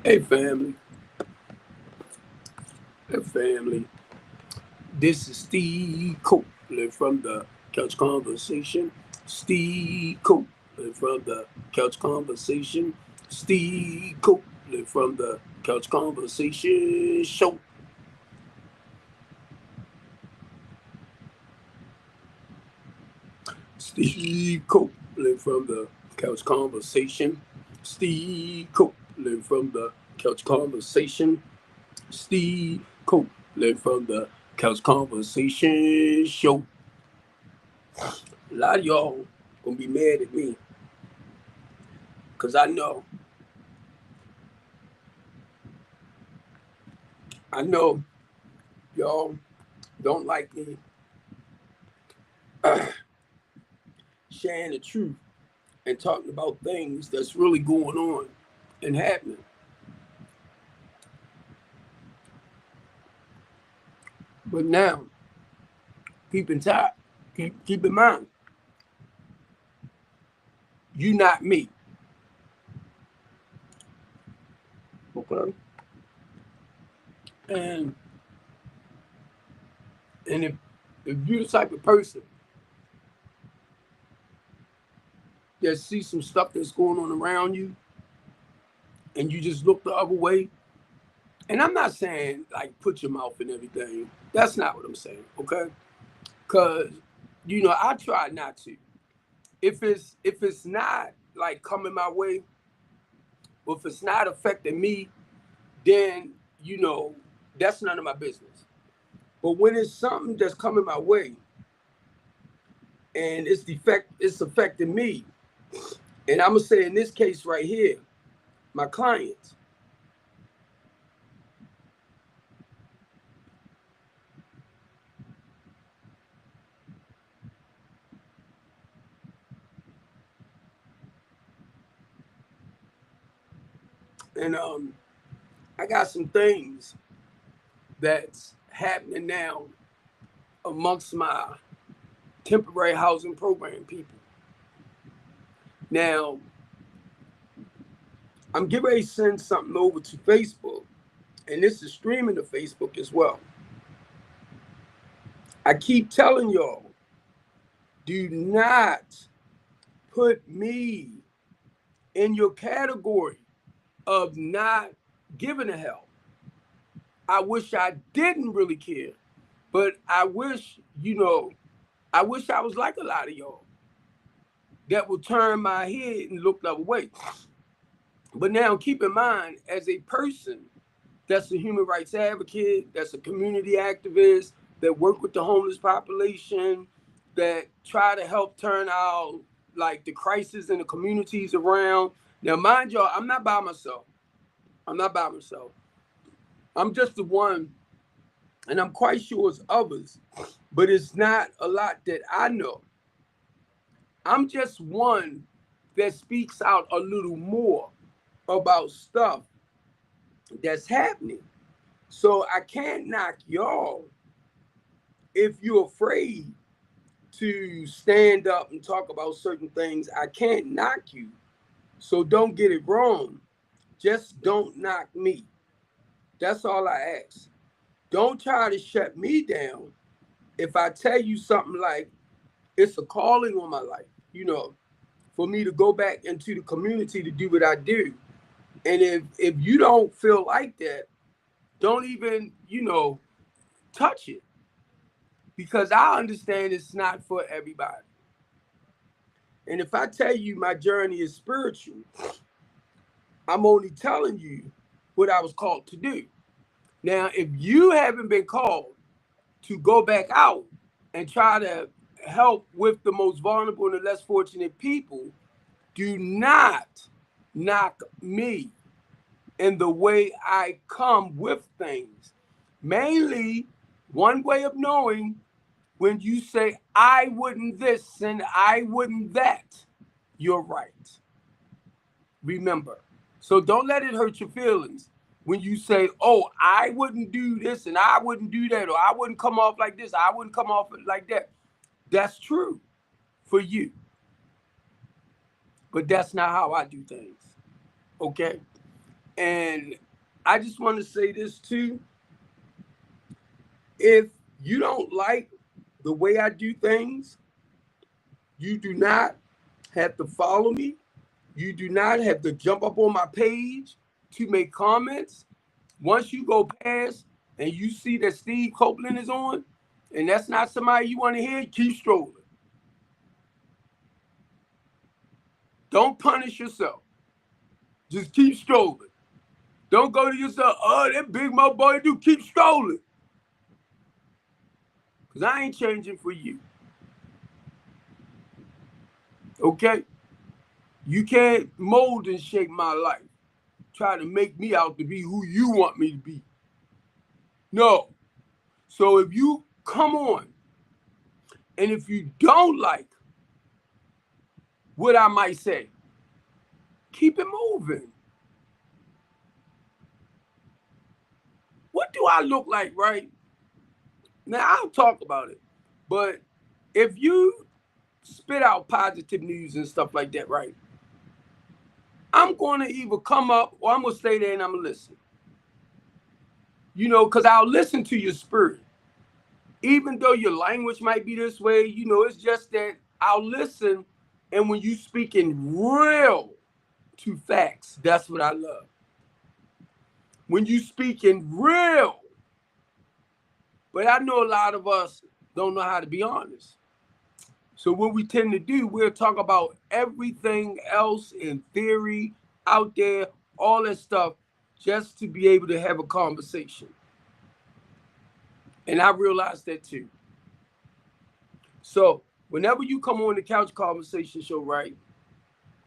Hey family, hey family. This is Steve Copeland from the Couch Conversation. Steve Copeland from the Couch Conversation. Steve Copeland from the Couch Conversation Show. Steve Copeland from the Couch Conversation. Steve Copeland from the Couch Conversation. Steve Copeland from the Couch Conversation Show. A lot of y'all gonna be mad at me because I know y'all don't like me sharing the truth and talking about things that's really going on and happening. But now, keep in time, keep in mind, you not me. Okay? And and if you're the type of person that sees some stuff that's going on around you and you just look the other way, and I'm not saying like put your mouth in everything. That's not what I'm saying, okay? Cause I try not to. If it's not like coming my way, or if it's not affecting me, then that's none of my business. But when it's something that's coming my way and it's affecting me, and I'm gonna say in this case right here, my clients, and I got some things that's happening now amongst my temporary housing program people. Now, I'm getting ready to send something over to Facebook, and this is streaming to Facebook as well. I keep telling y'all, do not put me in your category of not giving a hell. I wish I didn't really care, but I wish I was like a lot of y'all that will turn my head and look the other way. But now keep in mind, as a person that's a human rights advocate, that's a community activist, that work with the homeless population, that try to help turn out like the crisis in the communities around. Now, mind y'all, I'm not by myself. I'm not by myself. I'm just the one, and I'm quite sure it's others, but it's not a lot that I know. I'm just one that speaks out a little more about stuff that's happening. So I can't knock y'all if you're afraid to stand up and talk about certain things. I can't knock you. So don't get it wrong. Just don't knock me. That's all I ask. Don't try to shut me down if I tell you something like it's a calling on my life, for me to go back into the community to do what I do. And if you don't feel like that, don't even, touch it. Because I understand it's not for everybody. And if I tell you my journey is spiritual, I'm only telling you what I was called to do. Now, if you haven't been called to go back out and try to help with the most vulnerable and the less fortunate people, do not knock me in the way I come with things. Mainly, one way of knowing when you say, I wouldn't this and I wouldn't that, you're right. Remember. So don't let it hurt your feelings when you say, oh, I wouldn't do this and I wouldn't do that, or I wouldn't come off like this, I wouldn't come off like that. That's true for you. But that's not how I do things. Okay? And I just want to say this too. If you don't like the way I do things, you do not have to follow me. You do not have to jump up on my page to make comments. Once you go past and you see that Steve Copeland is on, and that's not somebody you want to hear, keep strolling. Don't punish yourself. Just keep strolling. Don't go to yourself, oh, that big mouth boy do, keep strolling. Because I ain't changing for you. Okay? You can't mold and shape my life. Try to make me out to be who you want me to be. No. So if you come on, and if you don't like what I might say, keep it moving. What do I look like, right? Now, I'll talk about it. But if you spit out positive news and stuff like that, right, I'm going to either come up or I'm going to stay there and I'm going to listen. You know, because I'll listen to your spirit. Even though your language might be this way, you know, it's just that I'll listen. And when you speaking real to facts, that's what I love. When you speaking real. But I know a lot of us don't know how to be honest. So what we tend to do, we'll talk about everything else in theory, out there, all that stuff, just to be able to have a conversation. And I realized that too. So whenever you come on the Couch Conversation Show, right,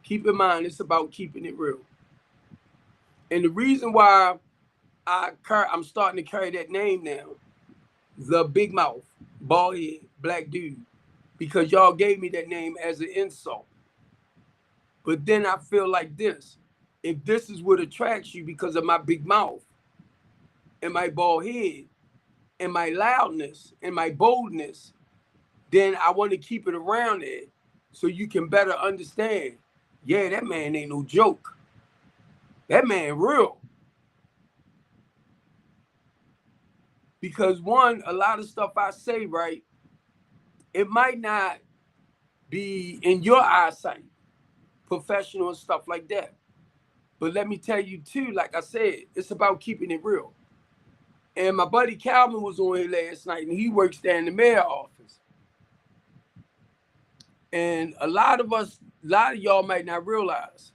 keep in mind it's about keeping it real. And the reason why I'm starting to carry that name now, the big mouth, bald head, black dude, because y'all gave me that name as an insult. But then I feel like this. If this is what attracts you because of my big mouth and my bald head and my loudness and my boldness, then I want to keep it around it so you can better understand, yeah, that man ain't no joke. That man real. Because one, a lot of stuff I say, right, it might not be in your eyesight, professional and stuff like that. But let me tell you too, like I said, it's about keeping it real. And my buddy Calvin was on here last night, and he works there in the mayor's office. And a lot of y'all might not realize,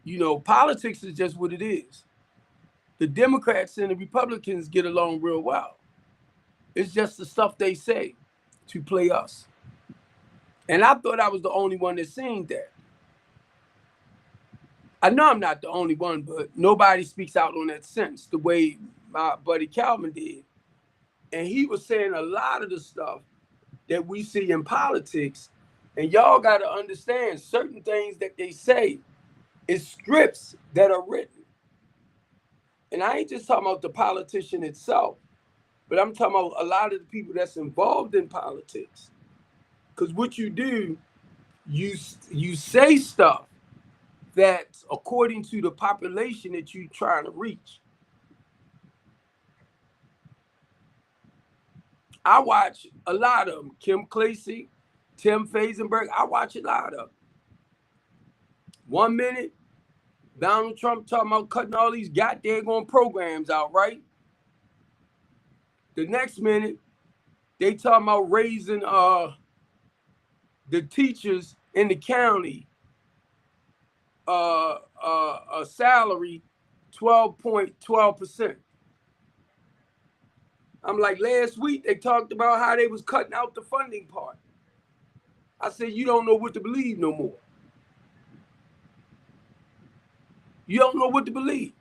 you know, politics is just what it is. The Democrats and the Republicans get along real well. It's just the stuff they say to play us. And I thought I was the only one that seen that. I know I'm not the only one, but nobody speaks out on that sense the way my buddy Calvin did. And he was saying a lot of the stuff that we see in politics. And y'all got to understand certain things that they say is scripts that are written. And I ain't just talking about the politician itself, but I'm talking about a lot of the people that's involved in politics. Because what you do, you say stuff that's according to the population that you're trying to reach. I watch a lot of them. Kim Clasey, Tim Fazenberg, I watch a lot of them. 1 minute, Donald Trump talking about cutting all these goddamn programs out, right? The next minute, they talking about raising the teachers in the county a salary 12.12%. I'm like, last week they talked about how they was cutting out the funding part. I said, you don't know what to believe no more. You don't know what to believe.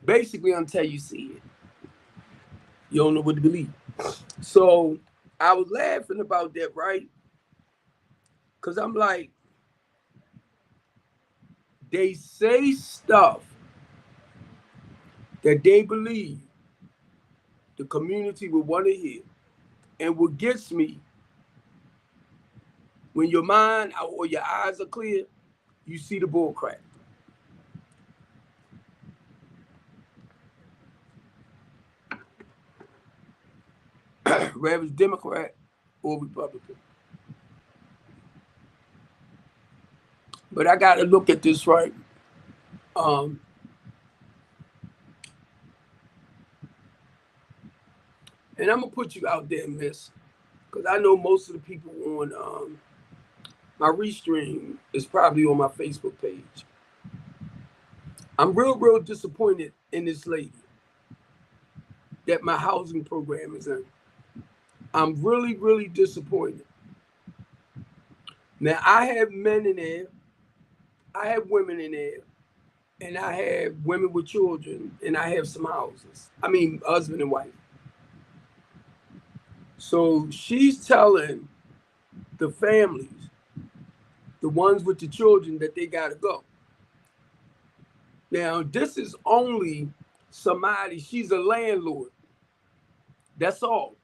Basically, until you see it, you don't know what to believe. So I was laughing about that, right? Because I'm like, they say stuff that they believe the community would want to hear. And what gets me, when your mind or your eyes are clear, you see the bull crap. Whether it's Democrat or Republican. But I got to look at this right. And I'm going to put you out there, miss, because I know most of the people on my restream is probably on my Facebook page. I'm real disappointed in this lady that my housing program is in. I'm really disappointed. Now, I have men in there, I have women in there, and I have women with children, and I have some houses. I mean, husband and wife. So she's telling the families, the ones with the children, that they got to go. Now, this is only somebody, she's a landlord. That's all.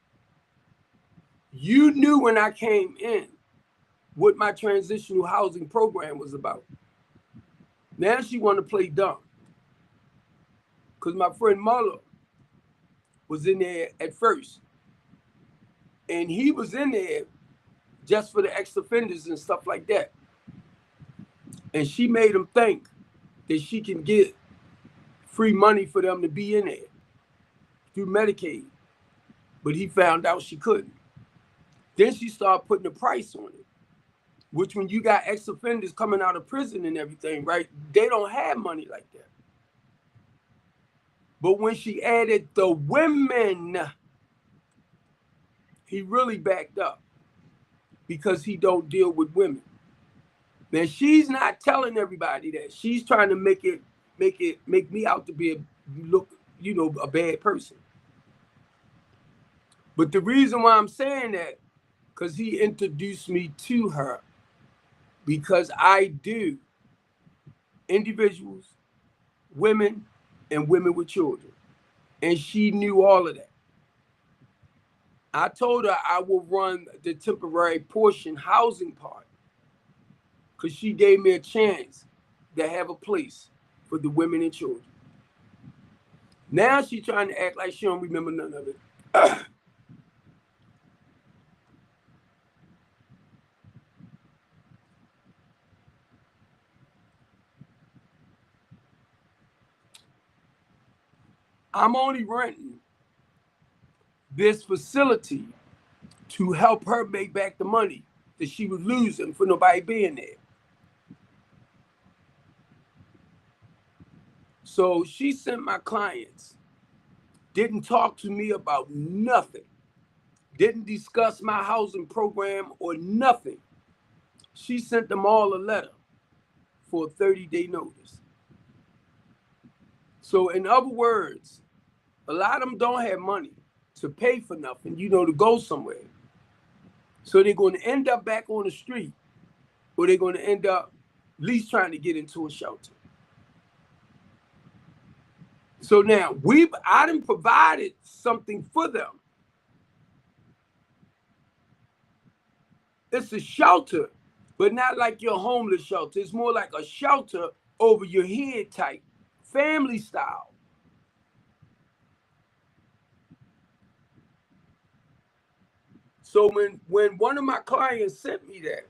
You knew when I came in what my transitional housing program was about. Now she want to play dumb. Because my friend Muller was in there at first. And he was in there just for the ex-offenders and stuff like that. And she made him think that she can get free money for them to be in there through Medicaid. But he found out she couldn't. Then she started putting a price on it, which when you got ex-offenders coming out of prison and everything, right, they don't have money like that. But when she added the women, he really backed up because he don't deal with women. Now, she's not telling everybody that. She's trying to make me out to be a bad person. But the reason why I'm saying that, because he introduced me to her, because I do individuals, women, and women with children. And she knew all of that. I told her I will run the temporary portion housing part, because she gave me a chance to have a place for the women and children. Now she's trying to act like she don't remember none of it. I'm only renting this facility to help her make back the money that she was losing for nobody being there. So she sent my clients, didn't talk to me about nothing, didn't discuss my housing program or nothing. She sent them all a letter for a 30-day notice. So in other words, a lot of them don't have money to pay for nothing, to go somewhere. So they're going to end up back on the street, or they're going to end up at least trying to get into a shelter. So now I done provided something for them. It's a shelter, but not like your homeless shelter. It's more like a shelter over your head type, family style. So when one of my clients sent me that,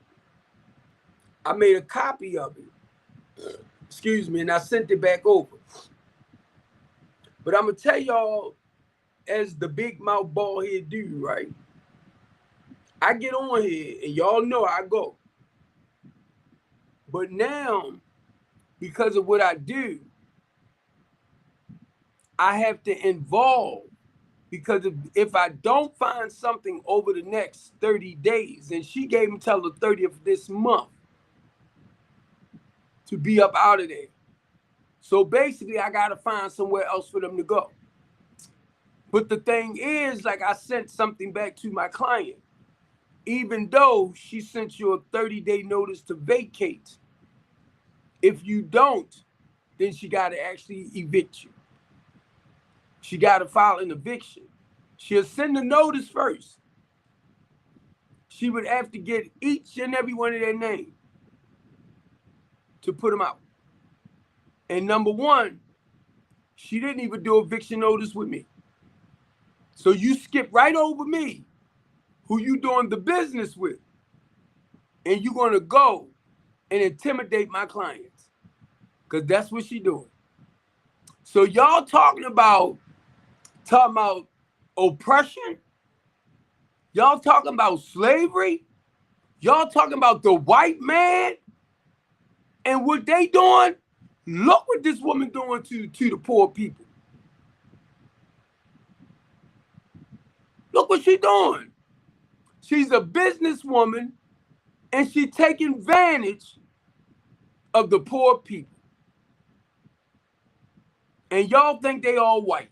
I made a copy of it. Excuse me, and I sent it back over. But I'm gonna tell y'all, as the big mouth bald head dude, right? I get on here and y'all know I go. But now, because of what I do, I have to involve, because if I don't find something over the next 30 days, and she gave me till the 30th of this month to be up out of there. So basically, I got to find somewhere else for them to go. But the thing is, like, I sent something back to my client. Even though she sent you a 30-day notice to vacate, if you don't, then she got to actually evict you. She got to file an eviction. She'll send the notice first. She would have to get each and every one of their names. to put them out. And number one, she didn't even do eviction notice with me. So you skip right over me, who you doing the business with, and you're going to go and intimidate my clients, because that's what she doing. So y'all talking about oppression, y'all talking about slavery, y'all talking about the white man and what they doing. Look what this woman doing to the poor people. Look what she doing. She's a businesswoman, and she taking advantage of the poor people. And y'all think they all white.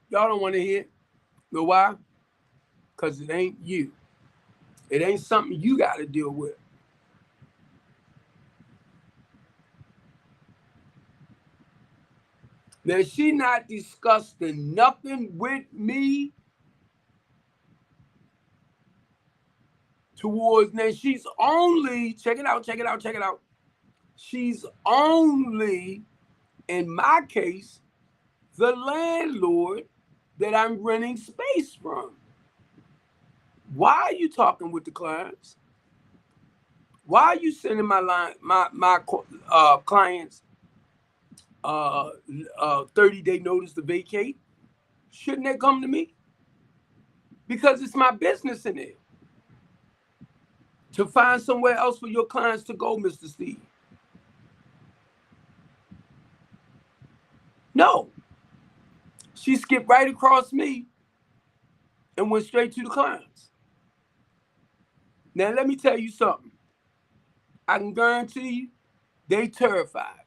Y'all don't want to hear it. Know why? Because it ain't you. It ain't something you got to deal with. Now, she not discussing nothing with me towards, now she's only, check it out. She's only, in my case, the landlord that I'm renting space from. Why are you talking with the clients? Why are you sending my clients 30-day notice to vacate? Shouldn't they come to me? Because it's my business in there to find somewhere else for your clients to go, Mr. Steve. No. She skipped right across me and went straight to the clients. Now, let me tell you something. I can guarantee you, they terrified.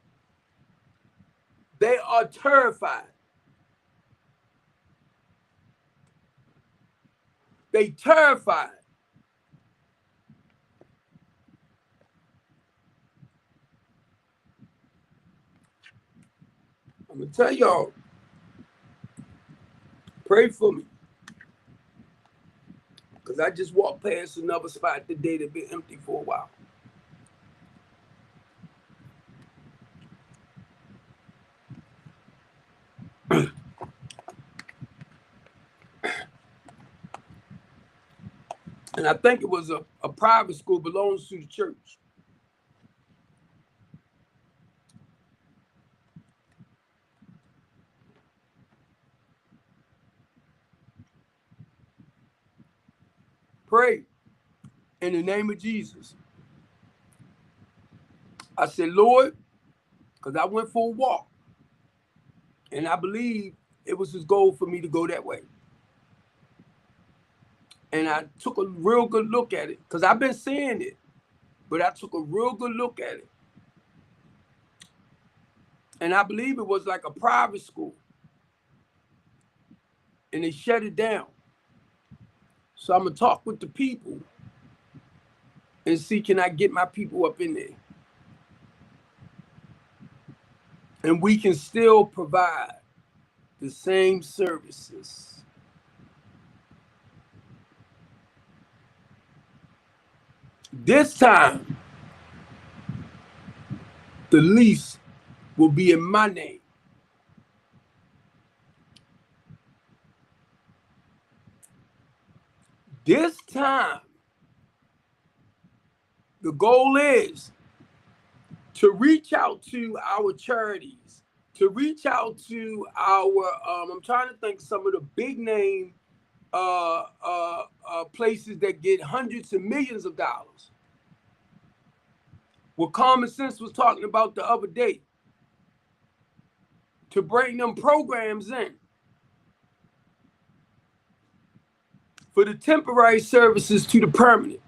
They are terrified. They terrified. I'm going to tell y'all, pray for me. Because I just walked past another spot today that's been empty for a while. And I think it was a private school, belongs to the church. Pray in the name of Jesus. I said, Lord, because I went for a walk, and I believe it was his goal for me to go that way. And I took a real good look at it, because I've been seeing it, but I took a real good look at it. And I believe it was like a private school, and they shut it down. So I'm going to talk with the people and see, can I get my people up in there? And we can still provide the same services. This time, the lease will be in my name. This time, the goal is to reach out to our charities, to reach out to our, I'm trying to think some of the big name places that get hundreds of millions of dollars. What Common Sense was talking about the other day, to bring them programs in for the temporary services to the permanent,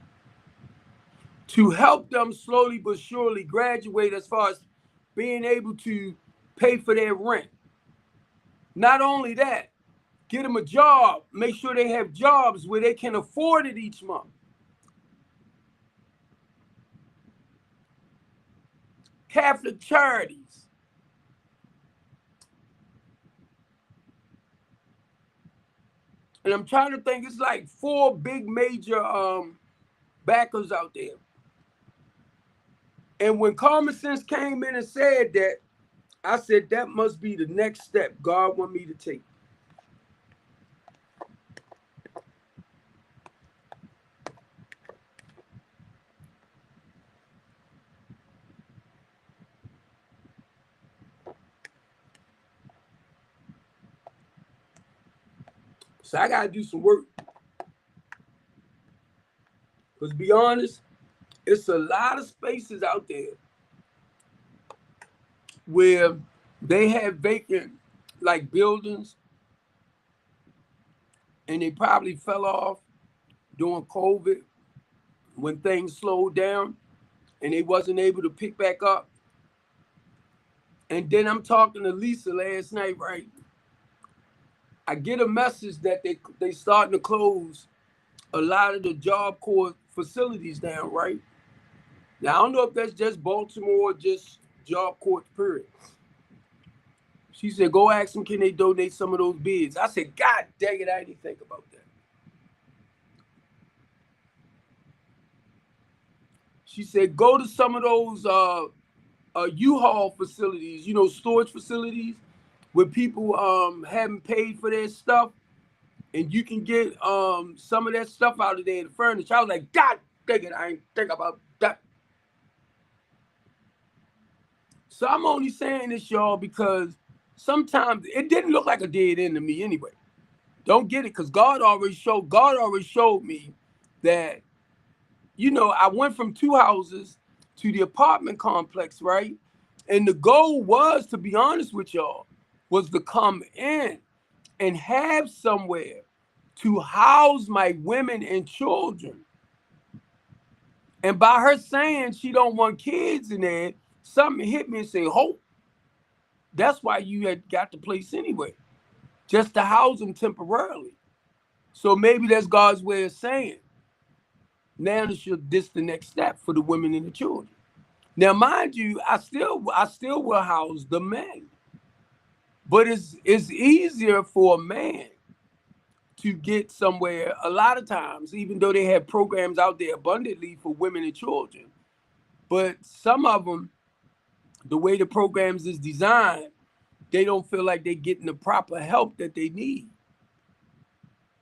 to help them slowly but surely graduate as far as being able to pay for their rent. Not only that, Get them a job. Make sure they have jobs where they can afford it each month. Catholic charities. And I'm trying to think, it's like 4 big major backers out there. And when common sense came in and said that, I said that must be the next step God want me to take. So I gotta do some work. Because to be honest, it's a lot of spaces out there where they have vacant like buildings, and they probably fell off during COVID when things slowed down and they wasn't able to pick back up. And then I'm talking to Lisa last night, right? I get a message that they starting to close a lot of the Job Corps facilities down, right? Now, I don't know if that's just Baltimore or just Job Corps, period. She said, go ask them, can they donate some of those beds? I said, God dang it, I didn't think about that. She said, go to some of those U-Haul facilities, you know, storage facilities where people haven't paid for their stuff, and you can get some of that stuff out of there, the furniture. I was like, God dang it, I ain't think about that. So I'm only saying this, y'all, because sometimes it didn't look like a dead end to me anyway. Don't get it, because God already showed me that, you know, I went from 2 houses to the apartment complex, right? And the goal was, to be honest with y'all, was to come in and have somewhere to house my women and children. And by her saying she don't want kids in there, something hit me and said, hope. That's why you had got the place anyway, just to house them temporarily. So maybe that's God's way of saying, now this the next step for the women and the children. Now, mind you, I still will house the men, but it's easier for a man to get somewhere a lot of times, even though they have programs out there abundantly for women and children. But some of them, the way the programs is designed, they don't feel like they're getting the proper help that they need.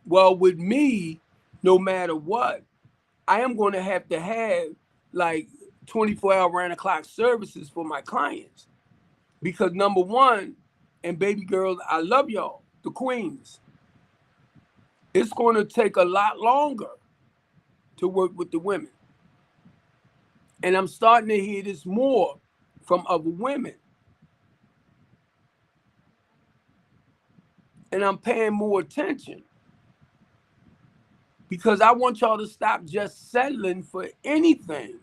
Well, with me, no matter what, I am going to have like 24-hour round-the-clock services for my clients. Because number one, and baby girls, I love y'all, the queens. It's going to take a lot longer to work with the women. And I'm starting to hear this more from other women. And I'm paying more attention because I want y'all to stop just settling for anything.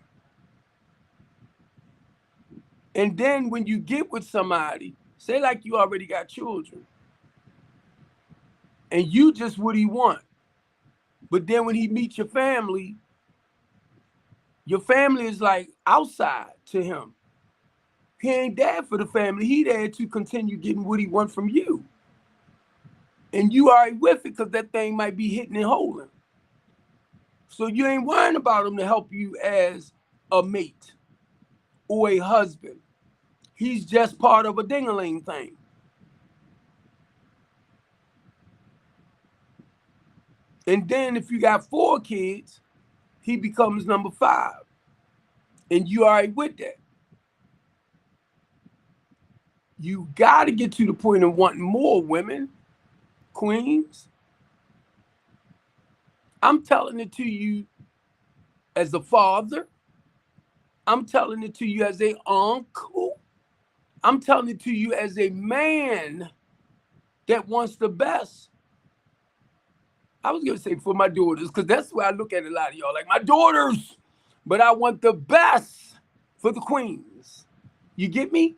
And then when you get with somebody, say like you already got children, and you just what he want. But then when he meets your family is like outside to him. He ain't there for the family. He there to continue getting what he want from you. And you already with it because that thing might be hitting and holding. So you ain't worrying about him to help you as a mate or a husband. He's just part of a ding-a-ling thing. And then if you got 4 kids, he becomes number 5. And you already with that. You got to get to the point of wanting more women, queens. I'm telling it to you as a father. I'm telling it to you as an uncle. I'm telling it to you as a man that wants the best. I was going to say for my daughters, because that's where I look at a lot of y'all, like my daughters. But I want the best for the queens. You get me?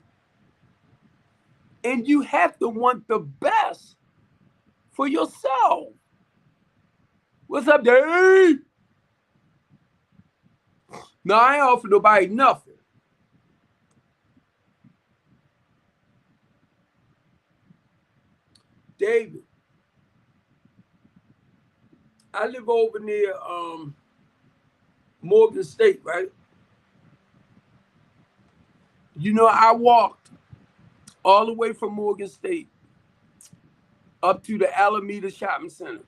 And you have to want the best for yourself. What's up, Dave? No, I ain't offer nobody nothing. David, I live over near Morgan State, right? You know, I walked all the way from Morgan State up to the Alameda Shopping Center.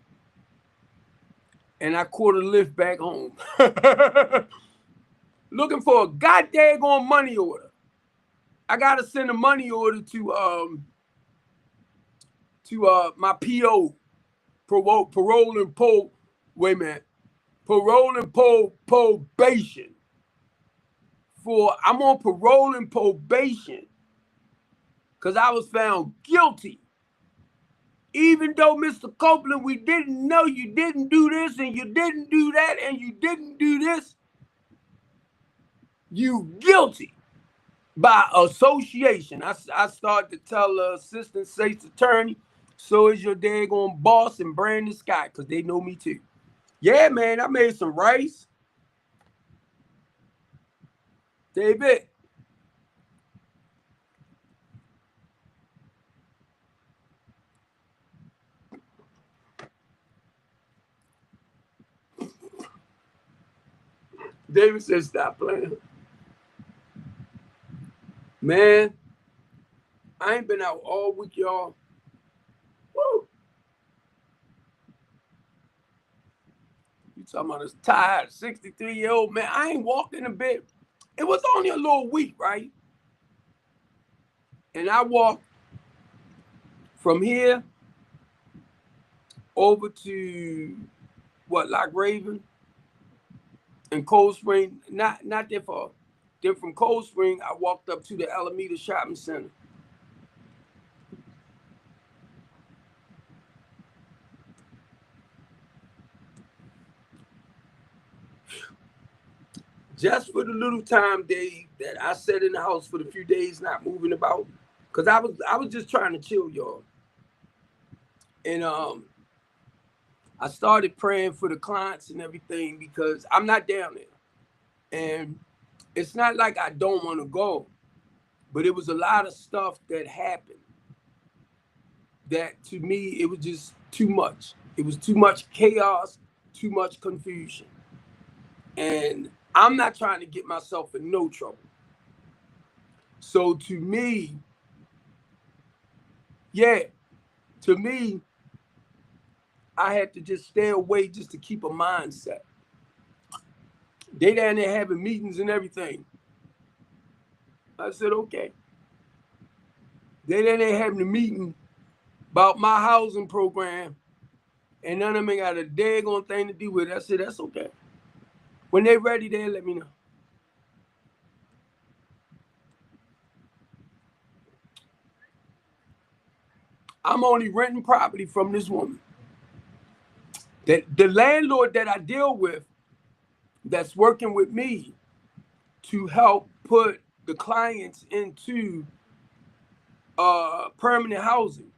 And I caught a lift back home. Looking for a goddamn money order. I gotta send a money order to my PO, parole and probation. I'm on parole and probation because I was found guilty. Even though, Mr. Copeland, we didn't know you didn't do this and you didn't do that and you didn't do this, you guilty by association. I started to tell the assistant state's attorney, so is your daggone boss and Brandon Scott, because they know me too. Yeah, man, I made some rice. David. David said, stop playing. Man, I ain't been out all week, y'all. Woo. You talking about this tired 63-year-old man. I ain't walked in a bit. It was only a little week, right? And I walked from here over to Lock Raven and Cold Spring. Not that far. Then from Cold Spring, I walked up to the Alameda Shopping Center. Just for the little time, Dave, that I sat in the house for the few days not moving about, because I was just trying to chill, y'all. And I started praying for the clients and everything because I'm not down there. And it's not like I don't want to go, but it was a lot of stuff that happened that to me, it was just too much. It was too much chaos, too much confusion. And I'm not trying to get myself in no trouble. So to me, I had to just stay away just to keep a mindset. They down there having meetings and everything. I said, okay. They down there having a meeting about my housing program, and none of them got a daggone thing to do with it. I said, that's okay. When they're ready, they'll let me know. I'm only renting property from this woman. The landlord that I deal with that's working with me to help put the clients into permanent housing.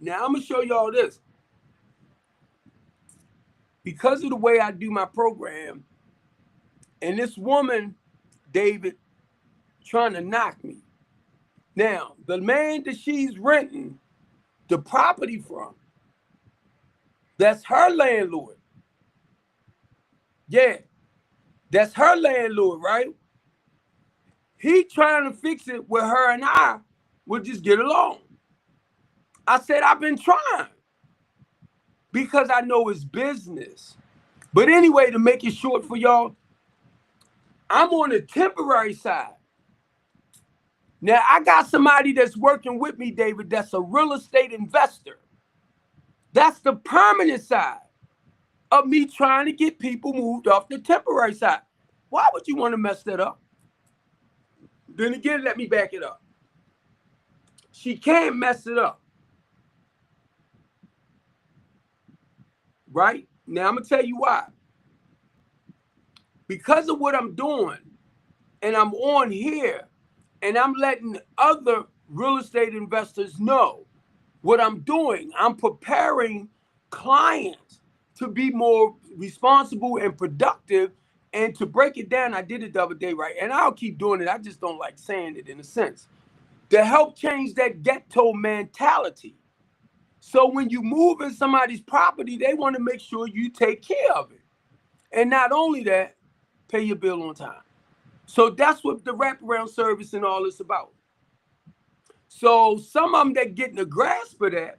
Now, I'm going to show y'all this. Because of the way I do my program, and this woman, David, trying to knock me. Now, the man that she's renting the property from, that's her landlord. Yeah, that's her landlord, right? He trying to fix it where her and I would just get along. I said, I've been trying because I know it's business. But anyway, to make it short for y'all, I'm on the temporary side. Now, I got somebody that's working with me, David, that's a real estate investor. That's the permanent side of me trying to get people moved off the temporary side. Why would you want to mess that up? Then again, let me back it up. She can't mess it up. Right? Now, I'm going to tell you why. Because of what I'm doing, and I'm on here, and I'm letting other real estate investors know what I'm doing, I'm preparing clients to be more responsible and productive. And to break it down, I did it the other day, right? And I'll keep doing it. I just don't like saying it in a sense. To help change that ghetto mentality. So when you move in somebody's property, they want to make sure you take care of it. And not only that, pay your bill on time. So that's what the wraparound service and all is about. So some of them that getting a grasp of that,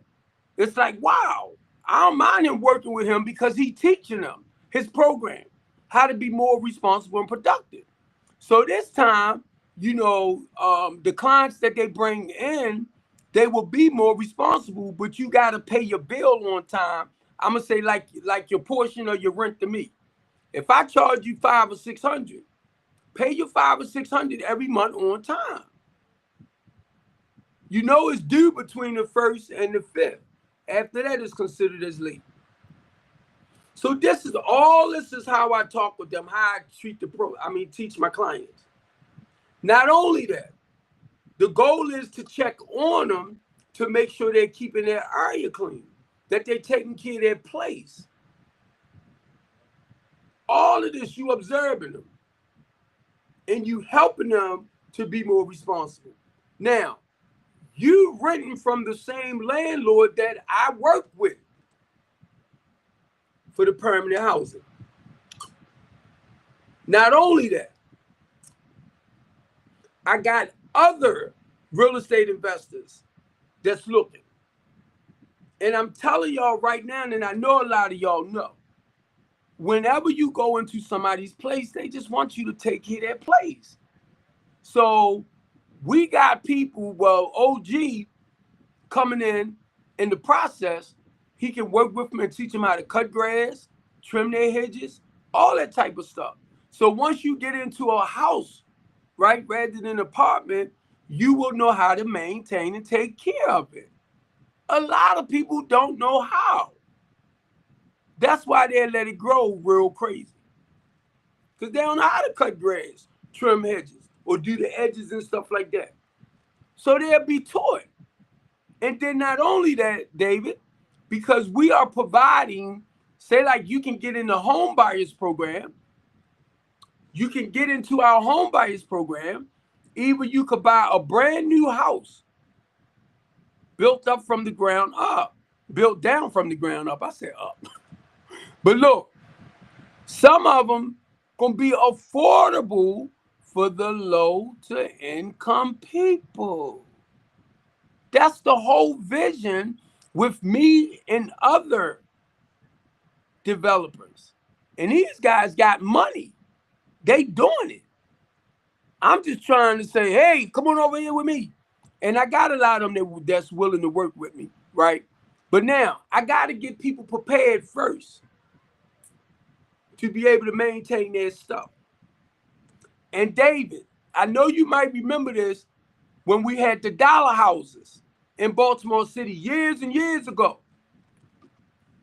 it's like, wow, I don't mind him working with him because he teaching them his program, how to be more responsible and productive. So this time, the clients that they bring in, they will be more responsible, but you got to pay your bill on time. I'm gonna say like your portion of your rent to me. If I charge you $500 or $600, pay your $500 or $600 every month on time. It's due between the 1st and the 5th. After that, it's considered as late. So this is how I talk with them, how I teach my clients. Not only that, the goal is to check on them to make sure they're keeping their area clean, that they're taking care of their place. All of this, you observing them, and you helping them to be more responsible. Now, you renting from the same landlord that I work with for the permanent housing. Not only that, I got other real estate investors that's looking. And I'm telling y'all right now, and I know a lot of y'all know, whenever you go into somebody's place, they just want you to take care of their place. So we got people, OG coming in the process. He can work with them and teach them how to cut grass, trim their hedges, all that type of stuff. So once you get into a house, right, rather than an apartment, you will know how to maintain and take care of it. A lot of people don't know how. That's why they let it grow real crazy. Because they don't know how to cut grass, trim hedges, or do the edges and stuff like that. So they'll be taught. And then not only that, David, because we are providing, say like you can get in the home buyers program. You can get into our home buyers program. Either you could buy a brand new house built up from the ground up, built down from the ground up. I said up. But look, some of them gonna be affordable for the low to income people. That's the whole vision with me and other developers. And these guys got money. They doing it. I'm just trying to say, hey, come on over here with me. And I got a lot of them that's willing to work with me, right? But now, I got to get people prepared first to be able to maintain their stuff. And David, I know you might remember this when we had the dollar houses in Baltimore City years and years ago.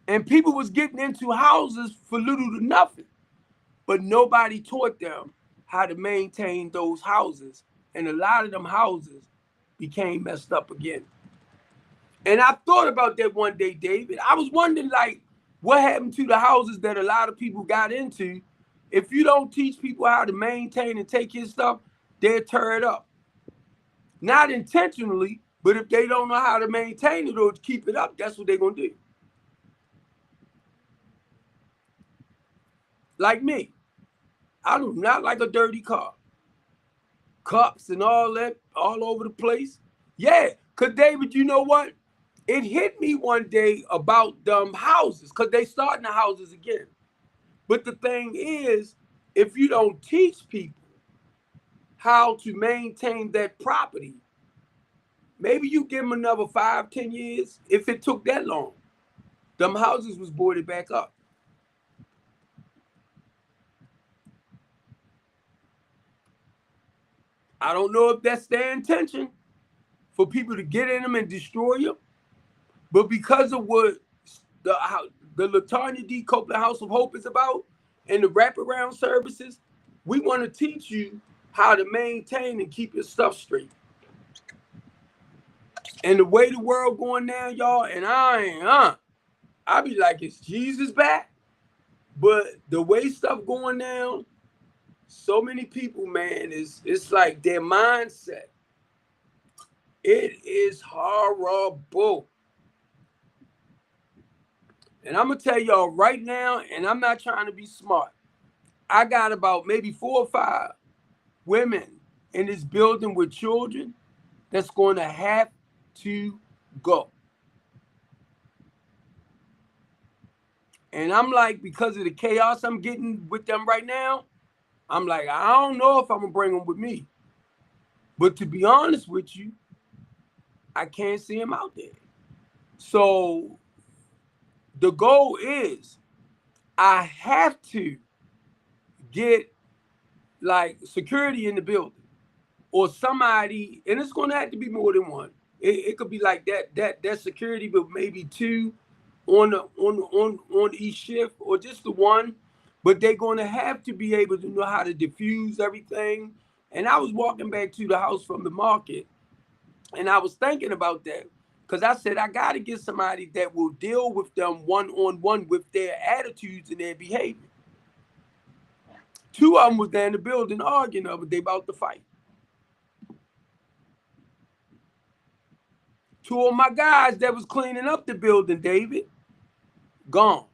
And people was getting into houses for little to nothing. But nobody taught them how to maintain those houses. And a lot of them houses became messed up again. And I thought about that one day, David. I was wondering, like, what happened to the houses that a lot of people got into? If you don't teach people how to maintain and take your stuff, they'll tear it up. Not intentionally, but if they don't know how to maintain it or keep it up, that's what they're going to do. Like me. I do not like a dirty car. Cups and all that all over the place. Yeah, because David, you know what? It hit me one day about them houses because they starting the houses again. But the thing is, if you don't teach people how to maintain that property, maybe you give them another 5-10 years. If it took that long, them houses was boarded back up. I don't know if that's their intention for people to get in them and destroy them, but because of what the Latanya D. Copeland House of Hope is about and the wraparound services, we want to teach you how to maintain and keep your stuff straight. And the way the world going now, y'all, and I be like, is Jesus back? But the way stuff going down, so many people, man, it's like their mindset. It is horrible. And I'm gonna tell y'all right now, and I'm not trying to be smart. I got about maybe 4 or 5 women in this building with children that's going to have to go. And I'm like, because of the chaos I'm getting with them right now, I'm like, I don't know if I'm gonna bring them with me. But to be honest with you, I can't see them out there. So the goal is I have to get like security in the building or somebody, and it's gonna have to be more than one. It could be like that security, but maybe 2 on each shift or just the one. But they're gonna have to be able to know how to diffuse everything. And I was walking back to the house from the market, and I was thinking about that because I said I got to get somebody that will deal with them one-on-one with their attitudes and their behavior. 2 of them was there in the building arguing over they about to fight. 2 of my guys that was cleaning up the building, David, gone.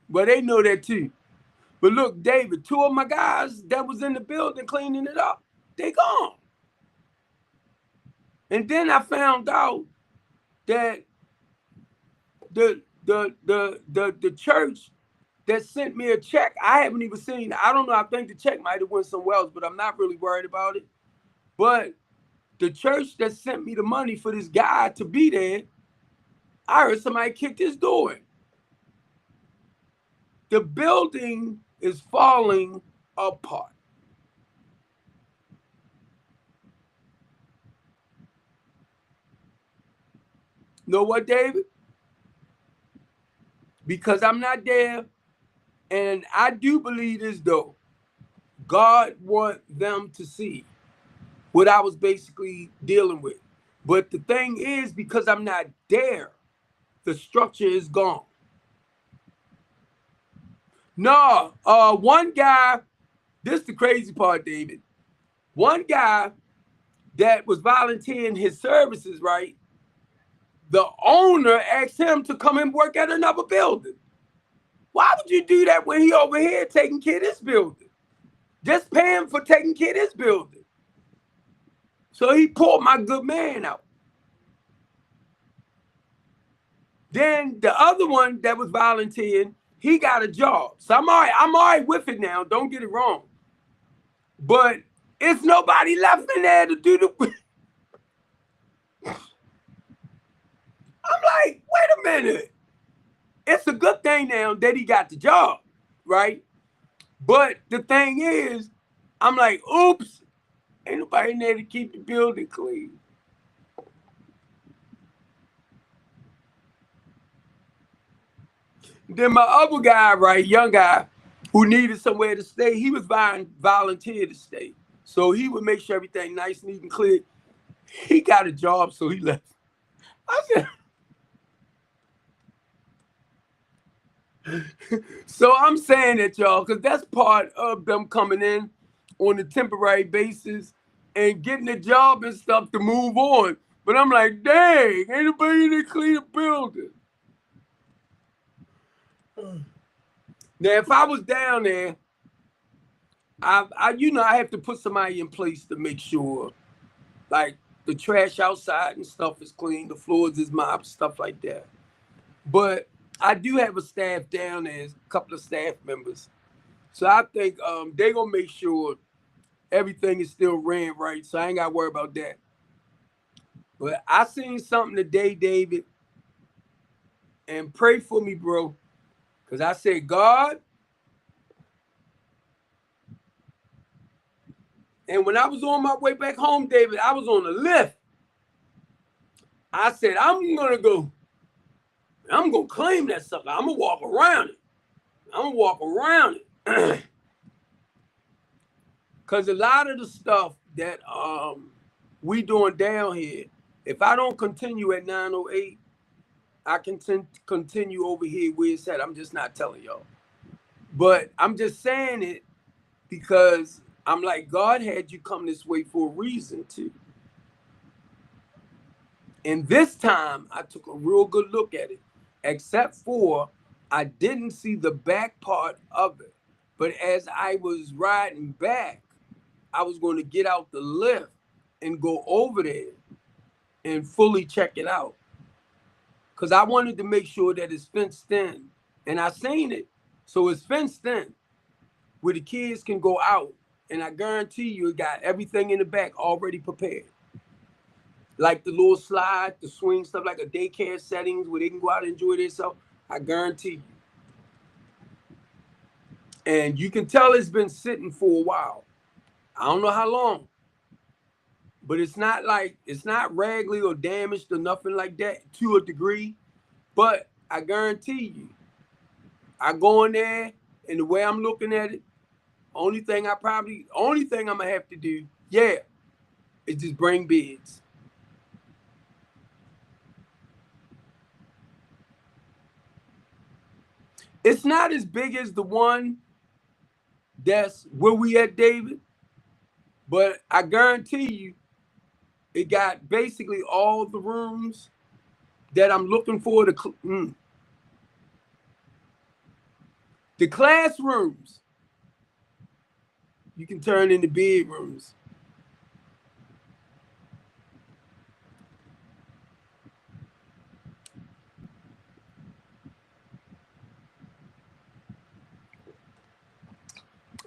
But they know that too. But look, David, 2 of my guys that was in the building cleaning it up, they gone. And then I found out that the church that sent me a check, I haven't even seen. I don't know. I think the check might have went somewhere else, but I'm not really worried about it. But the church that sent me the money for this guy to be there, I heard somebody kick his door in. The building is falling apart. Know what, David? Because I'm not there, and I do believe this though. God want them to see what I was basically dealing with. But the thing is, because I'm not there, the structure is gone. No, one guy, this is the crazy part, David. One guy that was volunteering his services, right? The owner asked him to come and work at another building. Why would you do that when he over here taking care of this building? Just pay him for taking care of this building. So he pulled my good man out. Then the other one that was volunteering, he got a job. So I'm all right with it now. Don't get it wrong. But it's nobody left in there to do the... I'm like, wait a minute. It's a good thing now that he got the job, right? But the thing is, I'm like, oops, ain't nobody in there to keep the building clean. Then my other guy, right, young guy, who needed somewhere to stay, he was volunteer to stay. So he would make sure everything nice, neat, and clear. He got a job, so he left. I said, so I'm saying that, y'all, because that's part of them coming in on a temporary basis and getting a job and stuff to move on. But I'm like, dang, ain't nobody to clean the building. Now, if I was down there, I have to put somebody in place to make sure, like, the trash outside and stuff is clean, the floors is mopped, stuff like that. But I do have a staff down there, a couple of staff members. So I think they're going to make sure everything is still ran right. So I ain't got to worry about that. But I seen something today, David, and pray for me, bro. Because I said, God, and when I was on my way back home, David, I was on the lift. I said, I'm going to go. I'm going to claim that sucker. I'm going to walk around it. I'm going to walk around it. Because a lot of the stuff that we doing down here, if I don't continue at 908, I can continue over here where it's at. I'm just not telling y'all. But I'm just saying it because I'm like, God had you come this way for a reason too. And this time I took a real good look at it, except for I didn't see the back part of it. But as I was riding back, I was going to get out the lift and go over there and fully check it out. Because I wanted to make sure that it's fenced in. And I seen it. So it's fenced in where the kids can go out. And I guarantee you it got everything in the back already prepared. Like the little slide, the swing, stuff like a daycare settings where they can go out and enjoy themselves. I guarantee you. And you can tell it's been sitting for a while. I don't know how long. But it's not raggedy or damaged or nothing like that to a degree. But I guarantee you, I go in there and the way I'm looking at it, only thing I'm gonna have to do, is just bring beds. It's not as big as the one that's where we at, David, but I guarantee you, it got basically all the rooms that I'm looking for. The classrooms, you can turn into bedrooms.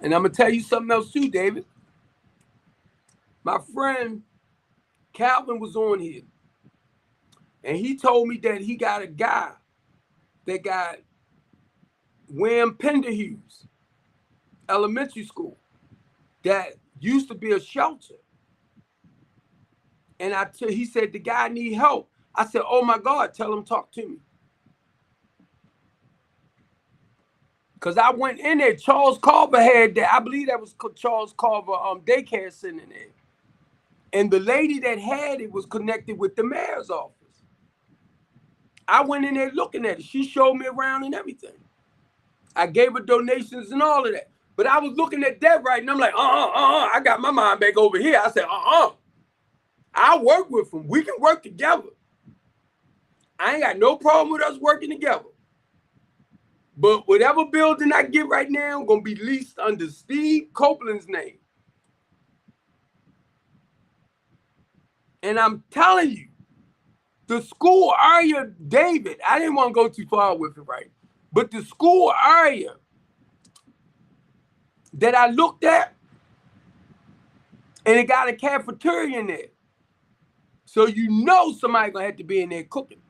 And I'm going to tell you something else too, David. My friend Calvin was on here. And he told me that he got a guy that got Wham Penderhughes Elementary School that used to be a shelter. And he said, the guy need help. I said, oh my God, tell him talk to me. Because I went in there, Charles Carver had that. I believe that was Charles Carver daycare center in there. And the lady that had it was connected with the mayor's office. I went in there looking at it. She showed me around and everything. I gave her donations and all of that. But I was looking at that right, and I'm like, I got my mind back over here. I said, I'll work with them. We can work together. I ain't got no problem with us working together. But whatever building I get right now, going to be leased under Steve Copeland's name. And I'm telling you, the school area, David, I didn't want to go too far with it, right? But the school area that I looked at, and it got a cafeteria in there. So you know somebody going to have to be in there cooking.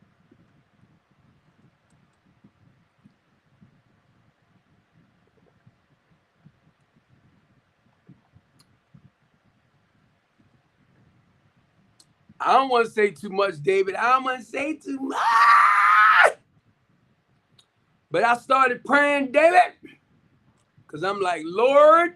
I don't want to say too much, David. I don't want to say too much. But I started praying, David, because I'm like, Lord,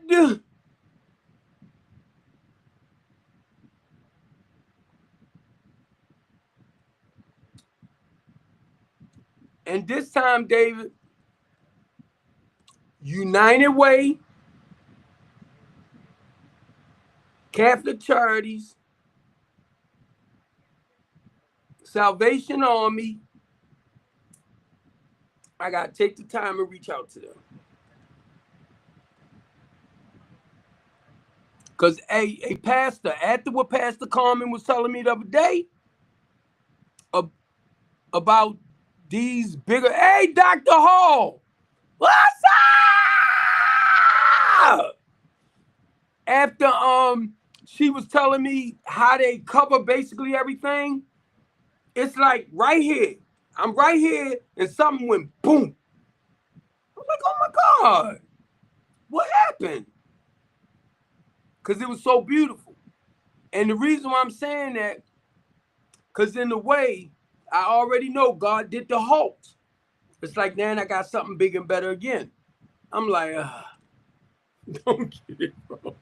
and this time, David, United Way, Catholic Charities, Salvation Army, I got to take the time and reach out to them. Because a pastor, after what Pastor Carmen was telling me the other day about these bigger, hey, Dr. Hall, what's up? After she was telling me how they cover basically everything, it's like right here. I'm right here, and something went boom. I'm like, oh my God, what happened? Because it was so beautiful. And the reason why I'm saying that, because in a way, I already know God did the halt. It's like, man, I got something big and better again. I'm like, Don't get it wrong.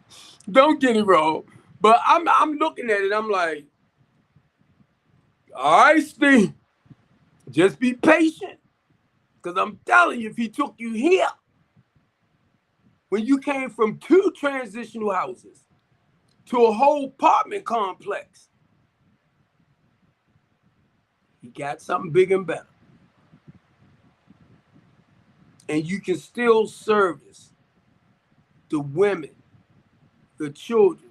Don't get it wrong. But I'm looking at it. I'm like, all right, Steve, just be patient. Because I'm telling you, if he took you here, when you came from 2 transitional houses to a whole apartment complex, he got something big and better. And you can still service the women, the children.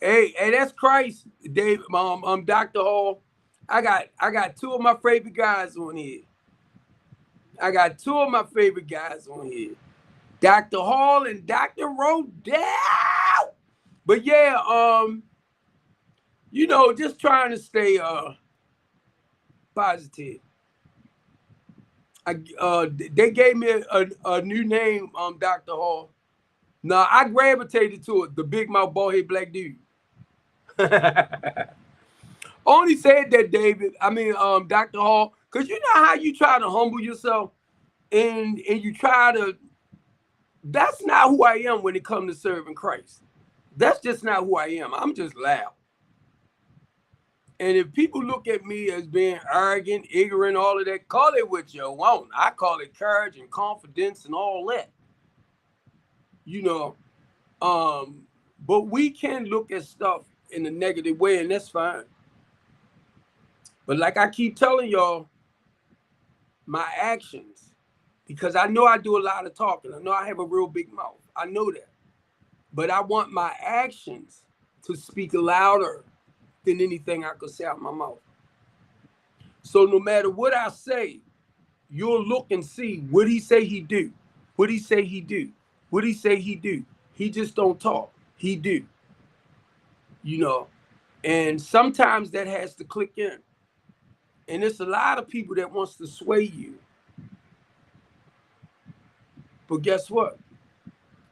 Hey, that's Christ, Dave. Dr. Hall. I got 2 of my favorite guys on here. I got 2 of my favorite guys on here, Dr. Hall and Dr. Rodell. But yeah, just trying to stay positive. They gave me a new name, Dr. Hall. Now I gravitated to it, the big mouth, bald head black dude. Only said that, David. Dr. Hall, because you know how you try to humble yourself and you try to. That's not who I am when it comes to serving Christ. That's just not who I am. I'm just loud. And if people look at me as being arrogant, ignorant, all of that, call it what you want. I call it courage and confidence and all that. But we can look at stuff in a negative way, and that's fine. But like I keep telling y'all, my actions, because I know I do a lot of talking. I know I have a real big mouth. I know that. But I want my actions to speak louder than anything I could say out my mouth. So no matter what I say, you'll look and see what he say he do. What he say he do. What he say he do. He just don't talk. He do. And sometimes that has to click in. And it's a lot of people that wants to sway you. But guess what?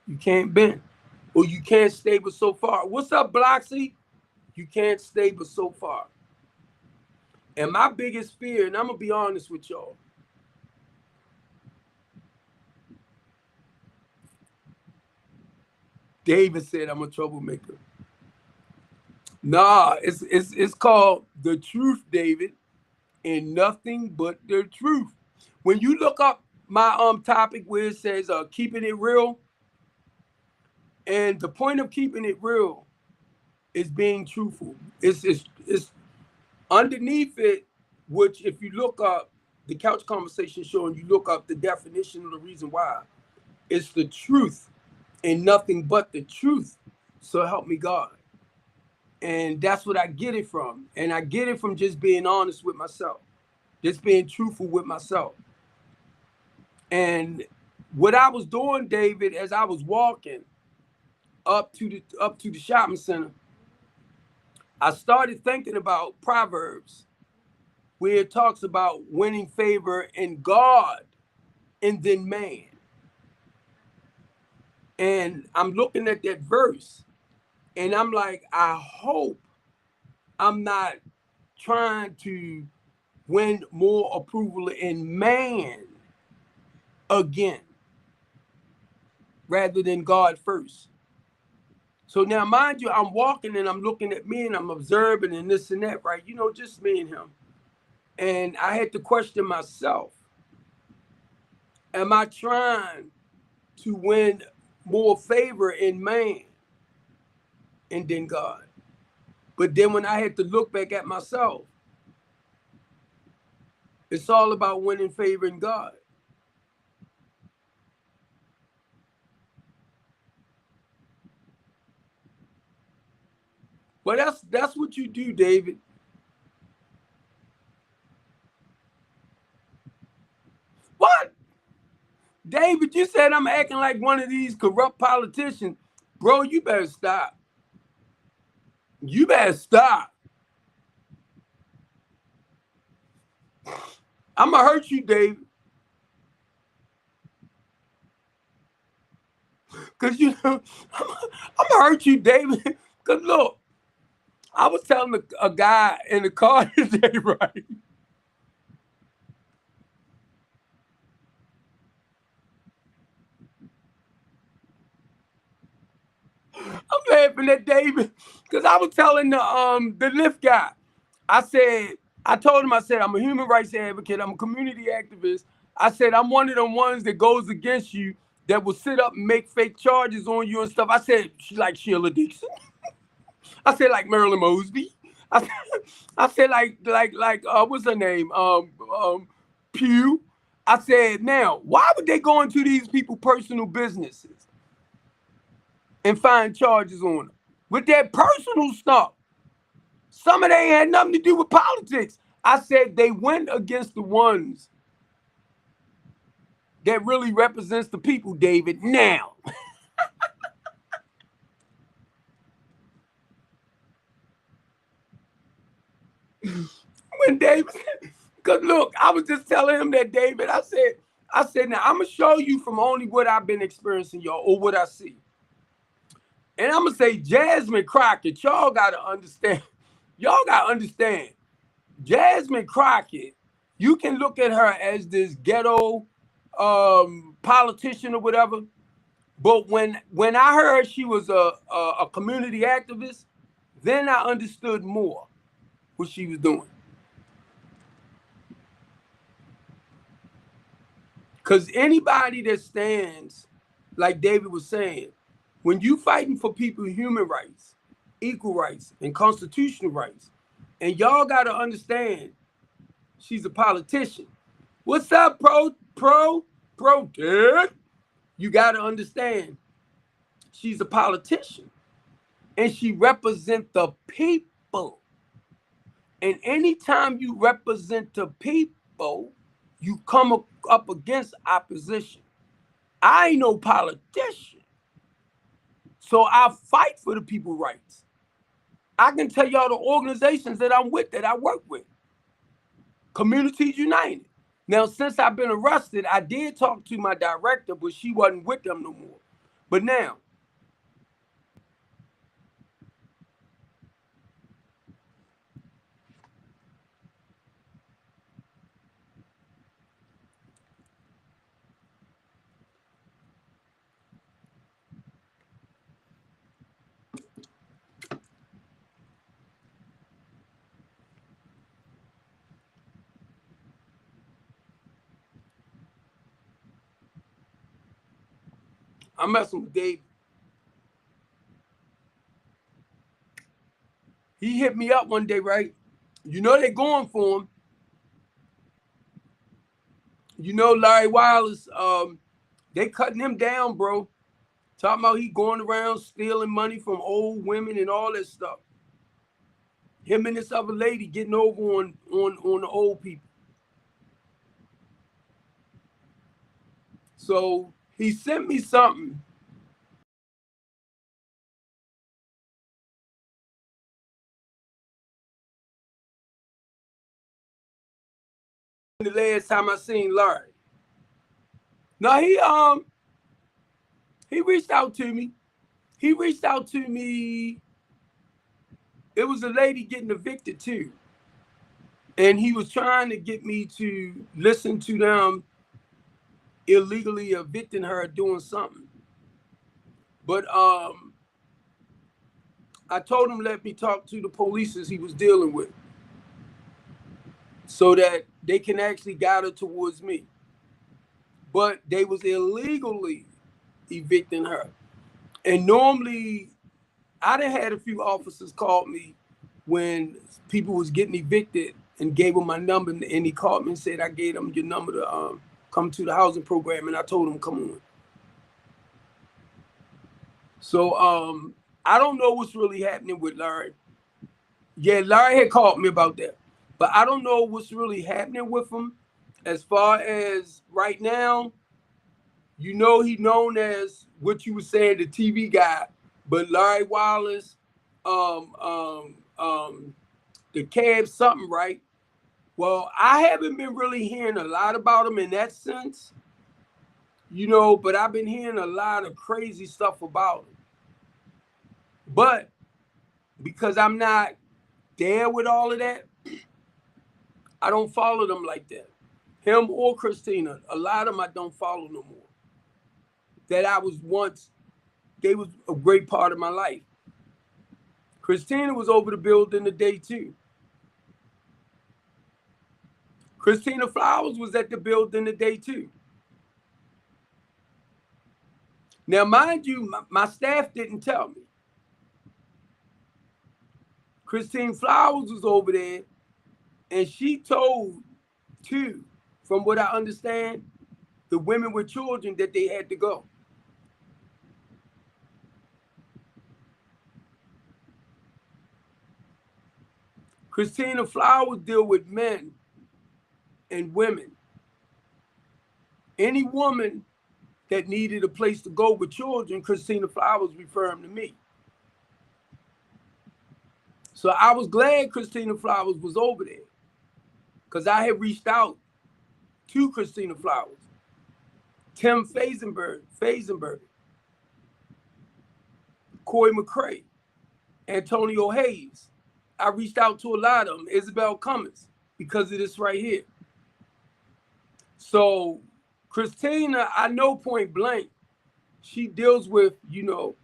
You can't bend. Or you can't stay but so far. What's up, Bloxy? You can't stay but so far. And my biggest fear, and I'm going to be honest with y'all, David said I'm a troublemaker. Nah, it's called the truth, David, and nothing but the truth. When you look up my topic where it says keeping it real, and the point of keeping it real is being truthful. It's underneath it, which if you look up the Couch Conversation Show and you look up the definition of the reason why, it's the truth and nothing but the truth. So help me God. And that's what I get it from. And I get it from just being honest with myself, just being truthful with myself. And what I was doing, David, as I was walking up to the shopping center, I started thinking about Proverbs, where it talks about winning favor in God and then man. And I'm looking at that verse, and I'm like, I hope I'm not trying to win more approval in man again, rather than God first. So now, mind you, I'm walking and I'm looking at me and I'm observing and this and that, right? Just me and him. And I had to question myself. Am I trying to win more favor in man and then God? But then when I had to look back at myself, it's all about winning favor in God. Well, that's what you do, David. What? David, you said I'm acting like one of these corrupt politicians. Bro, you better stop. You better stop. I'm going to hurt you, David. Because, I'm going to hurt you, David. Because, look, I was telling a guy in the car today, right? laughing at David because I was telling the Lyft guy. I told him, I said, I'm a human rights advocate. I'm a community activist. I said, I'm one of them ones that goes against you that will sit up and make fake charges on you and stuff. I said, like Sheila Dixon. I said, like Marilyn Mosby. I, I said, what's her name? Pew. I said, now, why would they go into these people's personal businesses and find charges on them with their personal stuff? Some of they had nothing to do with politics. I said they went against the ones that really represents the people, David. Now, when David, because look, I was just telling him that, David, I said, now I'm gonna show you from only what I've been experiencing, y'all, or what I see. And I'm gonna say, Jasmine Crockett, y'all gotta understand. Y'all gotta understand. Jasmine Crockett, you can look at her as this ghetto politician or whatever. But when I heard she was a community activist, then I understood more what she was doing. Because anybody that stands, like David was saying, when you fighting for people's human rights, equal rights, and constitutional rights, and y'all got to understand, she's a politician. What's up, Dad? You got to understand, she's a politician, and she represents the people. And anytime you represent the people, you come up against opposition. I ain't no politician, so I fight for the people's rights. I can tell y'all the organizations that I'm with, that I work with. Communities United. Now, since I've been arrested, I did talk to my director, but she wasn't with them no more. But now, I'm messing with Dave. He hit me up one day, right? You know they're going for him. You know Larry Wallace, they cutting him down, bro. Talking about he going around stealing money from old women and all that stuff. Him and this other lady getting over on the old people. So he sent me something. The last time I seen Larry. Now he reached out to me. He reached out to me. It was a lady getting evicted too. And he was trying to get me to listen to them illegally evicting her doing something. But I told him let me talk to the police he was dealing with so that they can actually guide her towards me. But they was illegally evicting her. And normally, I done had a few officers call me when people was getting evicted and gave them my number, and he called me and said I gave them your number to come to the housing program, and I told him come on. So I don't know what's really happening with Larry. Yeah, Larry had called me about that, but I don't know what's really happening with him. As far as right now, you know, he known as what you were saying, the TV guy, but Larry Wallace, the cab something, right? Well, I haven't been really hearing a lot about him in that sense, you know, but I've been hearing a lot of crazy stuff about him. But because I'm not there with all of that, I don't follow them like that. Him or Christina, a lot of them I don't follow no more. That I was once, they was a great part of my life. Christina was over the building today too. Christina Flowers was at the building today too. Now, mind you, my staff didn't tell me. Christine Flowers was over there, and she told, too, from what I understand, the women with children that they had to go. Christina Flowers deal with men and women. Any woman that needed a place to go with children, Christina Flowers referred them to me. So I was glad Christina Flowers was over there, because I had reached out to Christina Flowers, Tim Fazenberg, Corey McCray, Antonio Hayes. I reached out to a lot of them, Isabel Cummins, because of this right here. So Christina, I know point blank, she deals with, you know,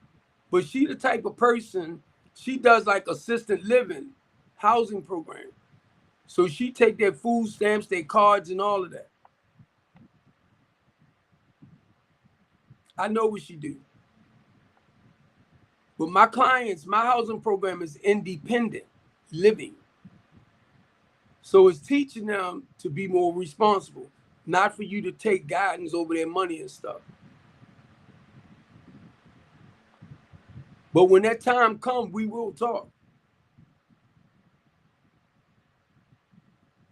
but she the type of person, she does like assisted living housing program. So she take their food stamps, their cards, and all of that. I know what she do. But my clients, my housing program is independent living. So it's teaching them to be more responsible, not for you to take guidance over their money and stuff. But when that time comes, we will talk.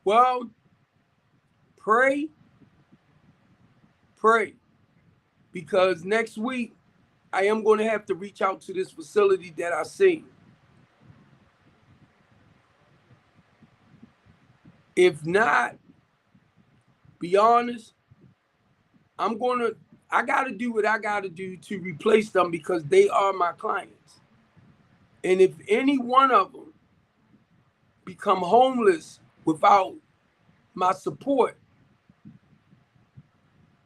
Well, pray, because next week I am going to have to reach out to this facility that I see. If not, be honest, I got to do what I got to do to replace them, because they are my clients. And if any one of them become homeless without my support,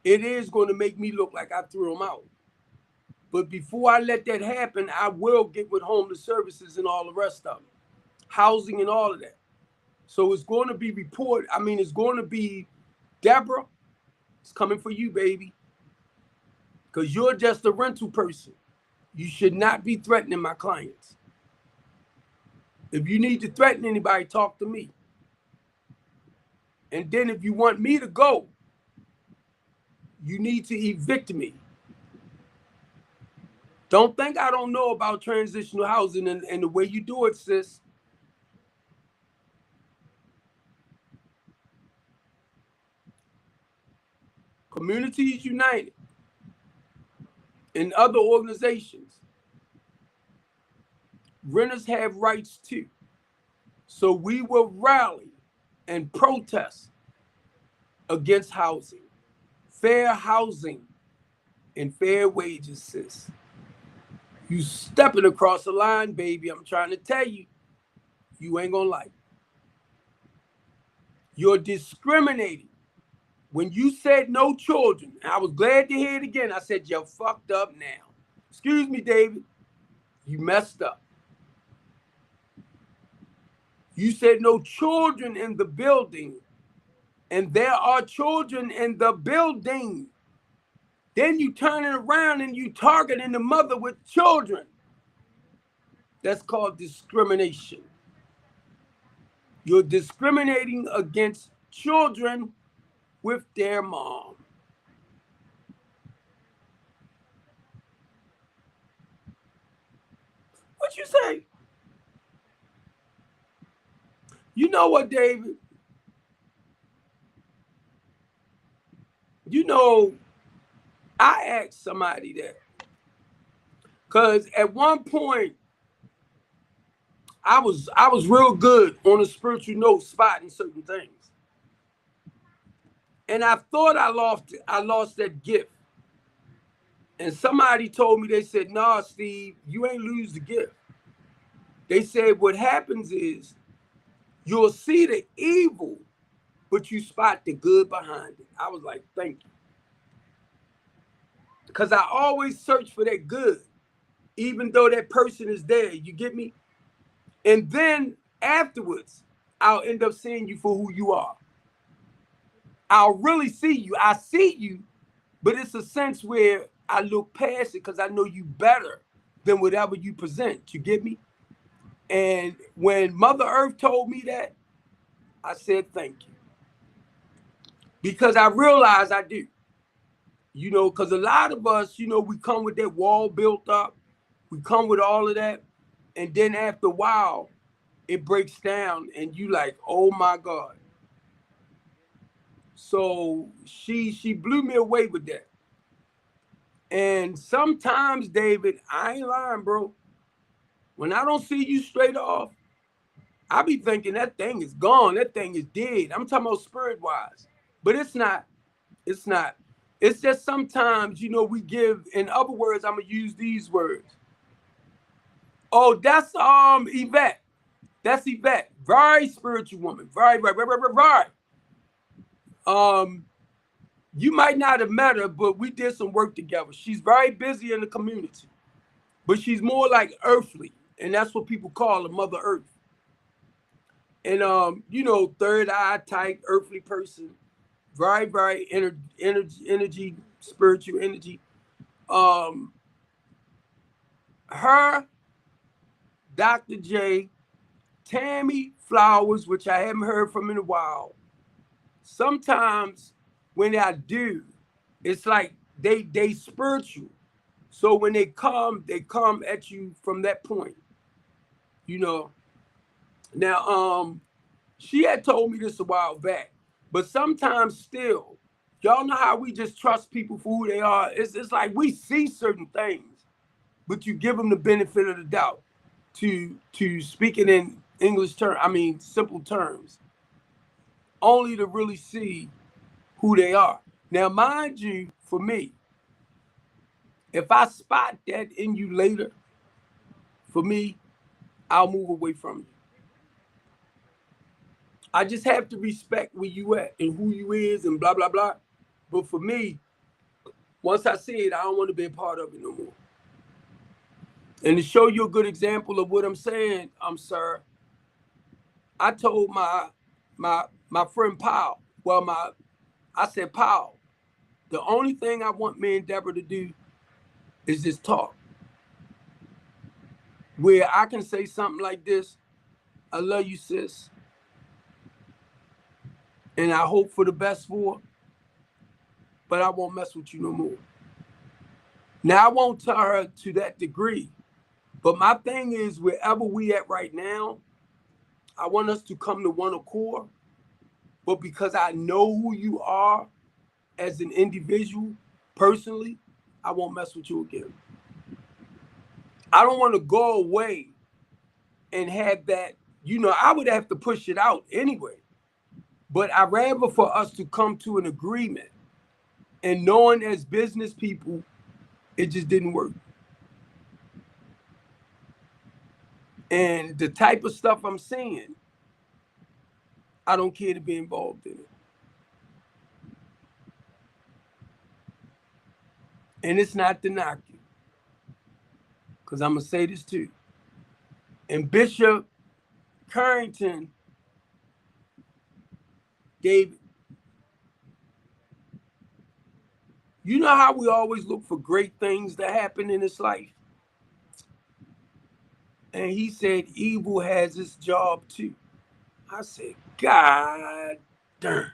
it is going to make me look like I threw them out. But before I let that happen, I will get with homeless services and all the rest of them, housing and all of that. So it's going to be reported. I mean, it's going to be, Deborah, it's coming for you, baby. Because you're just a rental person. You should not be threatening my clients. If you need to threaten anybody, talk to me. And then if you want me to go, you need to evict me. Don't think I don't know about transitional housing and the way you do it, sis. Communities United and other organizations, renters have rights too. So we will rally and protest against housing, fair housing, and fair wages, sis. You stepping across the line, baby. I'm trying to tell you, you ain't gonna like it. You're discriminating. When you said no children, and I was glad to hear it again, I said, you're fucked up now. Excuse me, David. You messed up. You said no children in the building, and there are children in the building. Then you turn it around and you targeting the mother with children. That's called discrimination. You're discriminating against children with their mom. What you say? You know what, David? You know, I asked somebody that. Because at one point, I was real good on a spiritual note, spotting certain things. And I thought I lost that gift. And somebody told me, they said, nah, Steve, you ain't lose the gift. They said what happens is you'll see the evil, but you spot the good behind it. I was like, thank you. Because I always search for that good, even though that person is there. You get me? And then afterwards, I'll end up seeing you for who you are. I'll really see you. I see you, but it's a sense where I look past it because I know you better than whatever you present. You get me? And when Mother Earth told me that, I said thank you. Because I realize I do. You know, because a lot of us, you know, we come with that wall built up. We come with all of that. And then after a while, it breaks down and you like, oh my God. So she blew me away with that. And sometimes, David, I ain't lying, bro. When I don't see you straight off, I be thinking that thing is gone. That thing is dead. I'm talking about spirit wise. But it's not. It's not. It's just sometimes, you know, we give, in other words, I'm gonna use these words. Oh, that's Yvette. That's Yvette. Very spiritual woman. Very. You might not have met her, but we did some work together. She's very busy in the community, but she's more like earthly, and that's what people call her, Mother Earth. And you know, third eye type earthly person, very energy, spiritual energy. Um, her, Dr. J, Tammy Flowers, which I haven't heard from in a while. Sometimes when I do, it's like they spiritual. So when they come at you from that point, you know. Now, she had told me this a while back, but sometimes still, y'all know how we just trust people for who they are. It's like we see certain things, but you give them the benefit of the doubt. To speak it in English term, I mean simple terms, only to really see who they are. Now, mind you, for me, if I spot that in you later, for me, I'll move away from you. I just have to respect where you at and who you is and blah, blah, blah. But for me, once I see it, I don't want to be a part of it no more. And to show you a good example of what I'm saying, sir, I told my friend Paul, I said, Paul, the only thing I want me and Deborah to do is just talk. Where I can say something like this, I love you, sis, and I hope for the best for her, but I won't mess with you no more. Now, I won't tell her to that degree, but my thing is, wherever we at right now, I want us to come to one accord, but because I know who you are as an individual, personally, I won't mess with you again. I don't want to go away and have that, you know, I would have to push it out anyway. But I'd rather for us to come to an agreement, and knowing as business people, it just didn't work. And the type of stuff I'm seeing, I don't care to be involved in it. And it's not to knock you, because I'm going to say this too. And Bishop Carrington, David, you know how we always look for great things to happen in this life? And he said, evil has its job too. I said, God darn.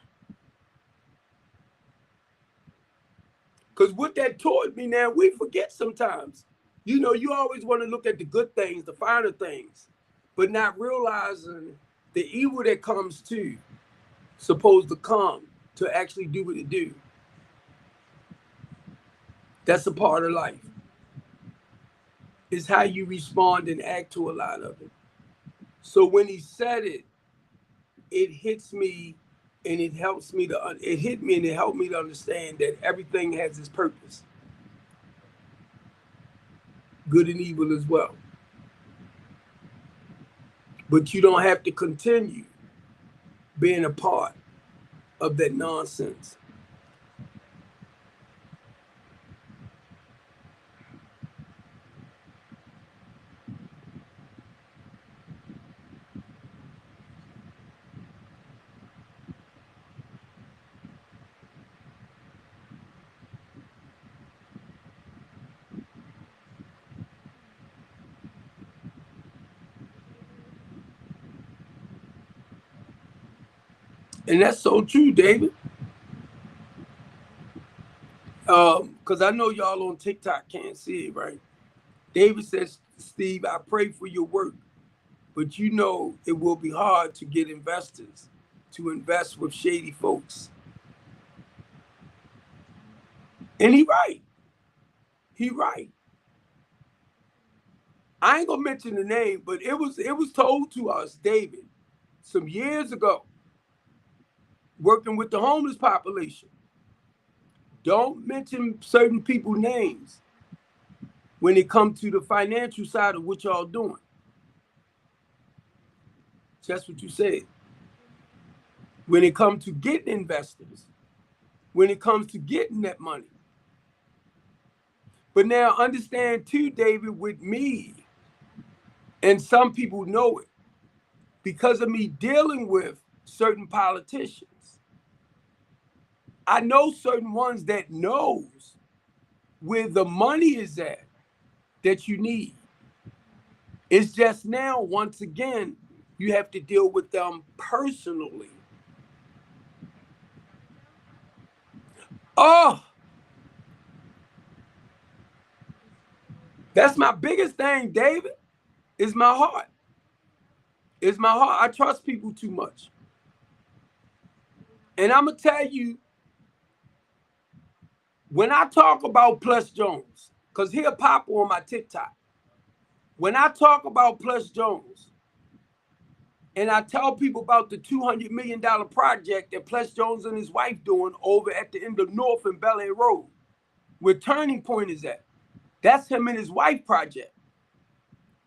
Because what that taught me now, we forget sometimes. You know, you always want to look at the good things, the finer things, but not realizing the evil that comes too, supposed to come to actually do what it do. That's a part of life. It's how you respond and act to a lot of it. So when he said it, it hits me and it helps me to, it hit me and it helped me to understand that everything has its purpose. Good and evil as well. But you don't have to continue being a part of that nonsense. And that's so true, David. Because I know y'all on TikTok can't see it, right? David says, Steve, I pray for your work, but you know it will be hard to get investors to invest with shady folks. And he right. He right. I ain't gonna mention the name, but it was told to us, David, some years ago, working with the homeless population. Don't mention certain people's names when it comes to the financial side of what y'all doing. That's what you said. When it comes to getting investors, when it comes to getting that money. But now understand too, David, with me, and some people know it, because of me dealing with certain politicians, I know certain ones that knows where the money is at that you need. It's just now, once again, you have to deal with them personally. Oh, that's my biggest thing, David, is my heart. It's my heart. I trust people too much. And I'm going to tell you, when I talk about Plus Jones, because he'll pop on my TikTok. When I talk about Plus Jones, and I tell people about the $200 million project that Plus Jones and his wife doing over at the end of North and Bel Air Road, where Turning Point is at. That's him and his wife project.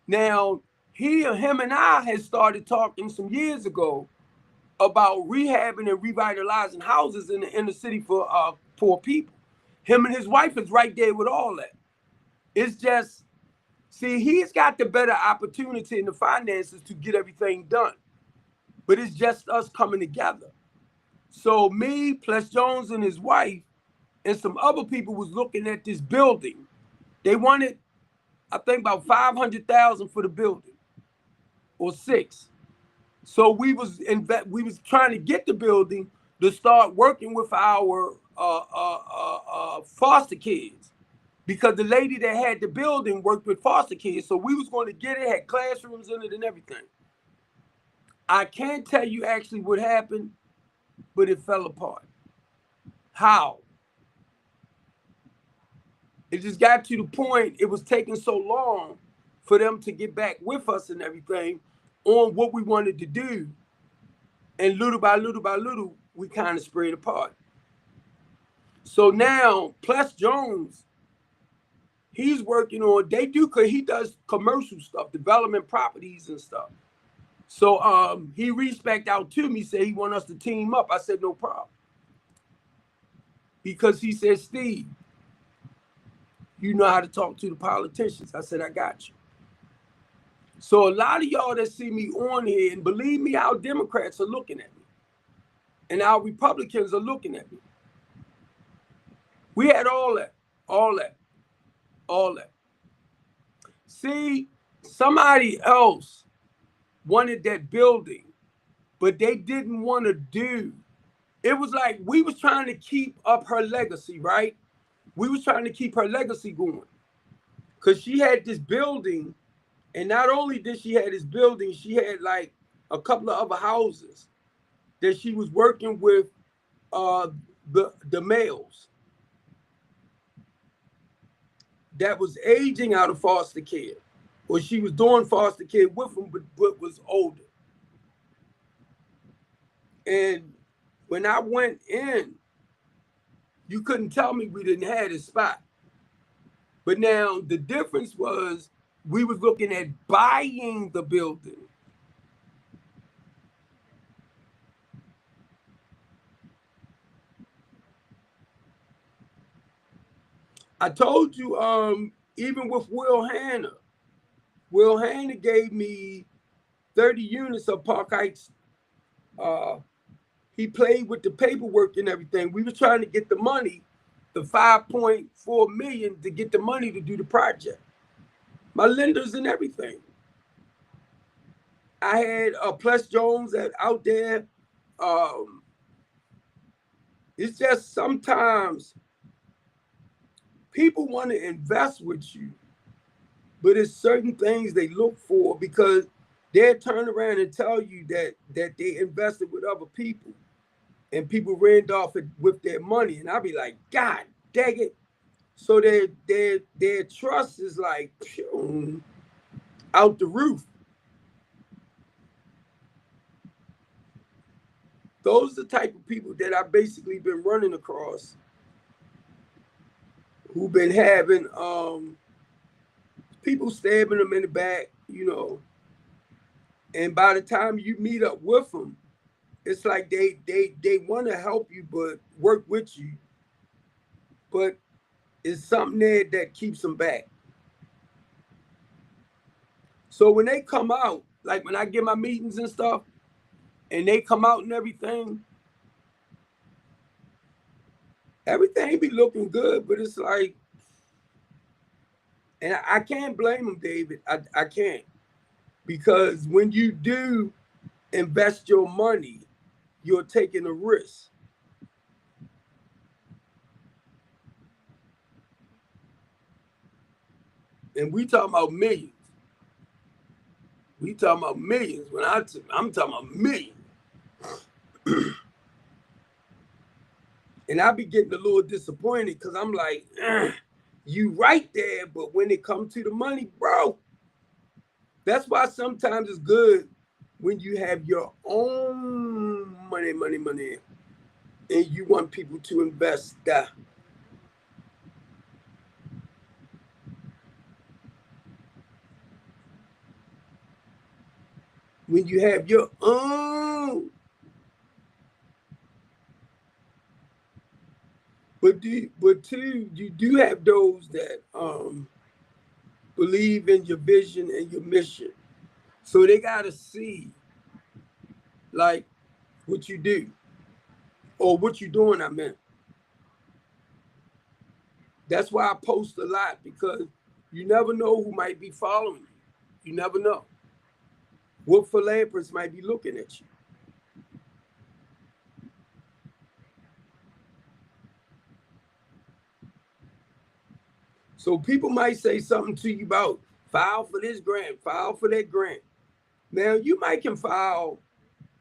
Now, him and I had started talking some years ago about rehabbing and revitalizing houses in the inner city for poor people. Him and his wife is right there with all that. It's just, see, he's got the better opportunity in the finances to get everything done. But it's just us coming together. So me, Plus Jones and his wife, and some other people was looking at this building. They wanted, I think, about $500,000 for the building, or $6. So we was trying to get the building to start working with our foster kids, because the lady that had the building worked with foster kids. So we was going to get it, had classrooms in it and everything. I can't tell you actually what happened, but it fell apart. How? It just got to the point, it was taking so long for them to get back with us and everything on what we wanted to do. And little by little by little, we kind of spread apart. So now, Plus Jones, he's working on, he does commercial stuff, development properties and stuff. So he reached back out to me, said he want us to team up. I said, no problem. Because he said, Steve, you know how to talk to the politicians. I said, I got you. So a lot of y'all that see me on here, and believe me, our Democrats are looking at me. And our Republicans are looking at me. We had all that. See, somebody else wanted that building, but they didn't want to do. It was like we was trying to keep up her legacy, right? We was trying to keep her legacy going, because she had this building, and not only did she have this building, she had like a couple of other houses that she was working with the males that was aging out of foster care, or she was doing foster care with them, but was older. And when I went in, you couldn't tell me we didn't have a spot. But now the difference was we was looking at buying the building. I told you, even with Will Hanna gave me 30 units of Park Heights. He played with the paperwork and everything. We were trying to get the money, the $5.4 million, to get the money to do the project. My lenders and everything. I had Plus Jones out there It's just sometimes people want to invest with you, but it's certain things they look for because they'll turn around and tell you that they invested with other people and people ran off it with their money. And I'll be like, God dang it. So their trust is like out the roof. Those are the type of people that I've basically been running across who've been having people stabbing them in the back, and by the time you meet up with them, it's like they want to help you but work with you, but it's something there that keeps them back. So when they come out, like when I get my meetings and stuff, and they come out and everything be looking good, but it's like, and I can't blame them, David. I can't, because when you do invest your money, you're taking a risk. And we talking about millions. We talking about millions. When I'm talking about millions. And I be getting a little disappointed because I'm like, you right there, but when it comes to the money, bro, that's why sometimes it's good when you have your own money, and you want people to invest that. When you have your own. But you do have those that believe in your vision and your mission. So they gotta see like what you do or what you're doing, I meant. That's why I post a lot, because you never know who might be following you. You never know. What philanthropists might be looking at you. So people might say something to you about file for this grant, file for that grant. Now you might can file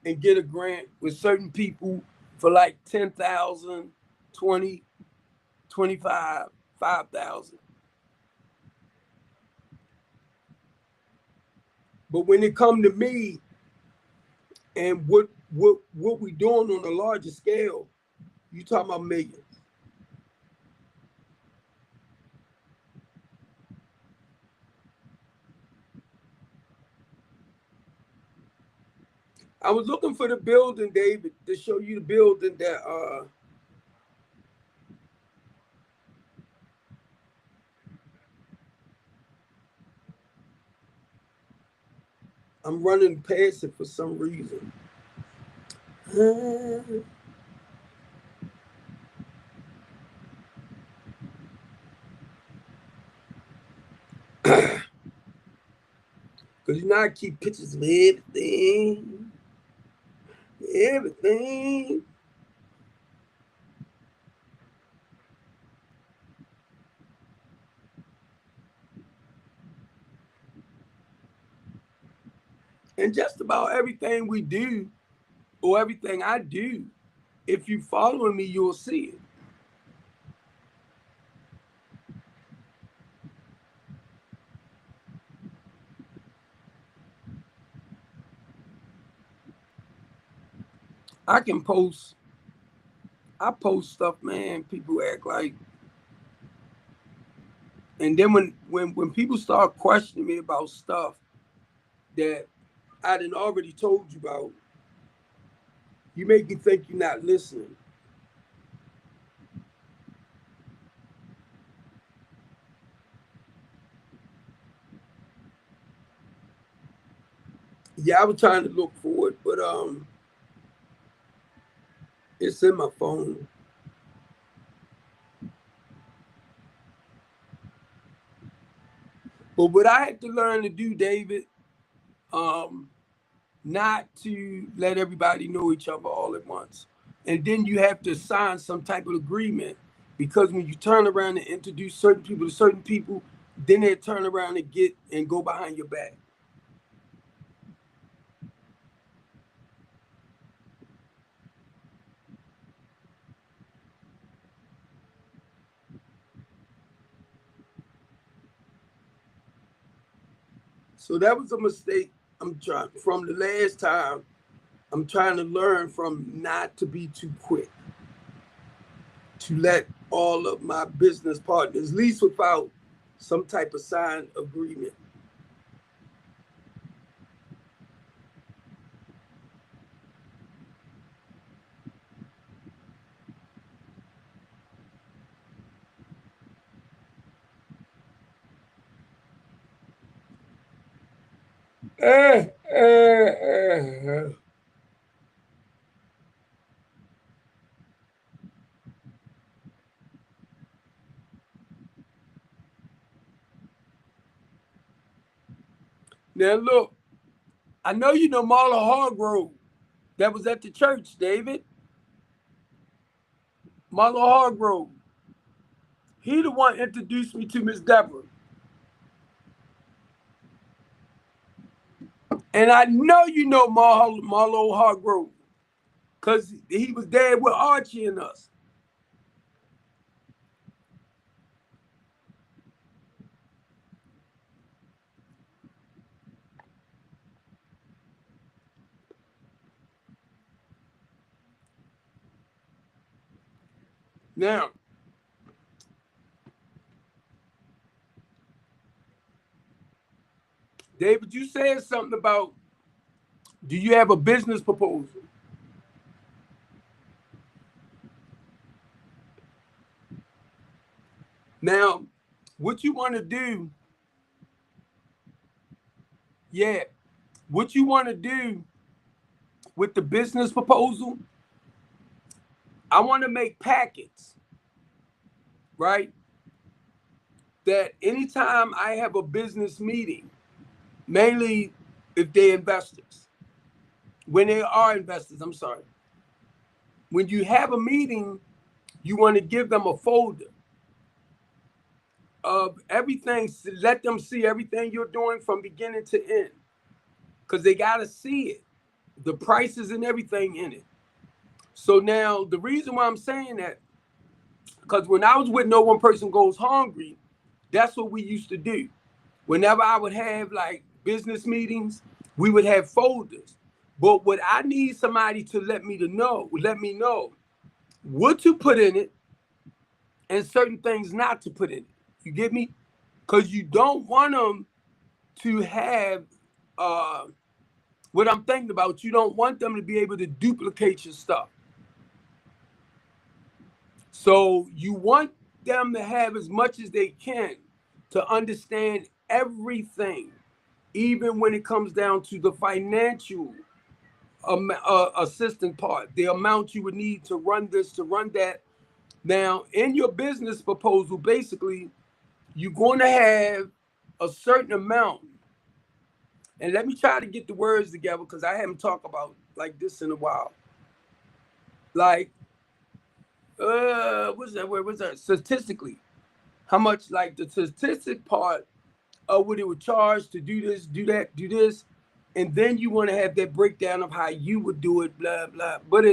and get a grant with certain people for like 10,000, 20, 25, 5,000. But when it come to me and what we doing on a larger scale, you talking about millions. I was looking for the building, David, to show you the building that I'm running past it for some reason. Because I keep pictures of everything. Everything. And just about everything we do, or everything I do, if you following me, you'll see it. I can post, I post stuff, man, people act like, and then when people start questioning me about stuff that I done already told you about, you make me think you're not listening. Yeah, I was trying to look for it, but it's in my phone. But what I had to learn to do, David, not to let everybody know each other all at once. And then you have to sign some type of agreement, because when you turn around and introduce certain people to certain people, then they turn around and get and go behind your back. So that was a mistake. I'm trying from the last time. I'm trying to learn from not to be too quick to let all of my business partners, at least without some type of signed agreement. Uh, uh, uh. Now look, I know you know Marla Hargrove. That was at the church, David. Marla Hargrove. He the one introduced me to Miss Deborah. And I know you know Marlo Hargrove, because he was there with Archie and us. Now, David, you said something about, do you have a business proposal? Now, what you want to do, yeah, what you want to do with the business proposal, I want to make packets, right? That anytime I have a business meeting, mainly if they're investors, when they are investors, I'm sorry. When you have a meeting, you want to give them a folder of everything, let them see everything you're doing from beginning to end, because they got to see it, the prices and everything in it. So now the reason why I'm saying that, because when I was with No One Person Goes Hungry, that's what we used to do. Whenever I would have like business meetings, we would have folders. But what I need somebody to let me know what to put in it and certain things not to put in it. You get me? Because you don't want them to have uh, what I'm thinking about. You don't want them to be able to duplicate your stuff. So you want them to have as much as they can to understand everything, even when it comes down to the financial assistant part, the amount you would need to run this, to run that. Now, in your business proposal, basically, you're going to have a certain amount. And let me try to get the words together, because I haven't talked about like this in a while. Like, what's that word? What's that? Statistically, how much, like the statistic part of what it would charge to do this, do that, do this. And then you want to have that breakdown of how you would do it, blah, blah. But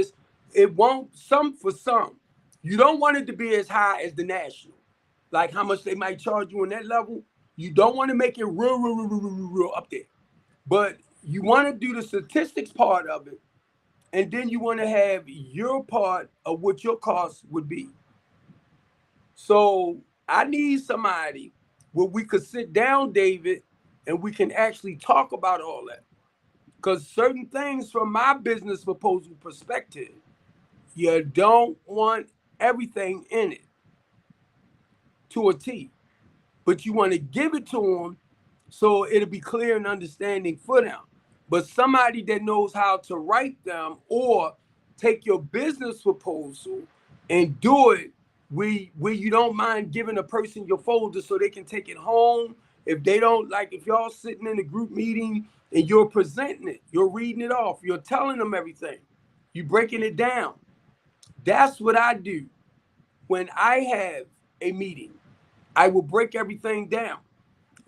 it won't, some for some. You don't want it to be as high as the national, like how much they might charge you on that level. You don't want to make it real up there. But you want to do the statistics part of it, and then you want to have your part of what your cost would be. So I need somebody where we could sit down, David, and we can actually talk about all that. Because certain things from my business proposal perspective, you don't want everything in it to a T, but you want to give it to them so it'll be clear and understanding for them. But somebody that knows how to write them, or take your business proposal and do it where you don't mind giving a person your folder so they can take it home. If they don't, like, if y'all sitting in a group meeting and you're presenting it, you're reading it off, you're telling them everything, you breaking it down. That's what I do when I have a meeting. I will break everything down,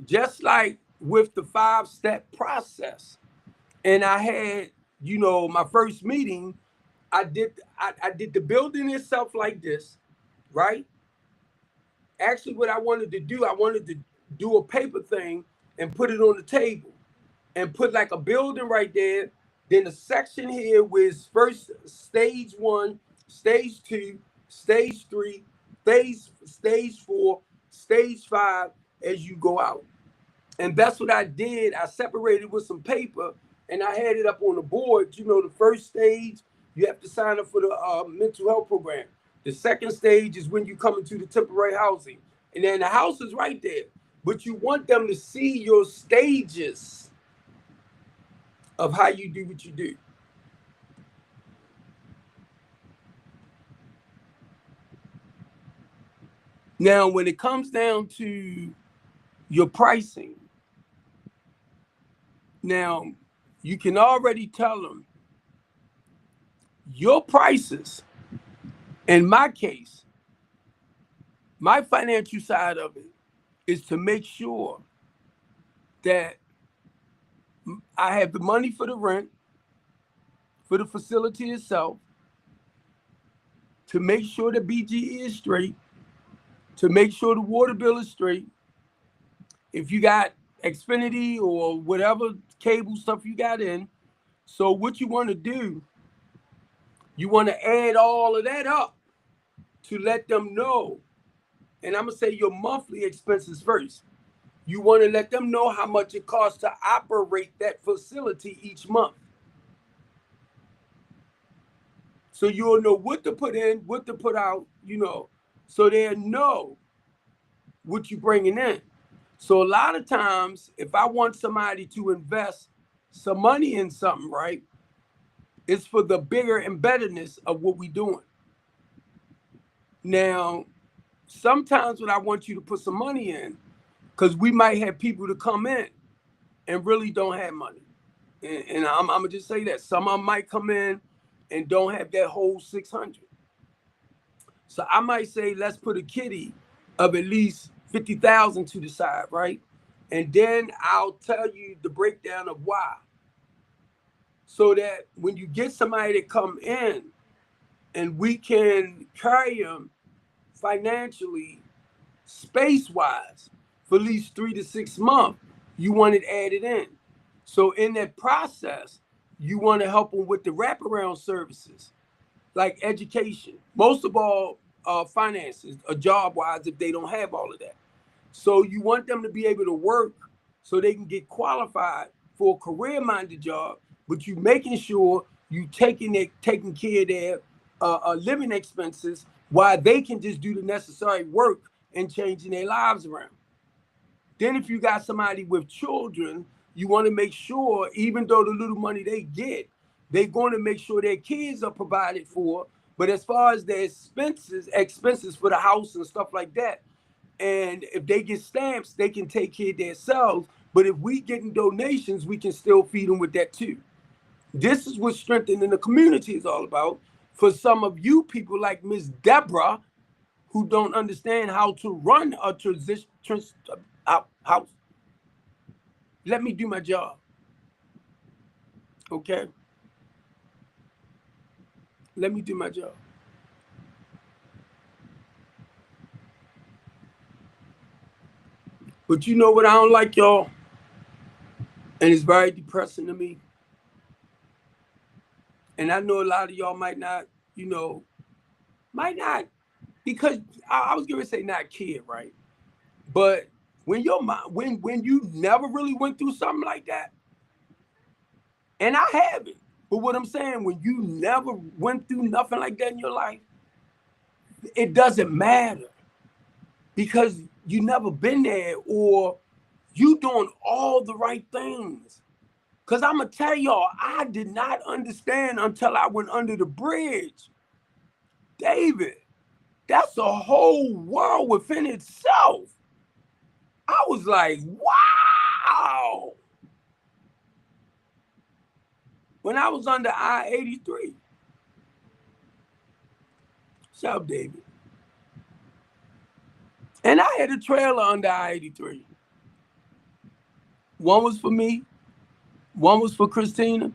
just like with the 5-step process. And I had, my first meeting. I did the building itself like this, right? Actually, what I wanted to do, I wanted to do a paper thing and put it on the table and put like a building right there. Then a section here with first stage 1, stage 2, stage 3, stage 4, stage 5 as you go out. And that's what I did. I separated with some paper and I had it up on the board. The first stage, you have to sign up for the mental health program. The second stage is when you come into the temporary housing. And then the house is right there. But you want them to see your stages of how you do what you do. Now, when it comes down to your pricing, now you can already tell them your prices. In my case, my financial side of it is to make sure that I have the money for the rent, for the facility itself, to make sure the BGE is straight, to make sure the water bill is straight. If you got Xfinity or whatever cable stuff you got in. So what you want to do, you want to add all of that up to let them know. And I'm going to say your monthly expenses first. You want to let them know how much it costs to operate that facility each month. So you'll know what to put in, what to put out, so they'll know what you're bringing in. So a lot of times, if I want somebody to invest some money in something, right, it's for the bigger embeddedness of what we're doing. Now, sometimes when I want you to put some money in, because we might have people to come in and really don't have money. And I'm going to just say that. Some of them might come in and don't have that whole 600. So I might say, let's put a kitty of at least 50,000 to the side, right? And then I'll tell you the breakdown of why. So that when you get somebody to come in and we can carry them financially, space-wise, for at least 3 to 6 months, you want it added in. So in that process, you want to help them with the wraparound services, like education. Most of all, finances, job-wise, if they don't have all of that. So you want them to be able to work so they can get qualified for a career-minded job, but you making sure you taking care of their living expenses while they can just do the necessary work and changing their lives around. Then if you got somebody with children, you want to make sure, even though the little money they get, they're going to make sure their kids are provided for. But as far as their expenses for the house and stuff like that, and if they get stamps, they can take care of themselves. But if we getting donations, we can still feed them with that too. This is what strengthening the community is all about. For some of you people like Miss Deborah, who don't understand how to run a house, let me do my job. Okay? Let me do my job. But you know what I don't like, y'all? And it's very depressing to me. And I know a lot of y'all might not, might not, because I was going to say not care, right? But when you never really went through something like that, and I haven't, but what I'm saying, when you never went through nothing like that in your life, it doesn't matter, because you never been there, or you doing all the right things. Because I'm going to tell y'all, I did not understand until I went under the bridge. David, that's a whole world within itself. I was like, wow. When I was under I-83, Shout David. And I had a trailer under I-83. One was for me, one was for Christina,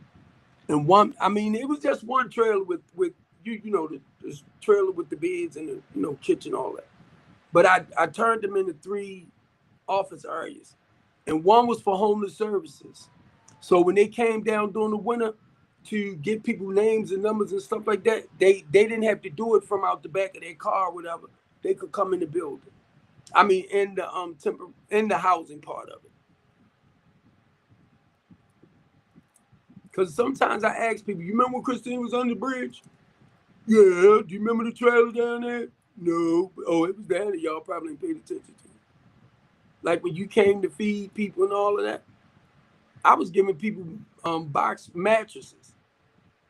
and one, I mean, it was just one trailer with you know, the trailer with the beds and the, you know, kitchen, all that. But I turned them into 3 office areas. And one was for homeless services. So when they came down during the winter to get people names and numbers and stuff like that, they didn't have to do it from out the back of their car or whatever. They could come in the building. I mean, in the in the housing part of it. Because sometimes I ask people, you remember when Christine was on the bridge? Yeah. Do you remember the trailer down there? No. Oh, it was down there. Y'all probably ain't paid attention to it. Like when you came to feed people and all of that, I was giving people box mattresses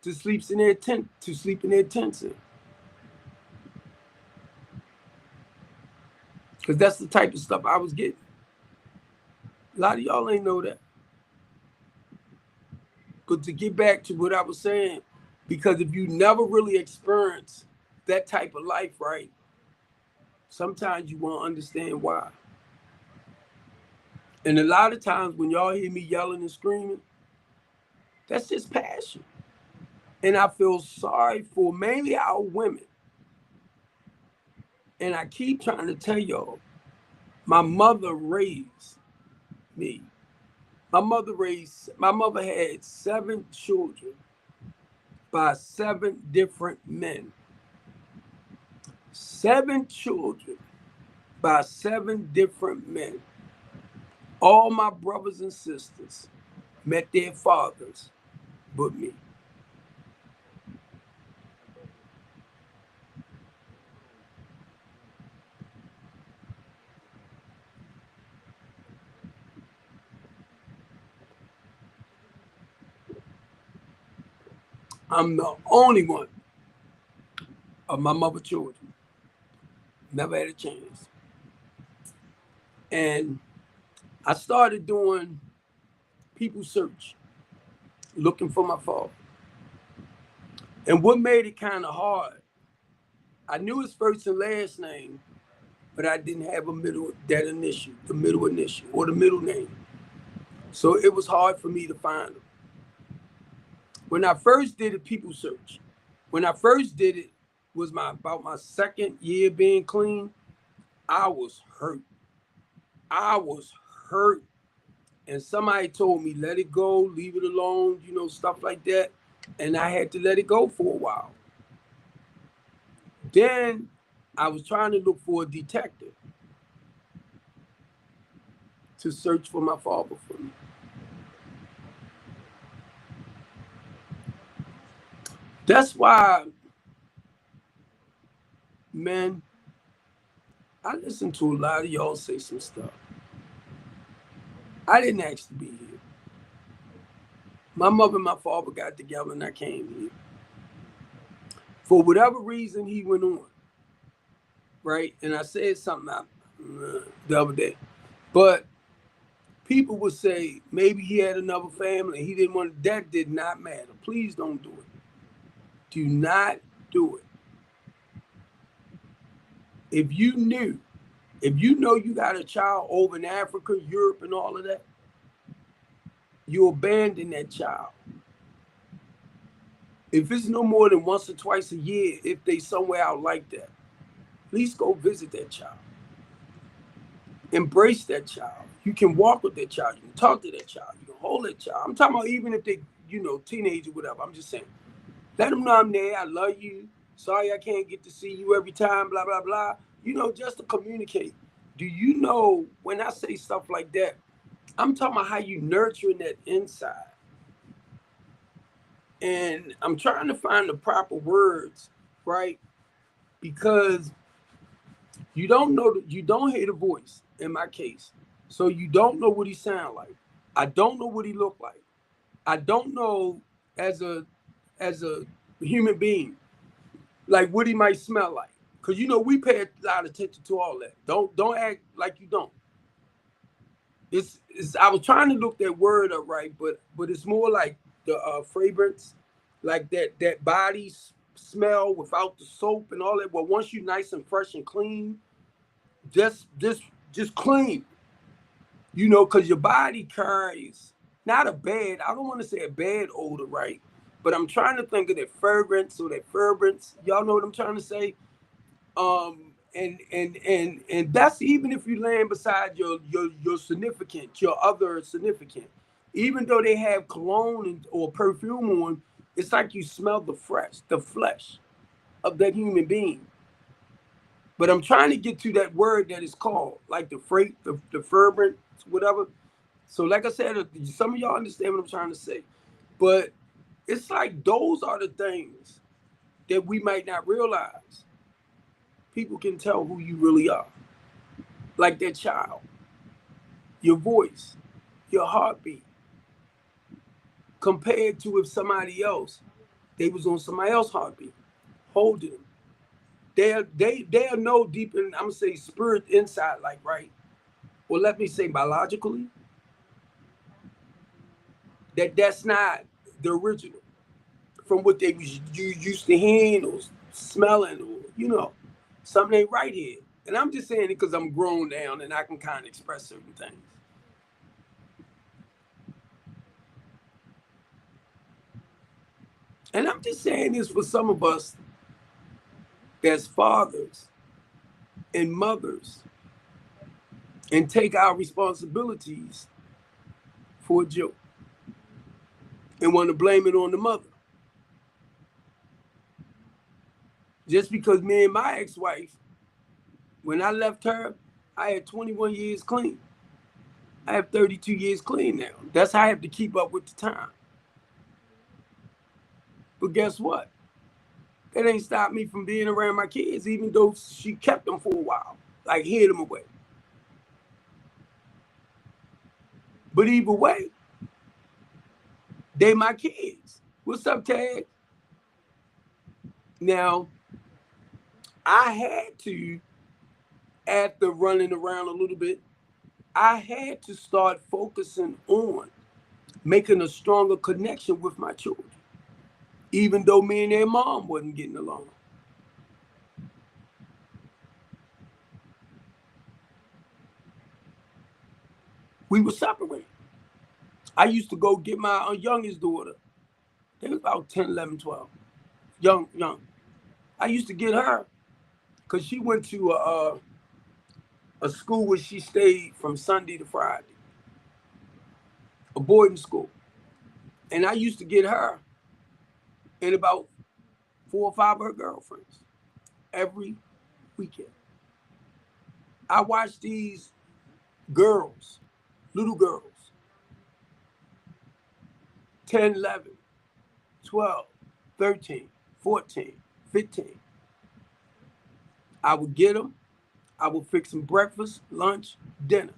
to sleep in their tents in. Because that's the type of stuff I was getting. A lot of y'all ain't know that. But to get back to what I was saying, because if you never really experience that type of life, right, sometimes you won't understand why. And a lot of times when y'all hear me yelling and screaming, that's just passion. And I feel sorry for mainly our women. And I keep trying to tell y'all, my mother raised me. My mother had 7 children by 7 different men. 7 children by 7 different men. All my brothers and sisters met their fathers but me. I'm the only one of my mother's children. Never had a chance. And I started doing people search, looking for my father. And what made it kind of hard, I knew his first and last name, but I didn't have the middle initial, or the middle name. So it was hard for me to find him. When I first did a people search, when I first did it was about my 2nd year being clean, I was hurt. I was hurt. And somebody told me, let it go, leave it alone, you know, stuff like that. And I had to let it go for a while. Then I was trying to look for a detective to search for my father for me. That's why, man, I listen to a lot of y'all say some stuff. I didn't ask to be here. My mother and my father got together and I came here. For whatever reason he went on, right? And I said something the other day. But people would say maybe he had another family. He didn't want, that did not matter. Please don't do it. Do not do it. If you know you got a child over in Africa, Europe, and all of that, you abandon that child. If it's no more than once or twice a year, if they somewhere out like that, at least go visit that child. Embrace that child. You can walk with that child. You can talk to that child. You can hold that child. I'm talking about even if they, you know, teenage or whatever. I'm just saying, let them know I'm there. I love you. Sorry I can't get to see you every time, blah, blah, blah. You know, just to communicate. Do you know when I say stuff like that, I'm talking about how you nurturing that inside. And I'm trying to find the proper words, right? Because you don't know, you don't hear the voice in my case. So you don't know what he sound like. I don't know what he look like. I don't know as a human being, like what he might smell like. Cause you know we pay a lot of attention to all that. Don't act like you don't. It's I was trying to look that word up right, but it's more like the fragrance, like that body smell without the soap and all that. Well, once you're nice and fresh and clean, just clean, because your body carries not a bad, I don't want to say a bad odor, right? But I'm trying to think of that fragrance or that fragrance. Y'all know what I'm trying to say? And that's even if you land beside your significant, your other significant. Even though they have cologne or perfume on, it's like you smell the flesh of that human being. But I'm trying to get to that word that is called, like the fragrance, whatever. So, like I said, some of y'all understand what I'm trying to say. But it's like those are the things that we might not realize. People can tell who you really are. Like that child, your voice, your heartbeat, compared to if somebody else, they was on somebody else's heartbeat, holding them. They'll know deep in, I'm gonna say spirit inside, like, right? Or let me say biologically, that's not the original from what they was you used to hearing or smelling, or something ain't right here. And I'm just saying it because I'm grown down and I can kind of express certain things. And I'm just saying this for some of us as fathers and mothers and take our responsibilities for a joke and want to blame it on the mother. Just because me and my ex-wife, when I left her, I had 21 years clean. I have 32 years clean now. That's how I have to keep up with the time. But guess what? That ain't stopped me from being around my kids, even though she kept them for a while, like hid them away. But either way, they my kids. What's up, Tag? Now, I had to, after running around a little bit, I had to start focusing on making a stronger connection with my children, even though me and their mom wasn't getting along. We were separated. I used to go get my youngest daughter. They was about 10, 11, 12. Young. I used to get her because she went to a school where she stayed from Sunday to Friday, a boarding school. And I used to get her and about 4 or 5 of her girlfriends every weekend. I watched these girls, little girls, 10, 11, 12, 13, 14, 15. I would get them. I would fix them breakfast, lunch, dinner.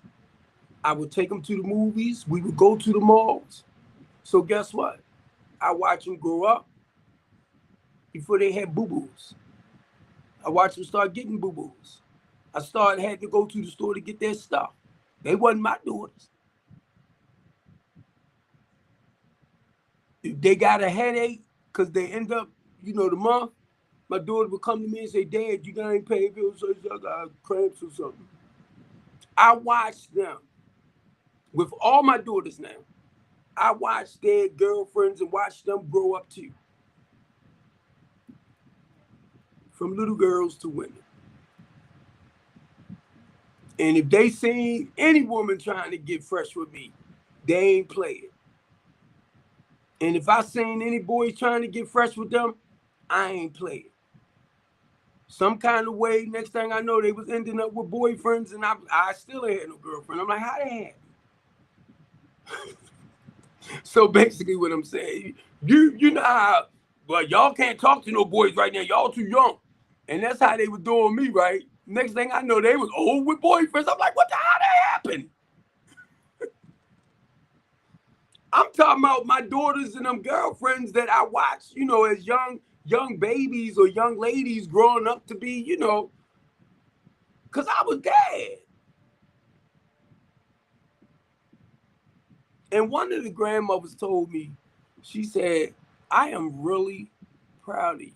I would take them to the movies. We would go to the malls. So guess what? I watched them grow up before they had boo-boos. I watched them start getting boo-boos. I had to go to the store to get their stuff. They wasn't my daughters. If they got a headache because they end up, the month, my daughter would come to me and say, Dad, you got any pain pills? So I got cramps or something. I watched them with all my daughters now. I watched their girlfriends and watched them grow up too. From little girls to women. And if they seen any woman trying to get fresh with me, they ain't playing. And if I seen any boys trying to get fresh with them, I ain't playing. Some kind of way, next thing I know, they was ending up with boyfriends, and I still ain't had no girlfriend. I'm like, how they happen? So basically what I'm saying, you know how, well, y'all can't talk to no boys right now. Y'all too young. And that's how they were doing me, right? Next thing I know, they was old with boyfriends. I'm like, what the hell that happened? I'm talking about my daughters and them girlfriends that I watched, as young babies or young ladies growing up to be, because I was dead. And one of the grandmothers told me, she said, I am really proud of you.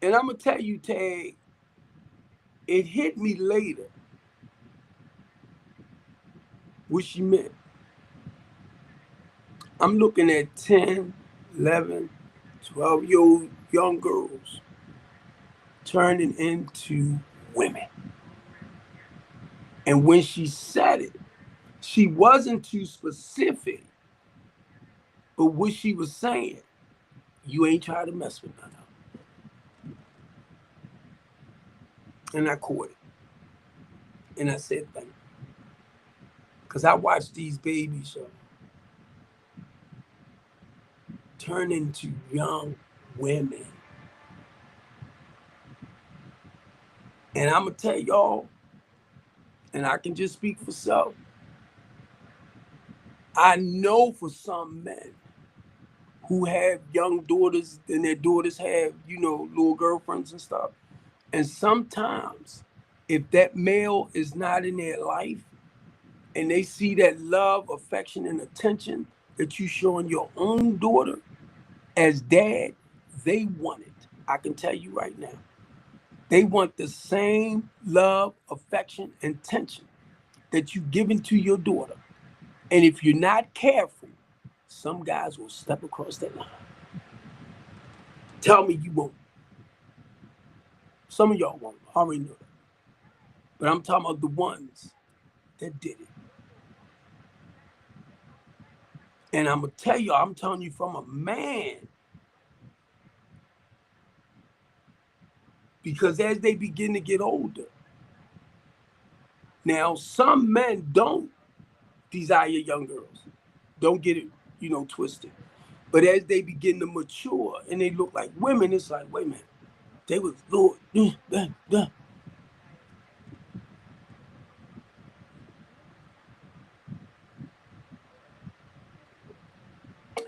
And I'm going to tell you, Tag, it hit me later what she meant. I'm looking at 10, 11, 12-year-old young girls turning into women. And when she said it, she wasn't too specific, but what she was saying, you ain't trying to mess with none of them. And I caught it. And I said, thank you. Because I watched these babies turn into young women. And I'm going to tell y'all, and I can just speak for self, I know for some men who have young daughters and their daughters have, little girlfriends and stuff. And sometimes if that male is not in their life and they see that love, affection, and attention that you show in your own daughter as dad, they want it. I can tell you right now. They want the same love, affection, and attention that you give into your daughter. And if you're not careful, some guys will step across that line. Tell me you won't. Some of y'all won't. I already know that. But I'm talking about the ones that did it. And I'm going to tell you, I'm telling you from a man. Because as they begin to get older, now some men don't desire young girls. Don't get it, twisted. But as they begin to mature and they look like women, it's like, wait a minute, they was Lord.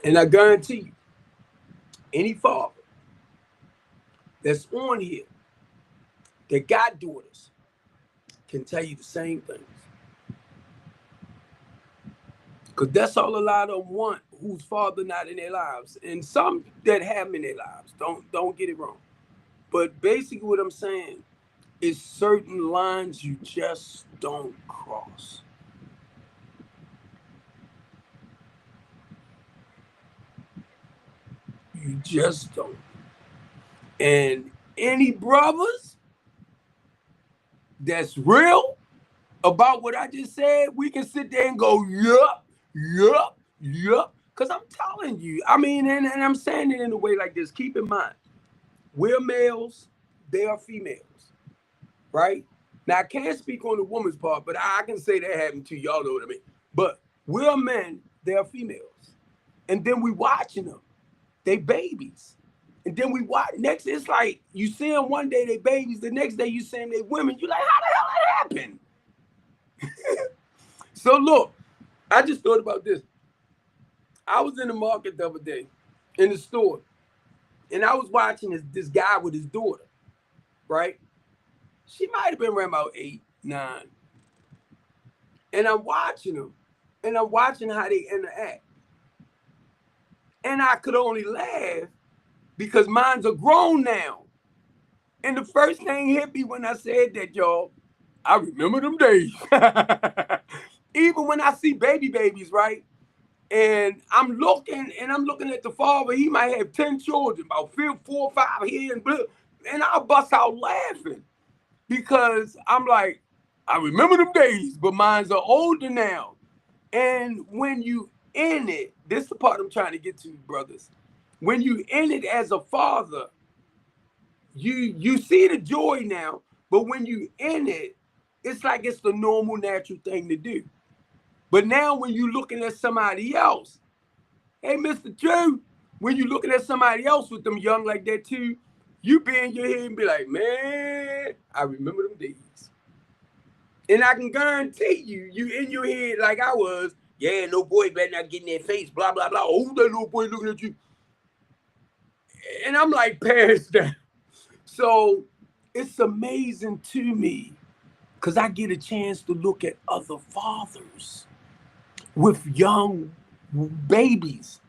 And I guarantee you, any father that's on here that got daughters can tell you the same things. Because that's all a lot of them want, whose father not in their lives. And some that have them in their lives. Don't get it wrong. But basically what I'm saying is certain lines you just don't cross. You just don't. And any brothers that's real about what I just said, we can sit there and go, yup. Because I'm telling you, I mean, and I'm saying it in a way like this. Keep in mind, we're males, they are females, right? Now, I can't speak on the woman's part, but I can say that happened to y'all, know what I mean? But we're men, they are females. And then we watching them. They babies. And then we watch, next, it's like, you see them one day, they babies, the next day you see them, they women. You're like, how the hell that happened? So look, I just thought about this. I was in the market the other day, in the store, and I was watching this guy with his daughter, right? She might have been around about 8, 9. And I'm watching them, and I'm watching how they interact. And I could only laugh because mine's are grown now. And the first thing hit me when I said that, y'all, I remember them days. Even when I see babies, right? And I'm looking at the father, he might have 10 children, about 4 or 5 here and I'll bust out laughing because I'm like, I remember them days, but mine's are older now. And when you in it, this is the part I'm trying to get to, brothers. When you in it as a father, you see the joy now, but when you in it, it's like it's the normal, natural thing to do. But now when you're looking at somebody else, hey, Mr. Drew, when you're looking at somebody else with them young like that too, you be in your head and be like, man, I remember them days. And I can guarantee you in your head like I was, yeah, no boy better not get in their face, blah, blah, blah. Oh, that little boy looking at you. And I'm like, pass that. So it's amazing to me because I get a chance to look at other fathers with young babies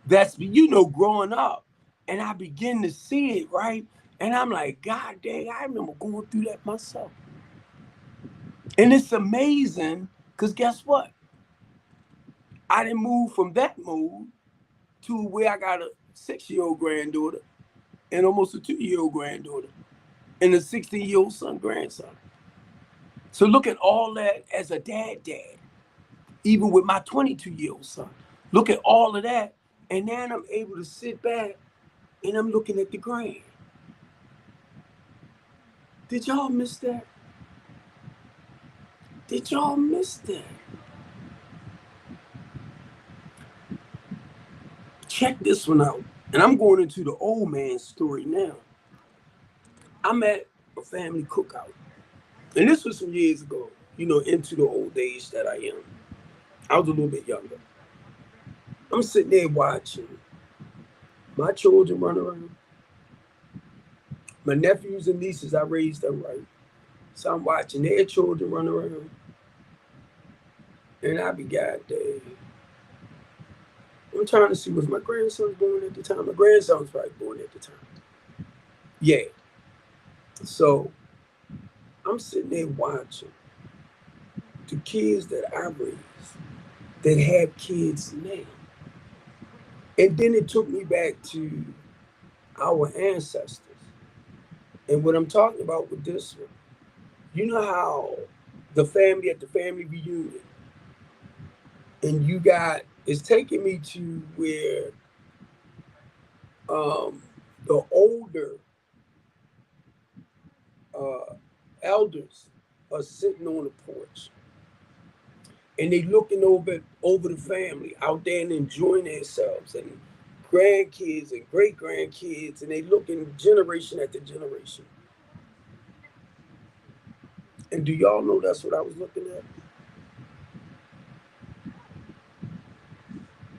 that's, growing up. And I begin to see it, right? And I'm like, God dang, I remember going through that myself. And it's amazing, because guess what? I didn't move from that mode to where I got a 6-year-old granddaughter and almost a 2-year-old granddaughter and a 16-year-old grandson. So look at all that as a dad, even with my 22-year-old son. Look at all of that. And then I'm able to sit back and I'm looking at the grand. Did y'all miss that? Did y'all miss that? Check this one out. And I'm going into the old man's story now. I'm at a family cookout. And this was some years ago, into the old age that I am. I was a little bit younger. I'm sitting there watching my children run around. My nephews and nieces, I raised them right. So I'm watching their children run around. And I be, God dang. I'm trying to see, was my grandson born at the time? My grandson was probably born at the time. Yeah. So I'm sitting there watching the kids that I raised that have kids now. And then it took me back to our ancestors. And what I'm talking about with this one, you know how the family at the family reunion, and it's taking me to where the older elders are sitting on the porch and they looking over the family out there and enjoying themselves, and grandkids and great grandkids, and they looking generation after generation. And do y'all know that's what I was looking at?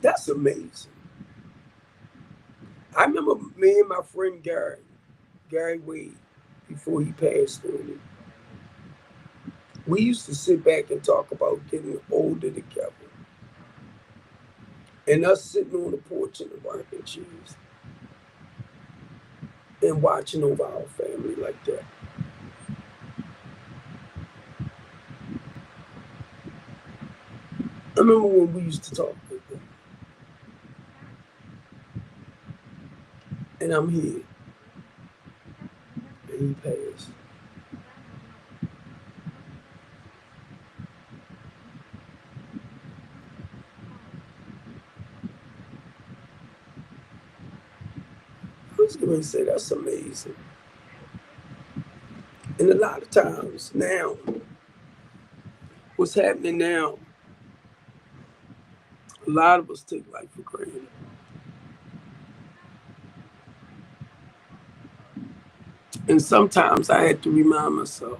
That's amazing. I remember me and my friend Gary Wade, before he passed on me. We used to sit back and talk about getting older together. And us sitting on the porch in the rocking chairs and watching over our family like that. I remember when we used to talk like that. And I'm here. And he passed. I was going to say, that's amazing. And a lot of times now, what's happening now, a lot of us take life for granted. And sometimes I had to remind myself,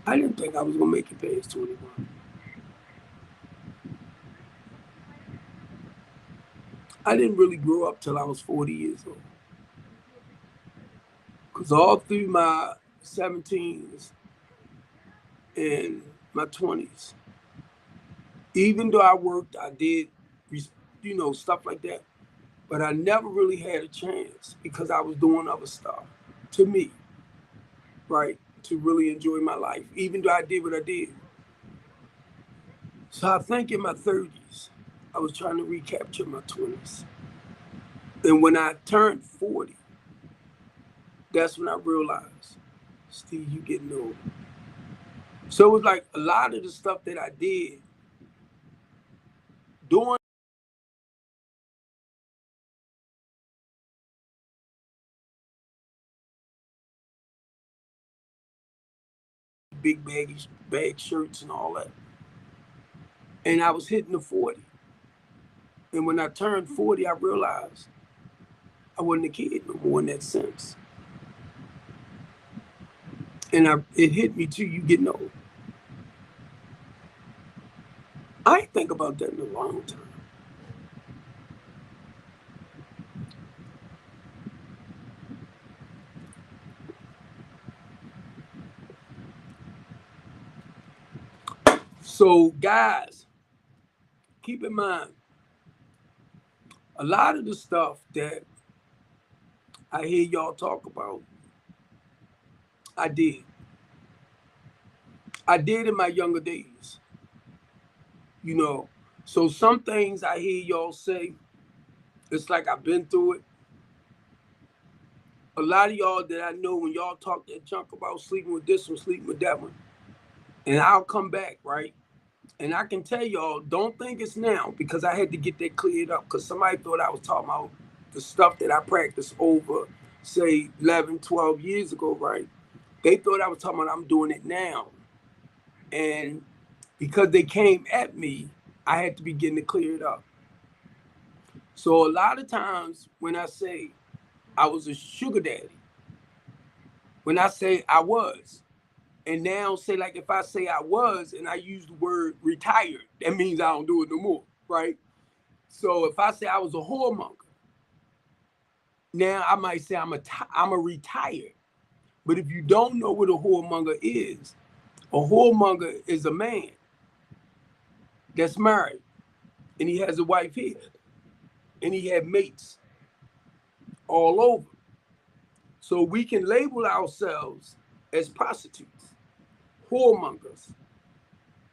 I didn't think I was going to make it past 21. I didn't really grow up till I was 40 years old. Because all through my 17s and my 20s, even though I worked, I did, stuff like that. But I never really had a chance because I was doing other stuff, to me, right? To really enjoy my life, even though I did what I did. So I think in my 30s, I was trying to recapture my 20s. And when I turned 40, that's when I realized, Steve, you getting old. So it was like a lot of the stuff that I did during big bag shirts and all that. And I was hitting the 40. And when I turned 40, I realized I wasn't a kid no more in that sense. And it hit me too, you getting old. I ain't think about that in a long time. So guys, keep in mind, a lot of the stuff that I hear y'all talk about. I did. I did in my younger days, you know. So some things I hear y'all say, it's like I've been through it. A lot of y'all that I know, when y'all talk that junk about sleeping with this one, sleeping with that one, and I'll come back, right? And I can tell y'all, don't think it's now, because I had to get that cleared up, because somebody thought I was talking about the stuff that I practiced over, say, 11, 12 years ago, right? They thought I was talking about I'm doing it now. And because they came at me, I had to be getting it cleared up. So a lot of times when I say I was a sugar daddy, when I say I was, and now say, like, if I say I was and I use the word retired, that means I don't do it no more, right? So if I say I was a whoremonger, now I might say I'm a retired. But if you don't know what a whoremonger is, a whoremonger is a man that's married and he has a wife here and he had mates all over. So we can label ourselves as prostitutes, whoremongers.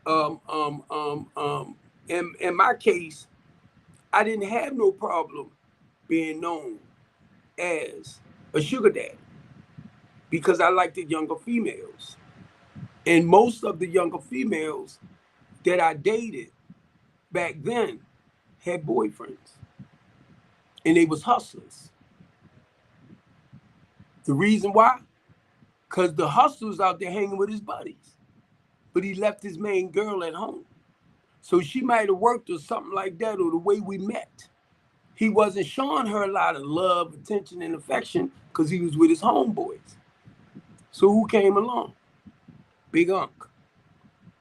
Um, um, um, um, in my case, I didn't have no problem being known as a sugar daddy because I liked the younger females. And most of the younger females that I dated back then had boyfriends and they was hustlers. The reason why? Because the hustler's out there hanging with his buddies, but he left his main girl at home. So she might have worked or something like that, or the way we met. He wasn't showing her a lot of love, attention, and affection because he was with his homeboys. So who came along? Big Unc.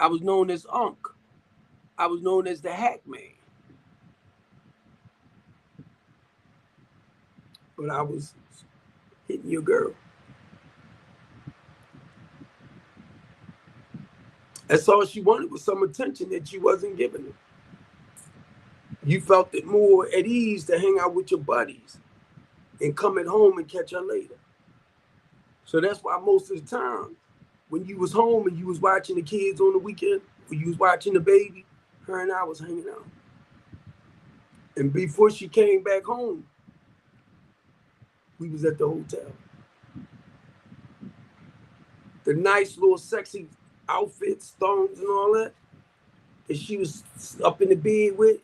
I was known as Unc. I was known as the Hack Man. But I was hitting your girl. That's all she wanted, was some attention that you wasn't giving her. You felt it more at ease to hang out with your buddies and come at home and catch her later. So that's why most of the time, when you was home and you was watching the kids on the weekend, or you was watching the baby, her and I was hanging out. And before she came back home, we was at the hotel. The nice little sexy outfits, thongs and all that she was up in the bed with,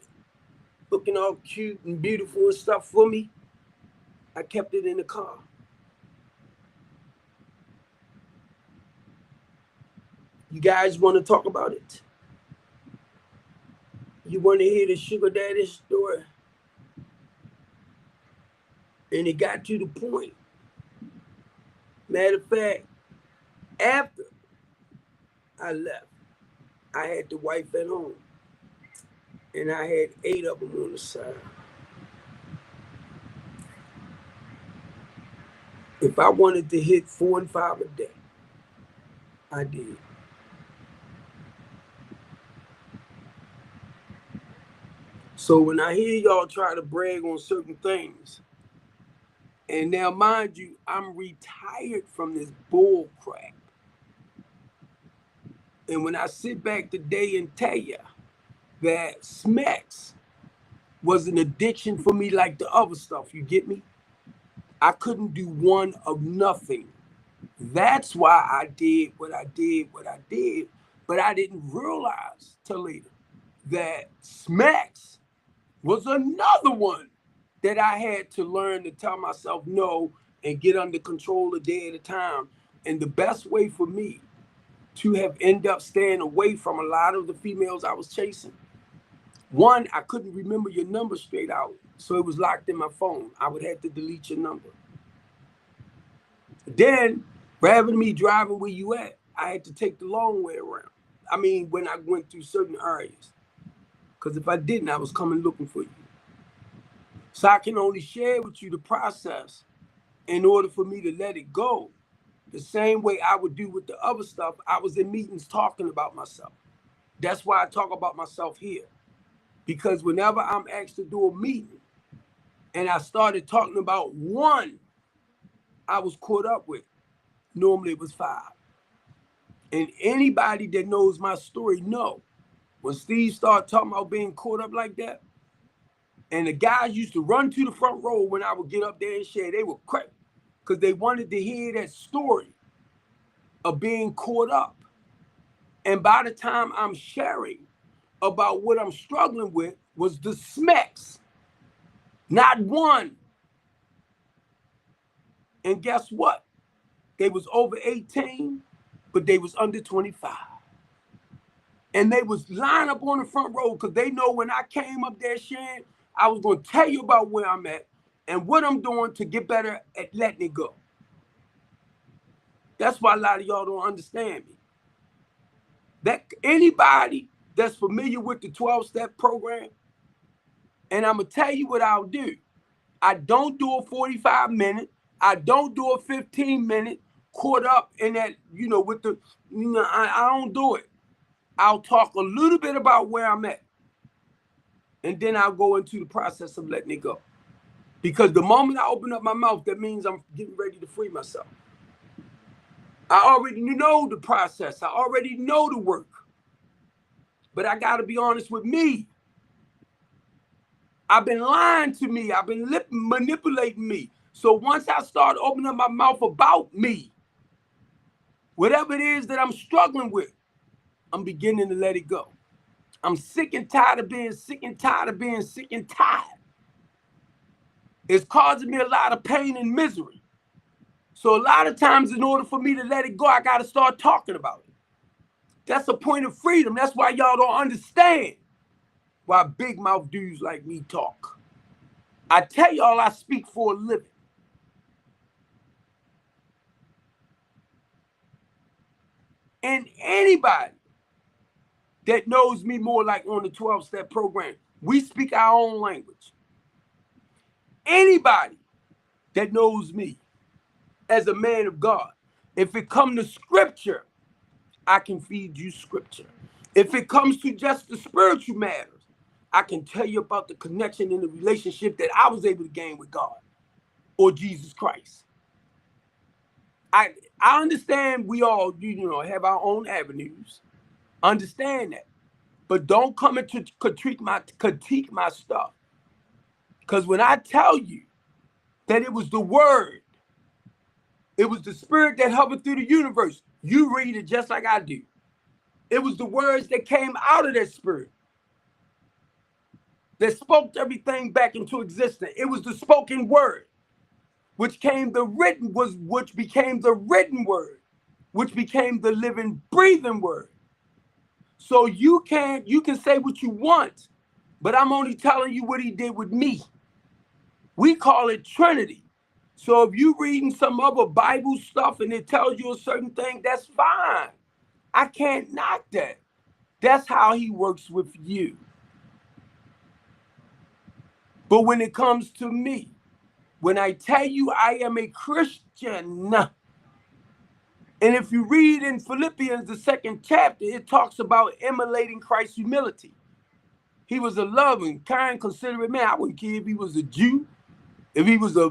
looking all cute and beautiful and stuff for me, I kept it in the car. You guys want to talk about it? You want to hear the sugar daddy story? And it got to the point. Matter of fact, after I left, I had the wife at home. And I had 8 of them on the side. If I wanted to hit 4 and 5 a day, I did. So when I hear y'all try to brag on certain things, and now mind you, I'm retired from this bull crap. And when I sit back today and tell you that Smacks was an addiction for me like the other stuff, you get me? I couldn't do one of nothing. That's why I did what I did, but I didn't realize till later that Smacks was another one that I had to learn to tell myself no and get under control a day at a time. And the best way for me to have ended up staying away from a lot of the females I was chasing, one, I couldn't remember your number straight out, so it was locked in my phone. I would have to delete your number. Then, rather than me driving where you at, I had to take the long way around. I mean, when I went through certain areas. Because if I didn't, I was coming looking for you. So I can only share with you the process in order for me to let it go. The same way I would do with the other stuff. I was in meetings talking about myself. That's why I talk about myself here. Because whenever I'm asked to do a meeting and I started talking about one I was caught up with. Normally it was 5. And anybody that knows my story know, when Steve started talking about being caught up like that, and the guys used to run to the front row when I would get up there and share, they would crack because they wanted to hear that story of being caught up. And by the time I'm sharing about what I'm struggling with was the smacks, not one. And guess what? They was over 18, but they was under 25. And they was lined up on the front row because they know when I came up there sharing, I was going to tell you about where I'm at and what I'm doing to get better at letting it go. That's why a lot of y'all don't understand me. That anybody that's familiar with the 12-step program, and I'm going to tell you what I'll do. I don't do a 45-minute. I don't do a 15-minute caught up in that, with the, I don't do it. I'll talk a little bit about where I'm at. And then I'll go into the process of letting it go. Because the moment I open up my mouth, that means I'm getting ready to free myself. I already know the process. I already know the work. But I got to be honest with me. I've been lying to me. I've been manipulating me. So once I start opening up my mouth about me, whatever it is that I'm struggling with, I'm beginning to let it go. I'm sick and tired of being sick and tired of being sick and tired. It's causing me a lot of pain and misery. So a lot of times in order for me to let it go, I got to start talking about it. That's a point of freedom. That's why y'all don't understand why big mouth dudes like me talk. I tell y'all I speak for a living. And anybody that knows me more like on the 12-step program, we speak our own language. Anybody that knows me as a man of God, if it comes to scripture, I can feed you scripture. If it comes to just the spiritual matters, I can tell you about the connection and the relationship that I was able to gain with God or Jesus Christ. I understand we all, have our own avenues. Understand that. But don't come in to critique my stuff. Because when I tell you that it was the word, it was the spirit that hovered through the universe, you read it just like I do. It was the words that came out of that spirit that spoke everything back into existence. It was the spoken word, which became the written word, which became the living, breathing word. So you can say what you want, but I'm only telling you what he did with me. We call it Trinity. So if you reading some other Bible stuff and it tells you a certain thing, that's fine. I can't knock that. That's how he works with you. But when it comes to me, when I tell you I am a Christian, and if you read in Philippians, the 2nd chapter, it talks about emulating Christ's humility. He was a loving, kind, considerate man. I wouldn't care if he was a Jew, if he was a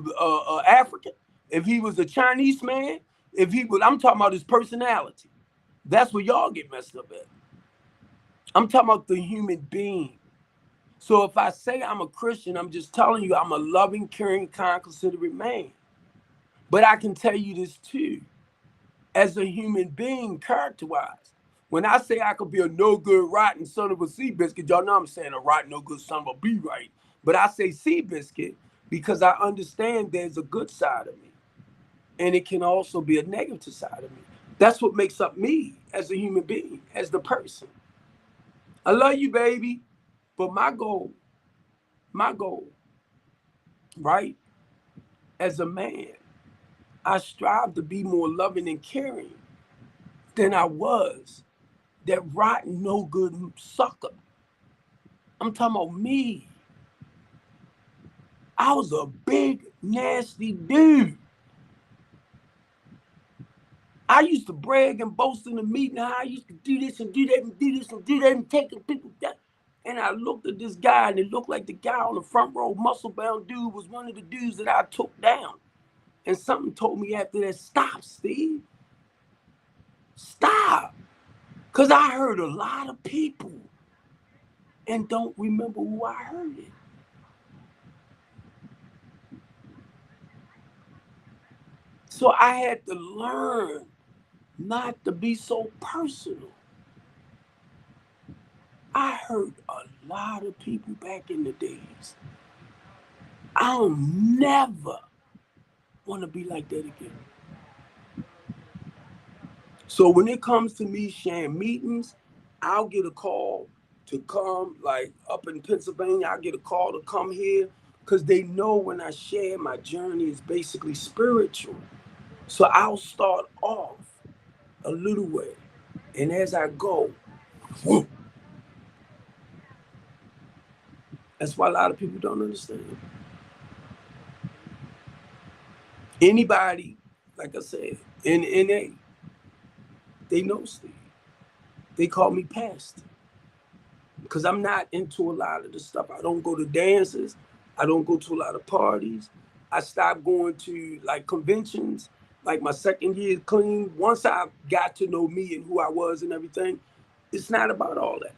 African, if he was a Chinese man, I'm talking about his personality. That's where y'all get messed up at. I'm talking about the human being. So if I say I'm a Christian, I'm just telling you I'm a loving, caring, kind, considerate man. But I can tell you this too. As a human being, character-wise, when I say I could be a no good, rotten son of a sea biscuit, y'all know I'm saying a rotten, no good son of a bee, right? But I say sea biscuit because I understand there's a good side of me. And it can also be a negative side of me. That's what makes up me as a human being, as the person. I love you, baby. But my goal, right, as a man, I strive to be more loving and caring than I was that rotten, no good sucker. I'm talking about me. I was a big, nasty dude. I used to brag and boast in the meeting how I used to do this and do that and do this and do that and taking people down. And I looked at this guy and it looked like the guy on the front row, muscle-bound dude, was one of the dudes that I took down. And something told me after that, stop, Steve. Stop. Because I heard a lot of people and don't remember who I heard it. So I had to learn not to be so personal. I hurt a lot of people back in the days. I'll never want to be like that again. So when it comes to me sharing meetings, I'll get a call to come, like up in Pennsylvania, I'll get a call to come here because they know when I share my journey is basically spiritual. So I'll start off a little way. And as I go, whoop, that's why a lot of people don't understand. Anybody, like I said, in NA, they know Steve. They call me pastor because I'm not into a lot of the stuff. I don't go to dances. I don't go to a lot of parties. I stopped going to like conventions. Like my second year clean. Once I got to know me and who I was and everything, it's not about all that.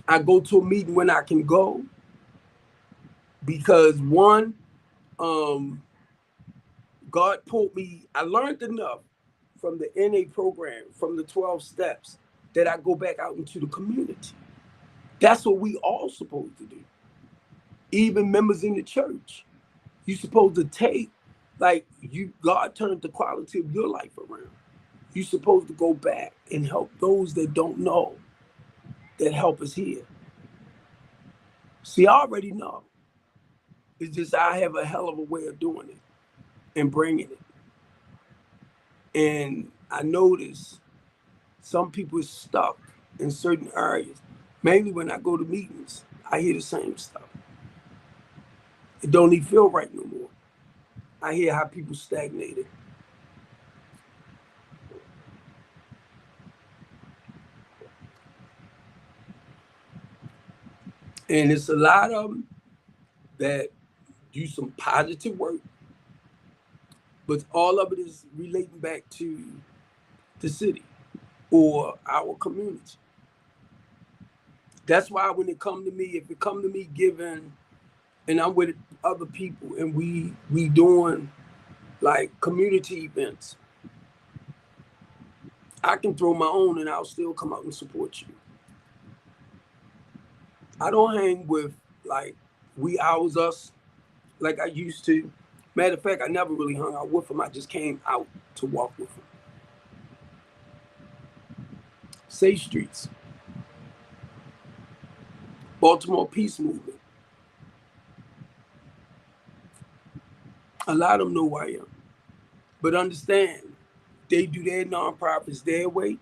I go to a meeting when I can go because one, God pulled me. I learned enough from the NA program, from the 12 steps, that I go back out into the community. That's what we all supposed to do. Even members in the church, you supposed to take, like you, God turned the quality of your life around. You supposed to go back and help those that don't know, that help us here. See, I already know. It's just I have a hell of a way of doing it and bringing it. And I notice some people are stuck in certain areas. Mainly when I go to meetings, I hear the same stuff. It don't even feel right no more. I hear how people stagnated. And it's a lot of them that do some positive work, but all of it is relating back to the city or our community. That's why when it come to me, if it come to me giving, and I'm with other people and we doing like community events, I can throw my own and I'll still come out and support you. I don't hang with like we ours us like I used to. Matter of fact, I never really hung out with them. I just came out to walk with them. Safe Streets, Baltimore Peace Movement. A lot of them know who I am. But understand, they do their nonprofits their way.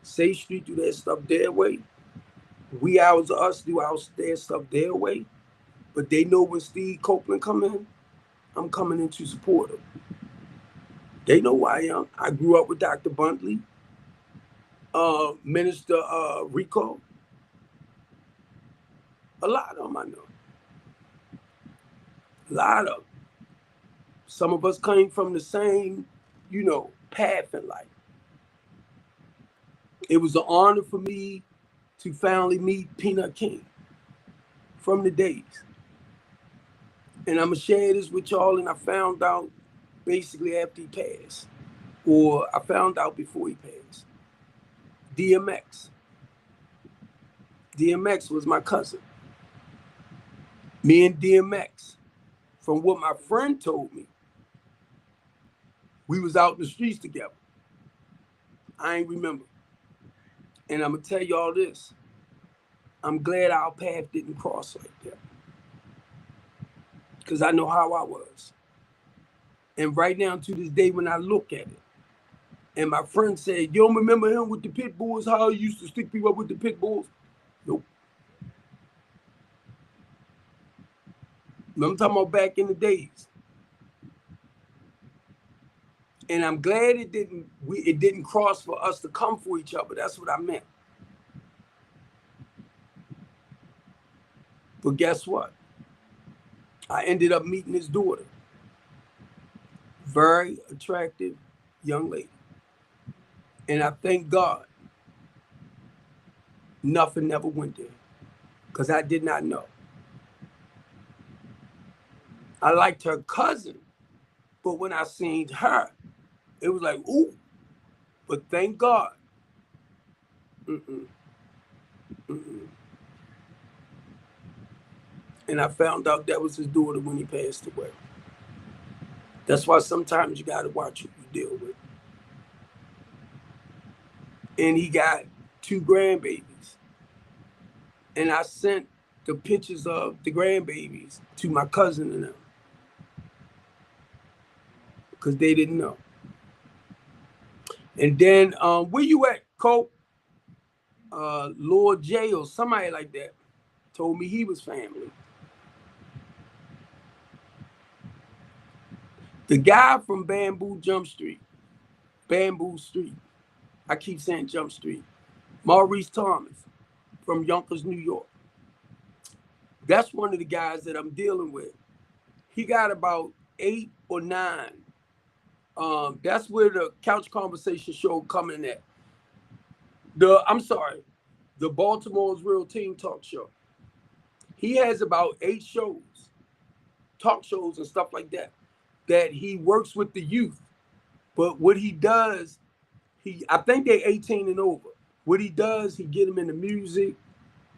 Safe Street do their stuff their way. We ours us do their stuff their way. But they know when Steve Copeland come in, I'm coming in to support him. They know who I am. I grew up with Dr. Buntley, Minister Rico. A lot of them I know. A lot of them. Some of us came from the same, path in life. It was an honor for me to finally meet Peanut King from the days. And I'm going to share this with y'all, and I found out basically after he passed, or I found out before he passed. DMX. DMX was my cousin. Me and DMX, from what my friend told me, we was out in the streets together. I ain't remember. And I'm going to tell y'all this. I'm glad our path didn't cross like that. Because I know how I was. And right now to this day when I look at it, and my friend said, you don't remember him with the pit bulls, how he used to stick people up with the pit bulls? Nope. I'm talking about back in the days. And I'm glad it didn't cross for us to come for each other. That's what I meant. But guess what? I ended up meeting his daughter. Very attractive young lady. And I thank God nothing never went there because I did not know. I liked her cousin, but when I seen her, it was like, ooh, but thank God. Mm-mm, mm-mm. And I found out that was his daughter when he passed away. That's why sometimes you got to watch who you deal with. And he got 2 grandbabies. And I sent the pictures of the grandbabies to my cousin and them because they didn't know. And then where you at, Cope? Lord J or somebody like that told me he was family. The guy from Bamboo Street. I keep saying Jump Street. Maurice Thomas from Yonkers, New York. That's one of the guys that I'm dealing with. He got about 8 or 9. That's where the Couch Conversation show coming at. The Baltimore's Real Team Talk Show. He has about 8 shows, talk shows and stuff like that he works with the youth. But what he does, I think they're 18 and over. What he does, he get them into music,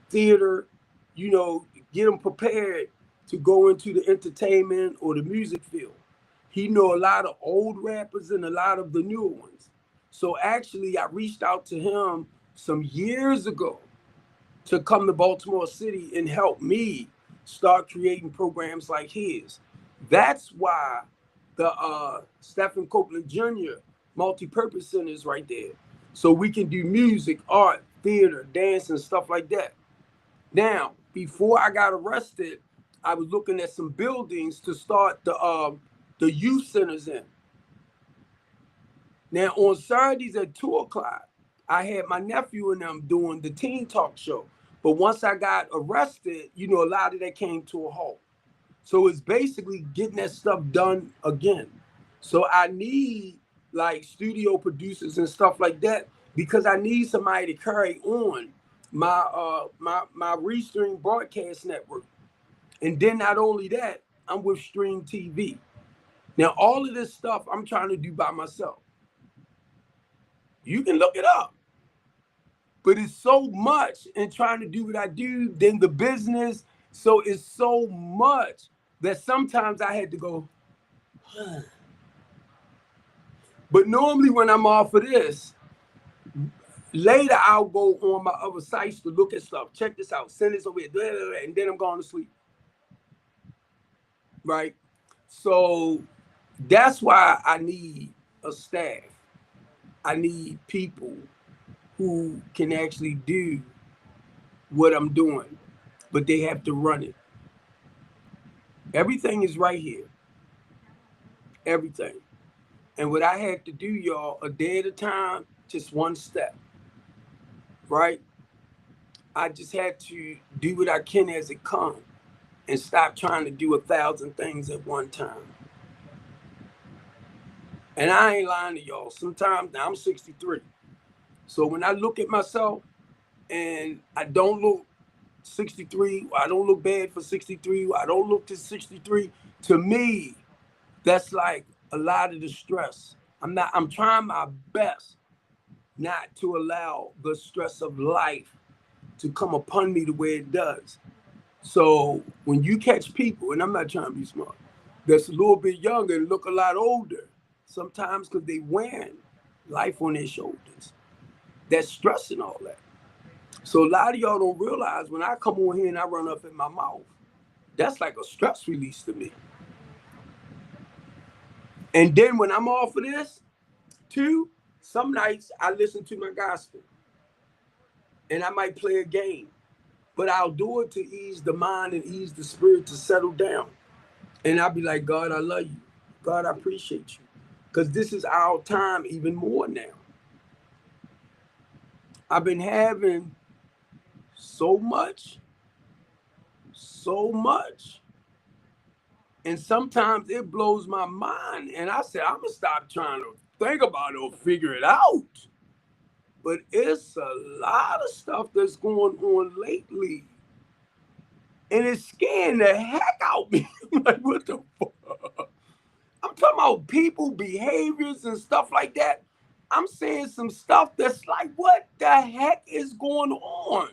theater, get them prepared to go into the entertainment or the music field. He know a lot of old rappers and a lot of the newer ones. So actually, I reached out to him some years ago to come to Baltimore City and help me start creating programs like his. That's why the Stephen Copeland Jr. multi-purpose center is right there. So we can do music, art, theater, dance, and stuff like that. Now, before I got arrested, I was looking at some buildings to start the youth centers in. Now, on Saturdays at 2 o'clock, I had my nephew and them doing the teen talk show. But once I got arrested, a lot of that came to a halt. So it's basically getting that stuff done again. So I need like studio producers and stuff like that because I need somebody to carry on my Restream broadcast network. And then not only that, I'm with Stream TV. Now, all of this stuff I'm trying to do by myself. You can look it up. But it's so much in trying to do what I do, then the business. So it's so much that sometimes I had to go, huh. But normally when I'm off of this, later I'll go on my other sites to look at stuff. Check this out, send this over here, and then I'm going to sleep. Right? So that's why I need a staff. I need people who can actually do what I'm doing, but they have to run it. Everything is right here. Everything. And what I had to do, y'all, a day at a time, just one step. Right? I just had to do what I can as it comes and stop trying to do 1,000 things at one time. And I ain't lying to y'all. Sometimes, now I'm 63. So when I look at myself and I don't look 63, I don't look bad for 63, I don't look to 63, to me, that's like a lot of the stress. I'm trying my best not to allow the stress of life to come upon me the way it does. So when you catch people, and I'm not trying to be smart, that's a little bit younger and look a lot older, sometimes because they wearing life on their shoulders, that's stress and all that. So a lot of y'all don't realize when I come on here and I run up in my mouth, that's like a stress release to me. And then when I'm off of this, too, some nights I listen to my gospel and I might play a game, but I'll do it to ease the mind and ease the spirit to settle down. And I'll be like, God, I love you. God, I appreciate you. Because this is our time even more now. I've been having so much. And sometimes it blows my mind. And I said, I'm going to stop trying to think about it or figure it out. But it's a lot of stuff that's going on lately. And it's scaring the heck out of me. I'm like, what the fuck? I'm talking about people, behaviors, and stuff like that. I'm saying some stuff that's like, what the heck is going on?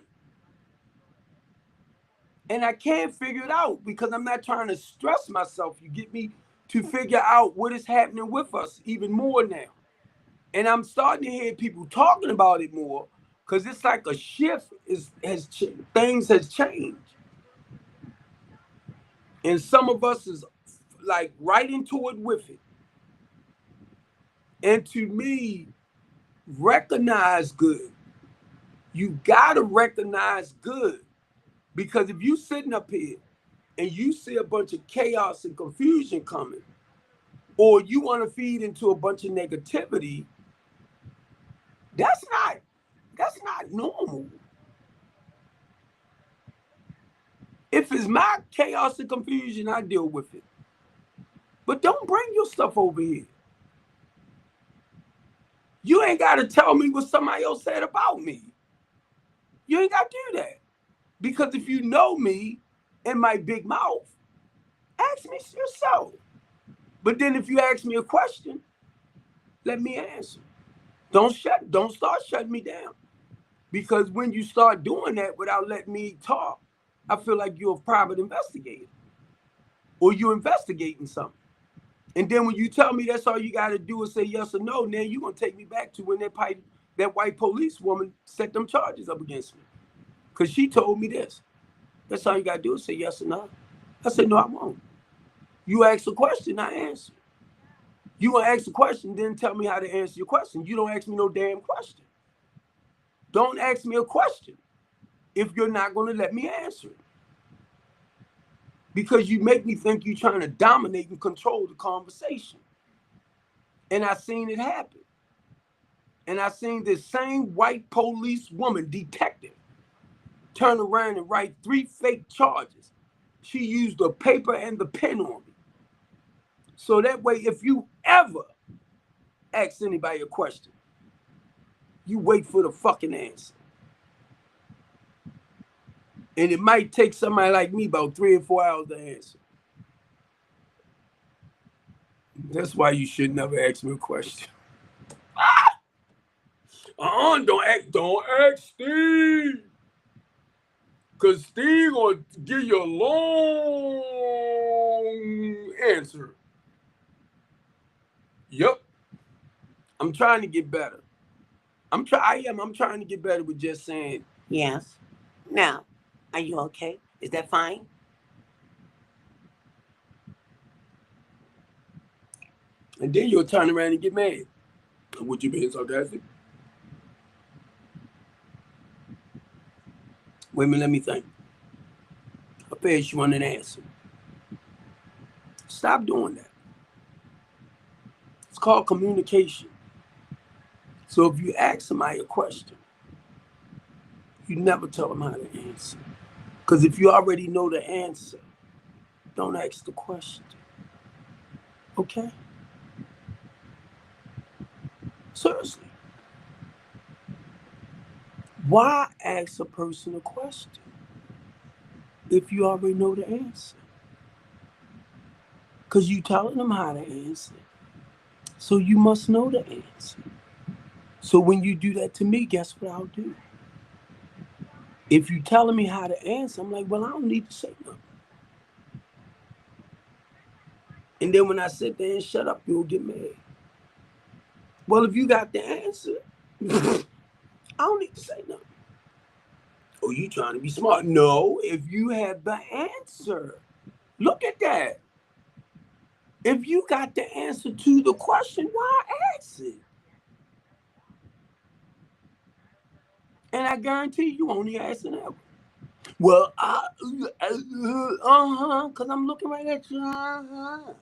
And I can't figure it out because I'm not trying to stress myself, you get me, to figure out what is happening with us even more now. And I'm starting to hear people talking about it more because it's like a shift things has changed. And some of us is like right into it with it. And to me, recognize good. You gotta recognize good. Because if you sitting up here and you see a bunch of chaos and confusion coming, or you want to feed into a bunch of negativity, that's not normal. If it's my chaos and confusion, I deal with it. But don't bring your stuff over here. You ain't got to tell me what somebody else said about me. You ain't got to do that. Because if you know me and my big mouth, ask me yourself. But then if you ask me a question, let me answer. Don't start shutting me down. Because when you start doing that without letting me talk, I feel like you're a private investigator. Or you're investigating something. And then when you tell me that's all you got to do is say yes or no, then you're going to take me back to when that white police woman set them charges up against me. Because she told me this. That's all you got to do is say yes or no. I said, no, I won't. You ask a question, I answer. You want to ask a question, then tell me how to answer your question. You don't ask me no damn question. Don't ask me a question if you're not going to let me answer it. Because you make me think you're trying to dominate and control the conversation. And I seen it happen. And I seen this same white police woman, detective, turn around and write 3 fake charges. She used the paper and the pen on me. So that way, if you ever ask anybody a question, you wait for the fucking answer. And it might take somebody like me about 3 or 4 hours to answer. That's why you should never ask me a question. Don't ask Steve. Because Steve gonna give you a long answer. Yep. I'm trying to get better. I'm trying to get better with just saying Yes. Now, are you okay? Is that fine? and then you'll turn around and get mad. Would you being sarcastic? Wait a minute, let me think. I bet you want an answer. Stop doing that. It's called communication. So if you ask somebody a question, you never tell them how to answer. Because if you already know the answer, don't ask the question. Okay? Seriously. Why ask a person a question if you already know the answer? Because you telling them how to answer. So you must know the answer. So when you do that to me, guess what I'll do? If you telling me how to answer, I'm like, well, I don't need to say nothing. And then when I sit there and shut up, you'll get mad. Well, if you got the answer, I don't need to say nothing. Oh, you trying to be smart? No, if you have the answer. Look at that. If you got the answer to the question, why ask it? And I guarantee you only asking that. Well, because I'm looking right at you.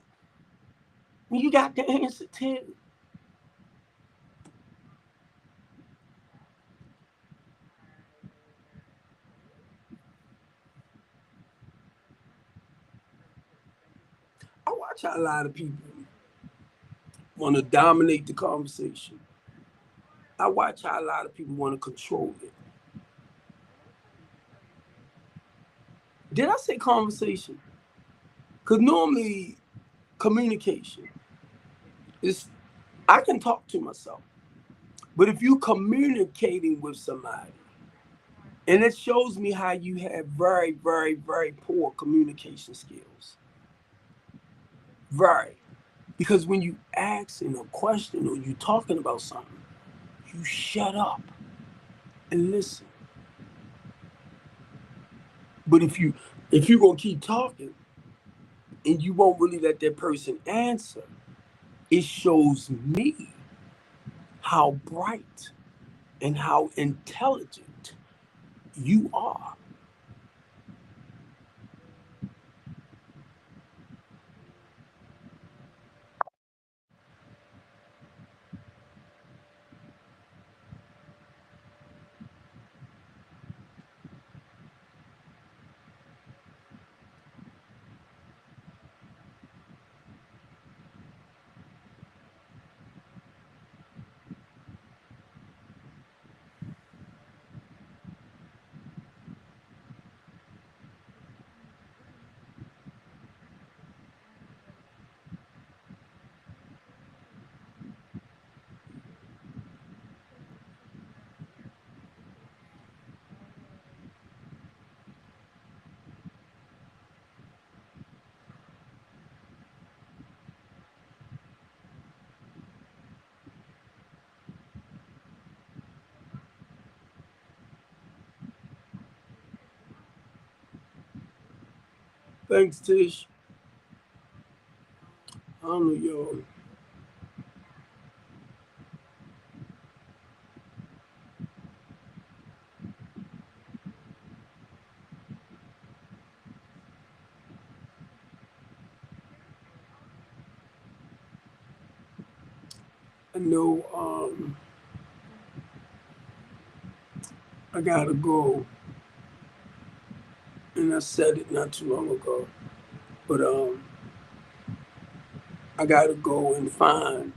You got the answer too. I watch how a lot of people want to dominate the conversation. I watch how a lot of people want to control it. Did I say conversation? Because normally communication is, I can talk to myself. But if you communicating with somebody, and it shows me how you have very, very, very poor communication skills. Very. Because when you asking a question or you talking about something, you shut up and listen. But if you gonna keep talking and you won't really let that person answer, it shows me how bright and how intelligent you are. Thanks, Tish. I don't know, y'all. I know I gotta go, and I said it not too long ago. But I gotta go and find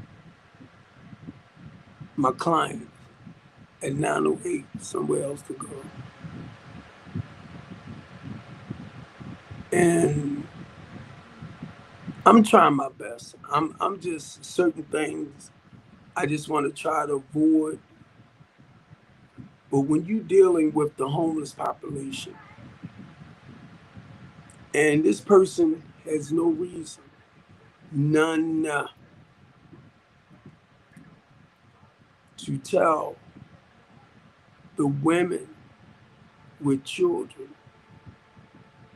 my client at 9:08 somewhere else to go. And I'm trying my best. I'm just certain things I just want to try to avoid. But when you're dealing with the homeless population, and this person has no reason, none, to tell the women with children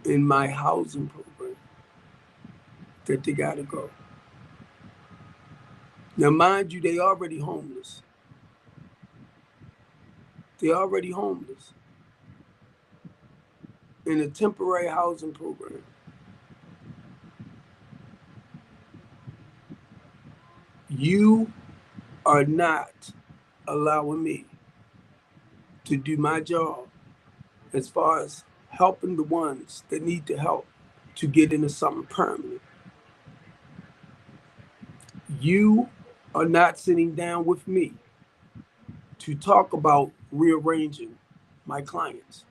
in my housing program that they gotta go. Now, mind you, they already homeless. They already homeless in a temporary housing program. You are not allowing me to do my job as far as helping the ones that need the help to get into something permanent. You are not sitting down with me to talk about rearranging my clients.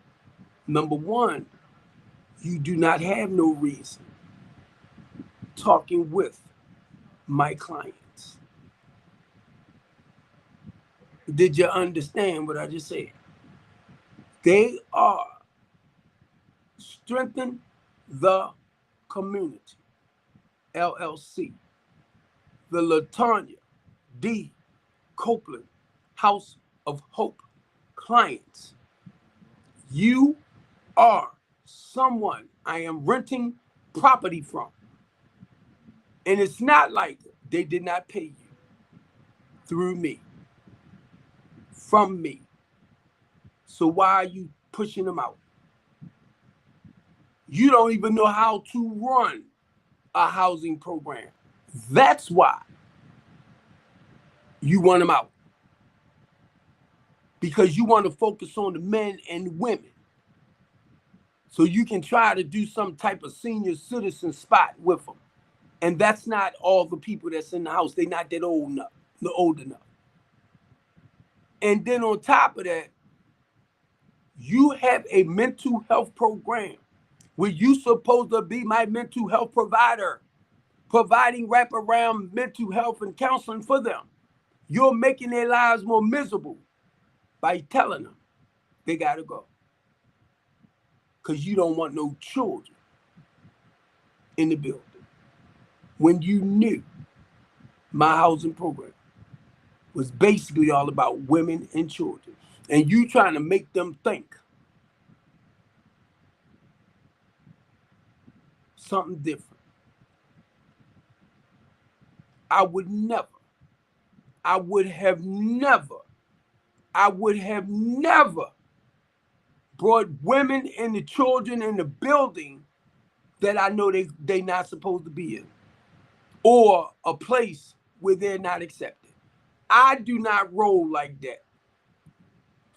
Number one, you do not have no reason talking with my clients. Did you understand what I just said? They are Strengthen the Community, LLC, the Latanya D. Copeland House of Hope clients. You are someone I am renting property from. And it's not like they did not pay you through me, from me. So why are you pushing them out? You don't even know how to run a housing program. That's why you want them out. Because you want to focus on the men and women. So you can try to do some type of senior citizen spot with them. And that's not all the people that's in the house. They're not that old enough, old enough. And then on top of that, you have a mental health program where you supposed to be my mental health provider, providing wraparound mental health and counseling for them. You're making their lives more miserable by telling them they gotta go. Because you don't want no children in the building. When you knew my housing program was basically all about women and children. And you trying to make them think something different. I would have never brought women and the children in the building that I know they not supposed to be in, or a place where they're not accepted. I do not roll like that.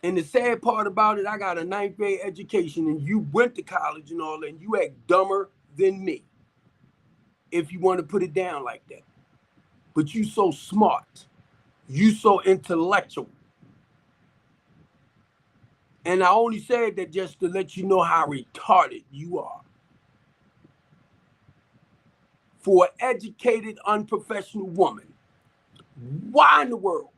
And the sad part about it, I got a 9th grade education and you went to college and all that, and you act dumber than me, if you want to put it down like that. But you so smart. You so intellectual. And I only said that just to let you know how retarded you are. For an educated, unprofessional woman, why in the world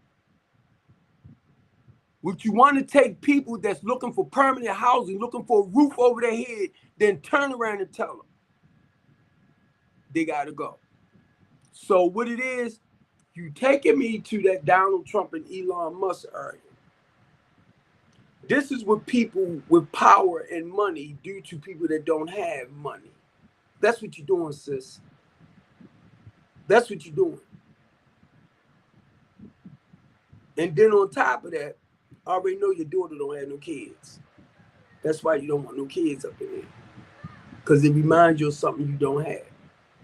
would you want to take people that's looking for permanent housing, looking for a roof over their head, then turn around and tell them they got to go? So what it is, you taking me to that Donald Trump and Elon Musk area. This is what people with power and money do to people that don't have money. That's what you're doing, sis. That's what you're doing. And then on top of that, I already know your daughter don't have no kids. That's why you don't want no kids up in there. Because it reminds you of something you don't have.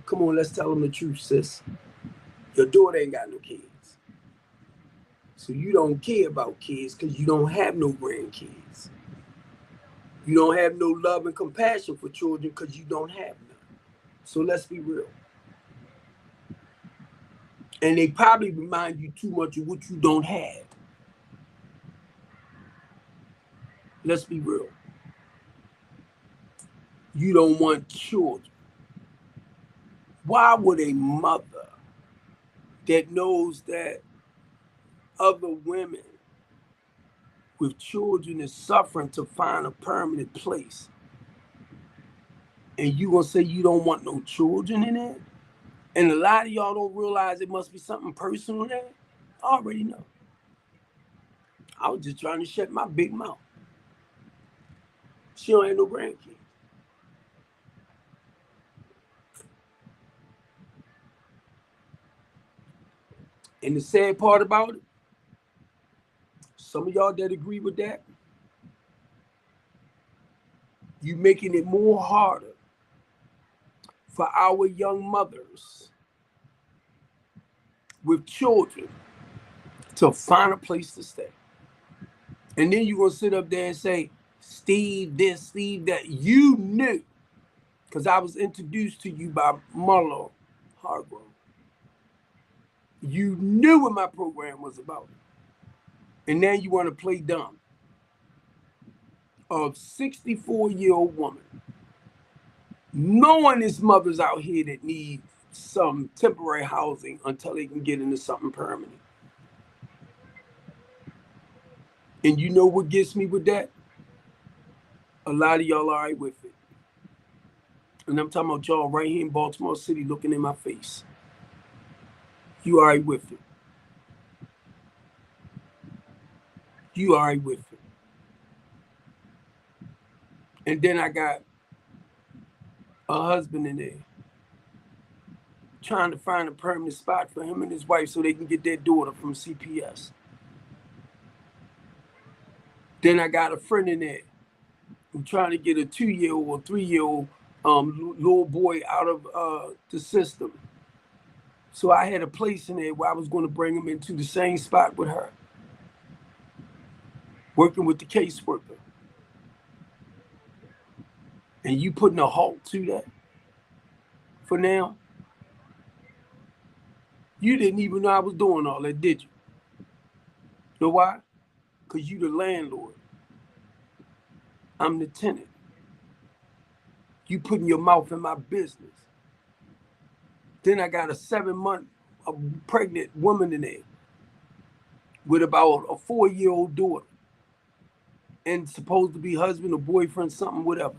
Come on, let's tell them the truth, sis. Your daughter ain't got no kids. So you don't care about kids because you don't have no grandkids. You don't have no love and compassion for children because you don't have none. So let's be real. And they probably remind you too much of what you don't have. Let's be real. You don't want children. Why would a mother that knows that other women with children is suffering to find a permanent place, and you gonna say you don't want no children in it? And a lot of y'all don't realize it must be something personal there. I already know. I was just trying to shut my big mouth. She don't have no grandkids. And the sad part about it, some of y'all that agree with that, you making it more harder for our young mothers with children to find a place to stay. And then you're going to sit up there and say, Steve this, Steve that. You knew, because I was introduced to you by Marlo Hargrove. You knew what my program was about. And now you want to play dumb. A 64-year-old woman, knowing there's mothers out here that need some temporary housing until they can get into something permanent. And you know what gets me with that? A lot of y'all are right with it. And I'm talking about y'all right here in Baltimore City looking in my face. You all right with it. You all right with it. And then I got a husband in there trying to find a permanent spot for him and his wife so they can get their daughter from CPS. Then I got a friend in there who's trying to get a 2-year-old or 3-year-old little boy out of the system. So I had a place in there where I was going to bring him into the same spot with her, working with the caseworker. And you putting a halt to that for now? You didn't even know I was doing all that, did you? Know why? Because you the landlord. I'm the tenant. You putting your mouth in my business. Then I got a 7-month pregnant woman in there with about a 4-year-old daughter and supposed to be husband or boyfriend, something, whatever.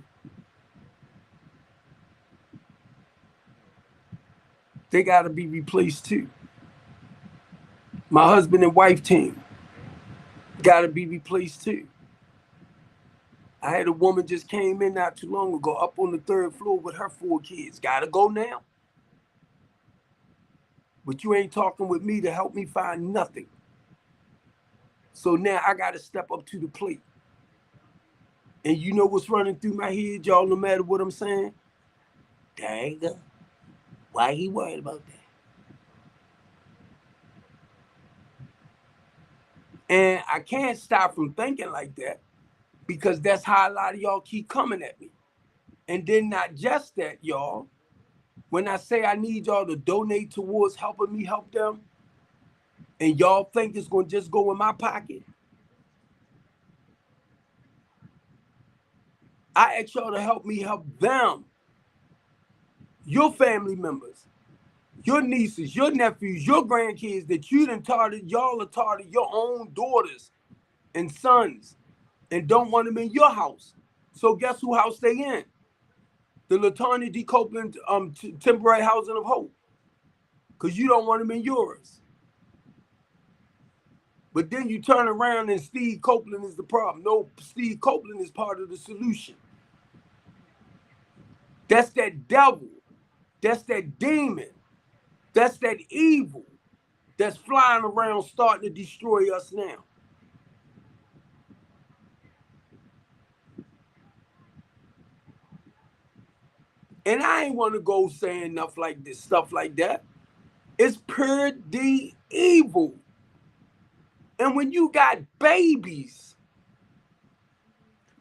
They got to be replaced too. My husband and wife team got to be replaced too. I had a woman just came in not too long ago up on the 3rd floor with her 4 kids. Got to go now. But you ain't talking with me to help me find nothing. So now I got to step up to the plate. And you know what's running through my head, y'all, no matter what I'm saying? There you go. Why he worried about that? And I can't stop from thinking like that because that's how a lot of y'all keep coming at me. And then not just that, y'all. When I say I need y'all to donate towards helping me help them, and y'all think it's going to just go in my pocket, I ask y'all to help me help them. Your family members, your nieces, your nephews, your grandkids that you done taught, y'all are taught your own daughters and sons and don't want them in your house. So guess who house they in? The Latanya D. Copeland temporary housing of hope. Because you don't want them in yours. But then you turn around and Steve Copeland is the problem. No, Steve Copeland is part of the solution. That's that devil. That's that demon. That's that evil that's flying around starting to destroy us now. And I ain't want to go saying enough like this, stuff like that. It's pretty evil. And when you got babies,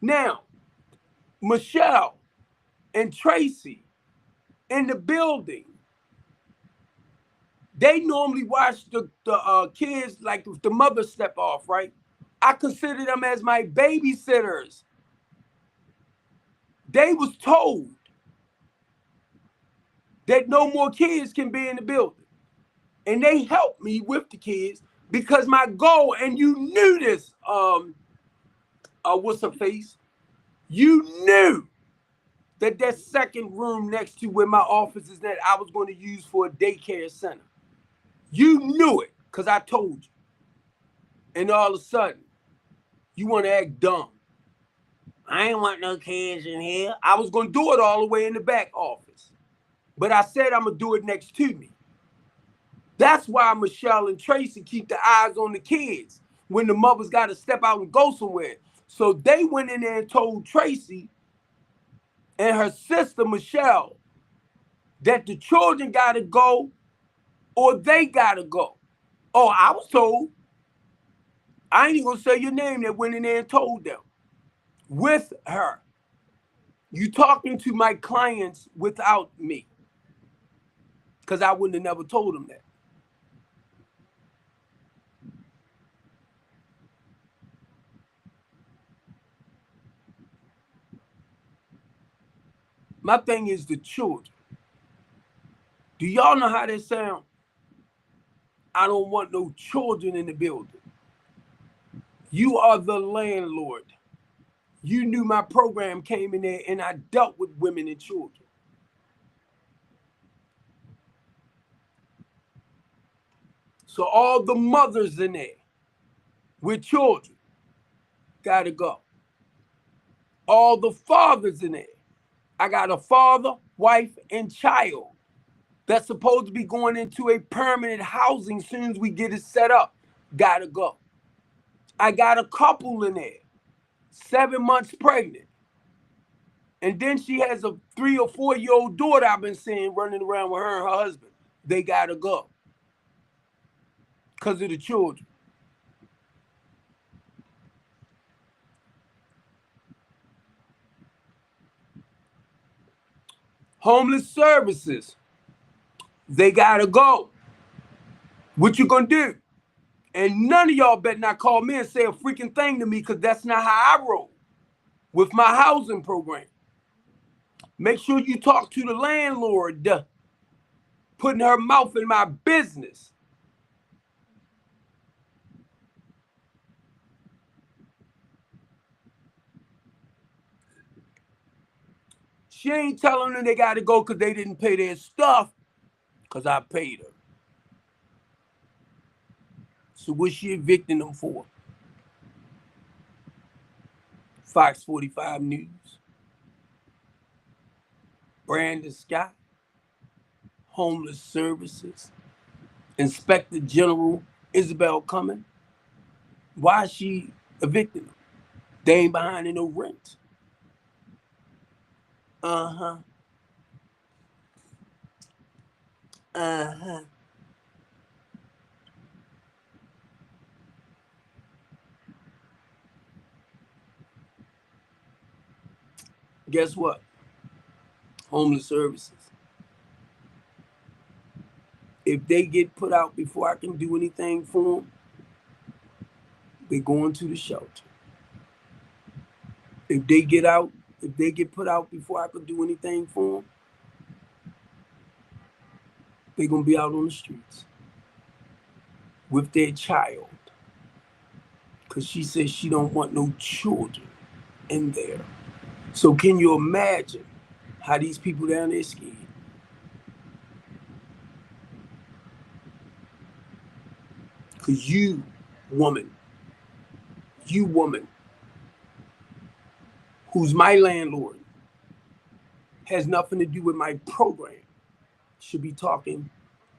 now, Michelle and Tracy in the building, they normally watch the kids like if the mother step off, right? I consider them as my babysitters. They was told that no more kids can be in the building. And they helped me with the kids because my goal, and you knew this, what's her face? You knew that second room next to where my office is that I was going to use for a daycare center. You knew it because I told you. And all of a sudden, you want to act dumb. I ain't want no kids in here. I was going to do it all the way in the back office. But I said I'm going to do it next to me. That's why Michelle and Tracy keep the eyes on the kids when the mother's got to step out and go somewhere. So they went in there and told Tracy and her sister, Michelle, that the children got to go or they got to go. Oh, I was told. I ain't even going to say your name that went in there and told them. With her. You talking to my clients without me. Because I wouldn't have never told them that. My thing is the children. Do y'all know how that sound? I don't want no children in the building. You are the landlord. You knew my program came in there and I dealt with women and children. So all the mothers in there with children gotta go. All the fathers in there. I got a father, wife, and child that's supposed to be going into a permanent housing as soon as we get it set up. Gotta go. I got a couple in there, 7 months pregnant. And then she has a 3 or 4-year-old daughter I've been seeing running around with her and her husband. They gotta go. Because of the children. Homeless services. They gotta go. What you gonna do? And none of y'all better not call me and say a freaking thing to me, because that's not how I roll with my housing program. Make sure you talk to the landlord, putting her mouth in my business. She ain't telling them they got to go because they didn't pay their stuff, because I paid her. So what's she evicting them for? Fox 45 News, Brandon Scott, Homeless Services, Inspector General Isabel Cumming. Why is she evicting them? They ain't behind in no rent. Uh-huh. Uh-huh. Guess what? Homeless Services. If they get put out before I can do anything for them, they're going to the shelter. If they get out, if they get put out before I could do anything for them, they're going to be out on the streets with their child. Because she says she don't want no children in there. So can you imagine how these people down there scared? Because woman, you woman, who's my landlord, has nothing to do with my program, should be talking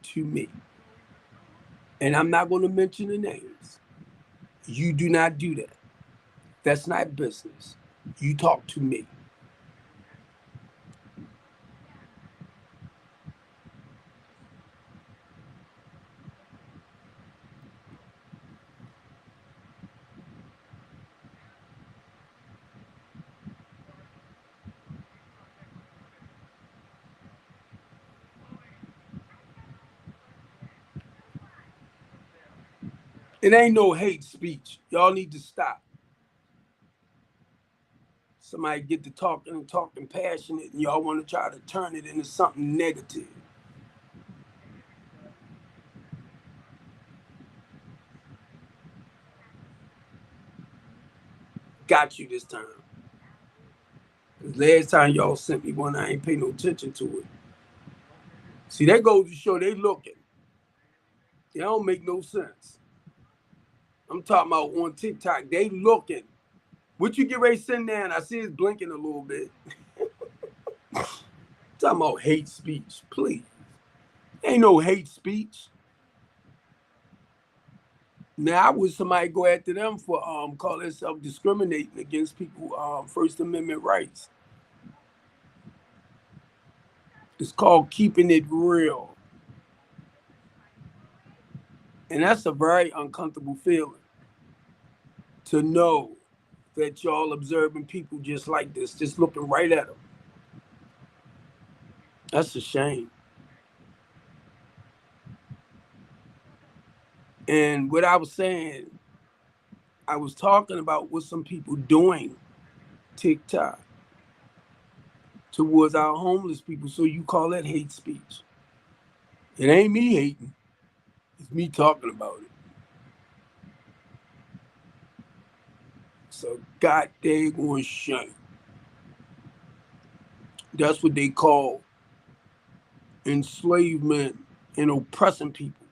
to me. And I'm not going to mention the names. You do not do that. That's not business. You talk to me. It ain't no hate speech. Y'all need to stop. Somebody get to talking and talking passionate, and y'all want to try to turn it into something negative. Got you this time. Last time y'all sent me one, I ain't pay no attention to it. See, that goes to show they looking. They don't make no sense. I'm talking about on TikTok, they looking. What you get ready to send down? I see it's blinking a little bit. Talking about hate speech, please. Ain't no hate speech. Now I wish somebody go after them for call themselves discriminating against people First Amendment rights. It's called keeping it real. And that's a very uncomfortable feeling to know that y'all observing people just like this, just looking right at them. That's a shame. And what I was saying, I was talking about what some people doing TikTok towards our homeless people. So you call that hate speech? It ain't me hating. It's me talking about it. So goddamn shame. That's what they call enslavement and oppressing people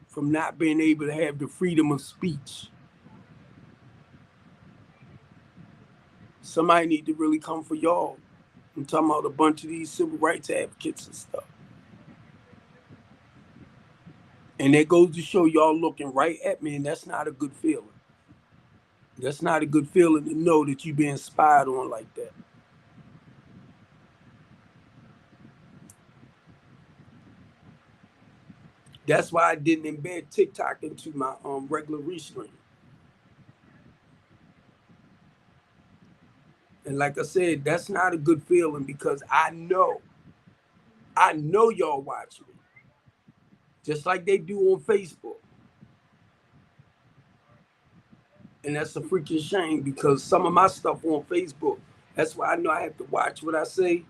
from not being able to have the freedom of speech. Somebody need to really come for y'all. I'm talking about a bunch of these civil rights advocates and stuff. And that goes to show y'all looking right at me, and that's not a good feeling. That's not a good feeling to know that you're being spied on like that. That's why I didn't embed TikTok into my regular restream. And like I said, that's not a good feeling because I know y'all watch me. just like they do on Facebook. And that's a freaking shame because some of my stuff on Facebook, that's why I know I have to watch what I say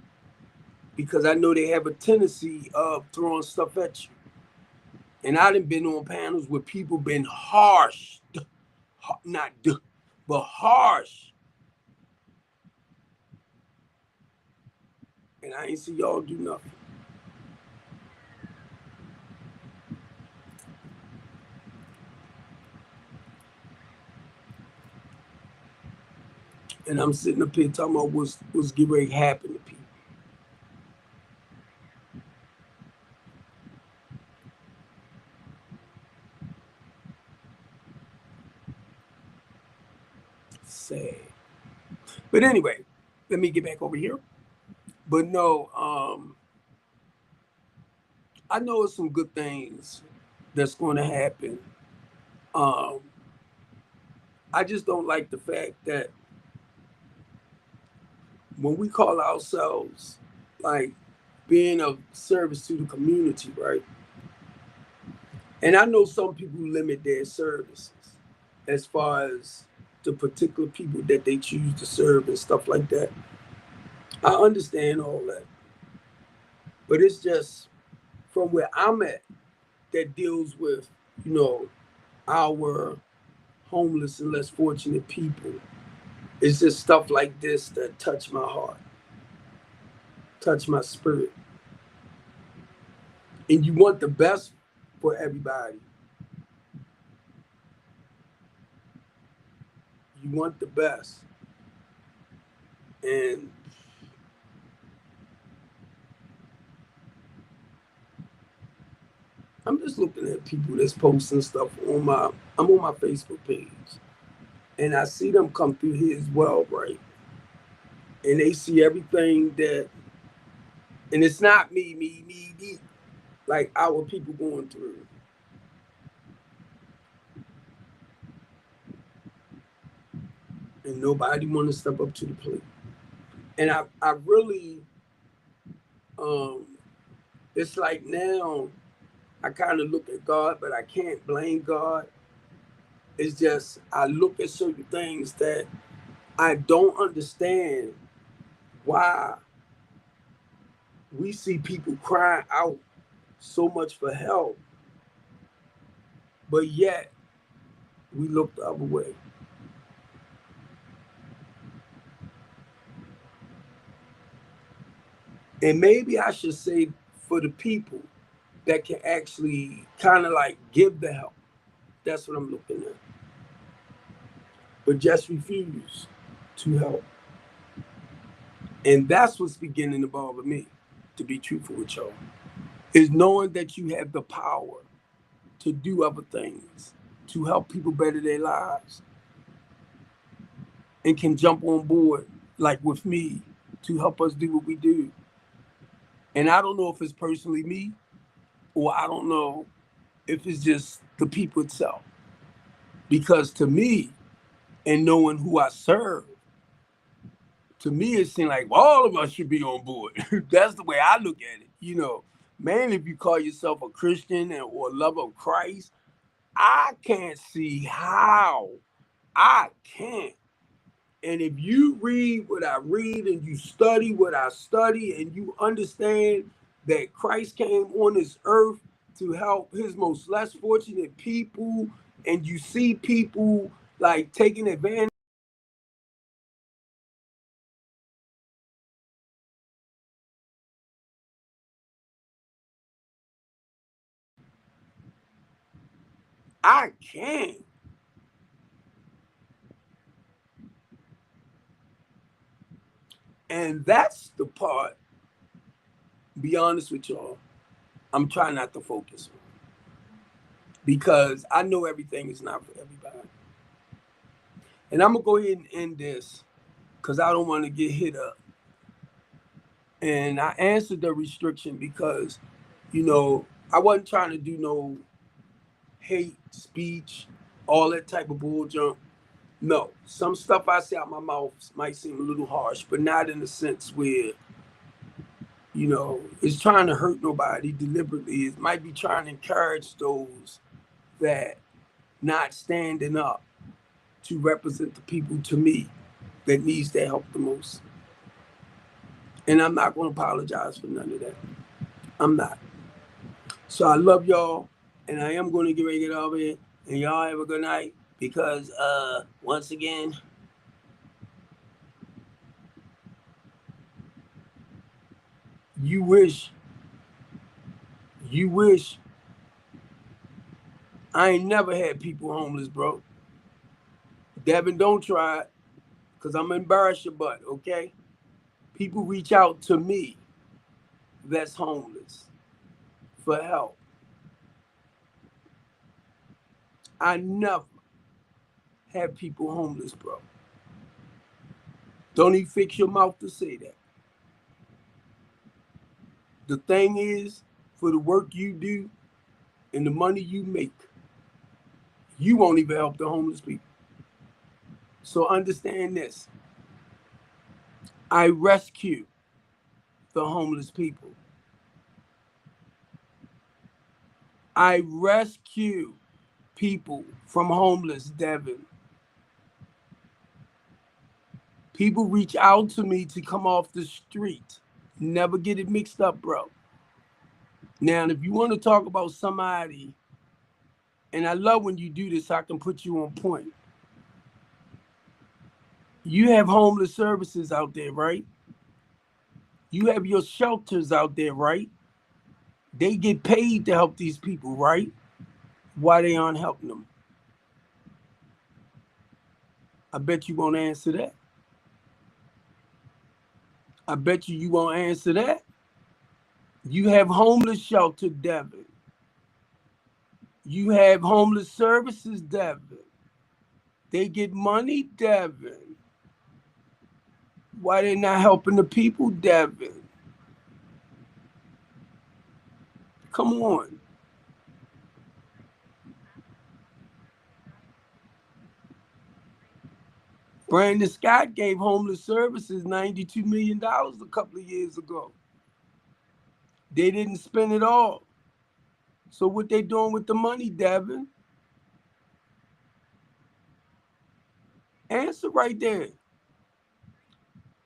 because I know they have a tendency of throwing stuff at you. And I done been on panels where people been harsh, not but harsh. And I ain't see y'all do nothing. And I'm sitting up here talking about what's getting ready to happen to people. Sad. But anyway, let me get back over here. But no, I know it's some good things that's going to happen. Um, I just don't like the fact that when we call ourselves like being of service to the community, right? And I know some people limit their services as far as the particular people that they choose to serve and stuff like that. I understand all that. But it's just from where I'm at that deals with, you know, our homeless and less fortunate people. It's just stuff like this that touch my heart, touch my spirit. And you want the best for everybody. You want the best. And I'm just looking at people that's posting stuff I'm on my Facebook page. And I see them come through here as well, right? And they see everything that, and it's not me, like our people going through. And nobody want to step up to the plate. And I really, um, it's like now I kind of look at God, but I can't blame God. It's just I look at certain things that I don't understand why we see people crying out so much for help, but yet we look the other way. And maybe I should say for the people that can actually kind of like give the help. That's what I'm looking at. But just refuse to help. And that's what's beginning to bother me, to be truthful with y'all, is knowing that you have the power to do other things, to help people better their lives, and can jump on board, like with me, to help us do what we do. And I don't know if it's personally me, or I don't know if it's just the people itself. Because to me, and knowing who I serve, to me it seems like all of us should be on board. That's the way I look at it. You know, man, if you call yourself a Christian or a lover of Christ, I can't see how. I can't. And if you read what I read and you study what I study and you understand that Christ came on this earth to help his most less fortunate people, and you see people like taking advantage, I can't. And that's the part, be honest with y'all, I'm trying not to focus on because I know everything is not for everybody. And I'm going to go ahead and end this because I don't want to get hit up. And I answered the restriction because, you know, I wasn't trying to do no hate speech, all that type of bull junk. No, some stuff I say out my mouth might seem a little harsh, but not in the sense where You know, it's trying to hurt nobody deliberately. It might be trying to encourage those that not standing up to represent the people to me that needs their help the most. And I'm not going to apologize for none of that. I'm not. So I love y'all, and I am going to get ready to get over here. And y'all have a good night because, once again, you wish, you wish I ain't never had people homeless, bro. Devin, don't try it because I'm embarrassed your butt, okay? People reach out to me that's homeless for help. I never had people homeless, bro. Don't even fix your mouth to say that. The thing is, for the work you do and the money you make, you won't even help the homeless people. So understand this. I rescue the homeless people. I rescue people from homeless, Devin. People reach out to me to come off the street. Never get it mixed up, bro. Now, if you want to talk about somebody, and I love when you do this, so I can put you on point. You have homeless services out there, right? You have your shelters out there, right? They get paid to help these people, right? Why they aren't helping them? I bet you won't answer that. I bet you won't answer that. You have homeless shelter, Devin. You have homeless services, Devin. They get money, Devin. Why they not helping the people, Devin? Come on. Brandon Scott gave homeless services $92 million a couple of years ago. They didn't spend it all. So what they doing with the money, Devin? Answer right there.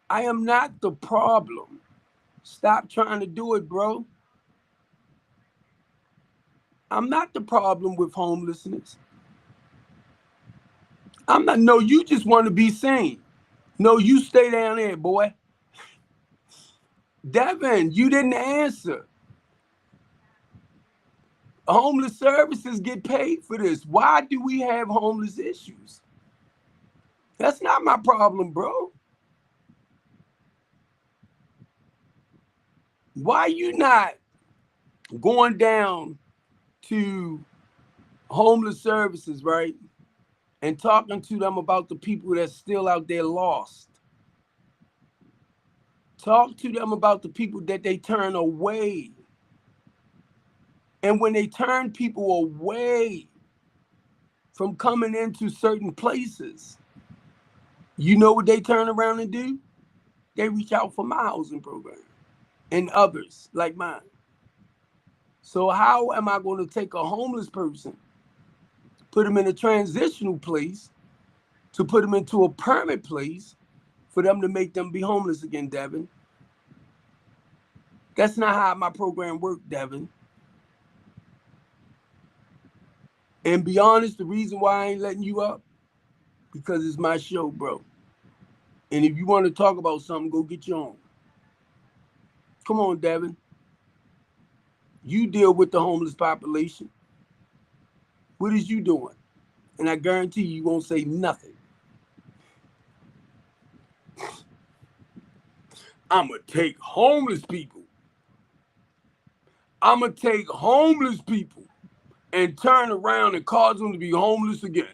I am not the problem. Stop trying to do it, bro. I'm not the problem with homelessness. I'm not. No, you just want to be seen. No, you stay down there, boy. Devin, you didn't answer. Homeless services get paid for this. Why do we have homeless issues? That's not my problem, bro. Why you not going down to homeless services, right? And talking to them about the people that's still out there lost. Talk to them about the people that they turn away. And when they turn people away from coming into certain places, you know what they turn around and do? They reach out for my housing program and others like mine. So how am I going to take a homeless person, put them in a transitional place, to put them into a permanent place for them to make them be homeless again, Devin? That's not how my program worked, Devin. And be honest, the reason why I ain't letting you up, because it's my show, bro. And if you want to talk about something, go get your own. Come on, Devin. You deal with the homeless population. What is you doing? And I guarantee you won't say nothing. I'm going to take homeless people. I'm going to take homeless people and turn around and cause them to be homeless again.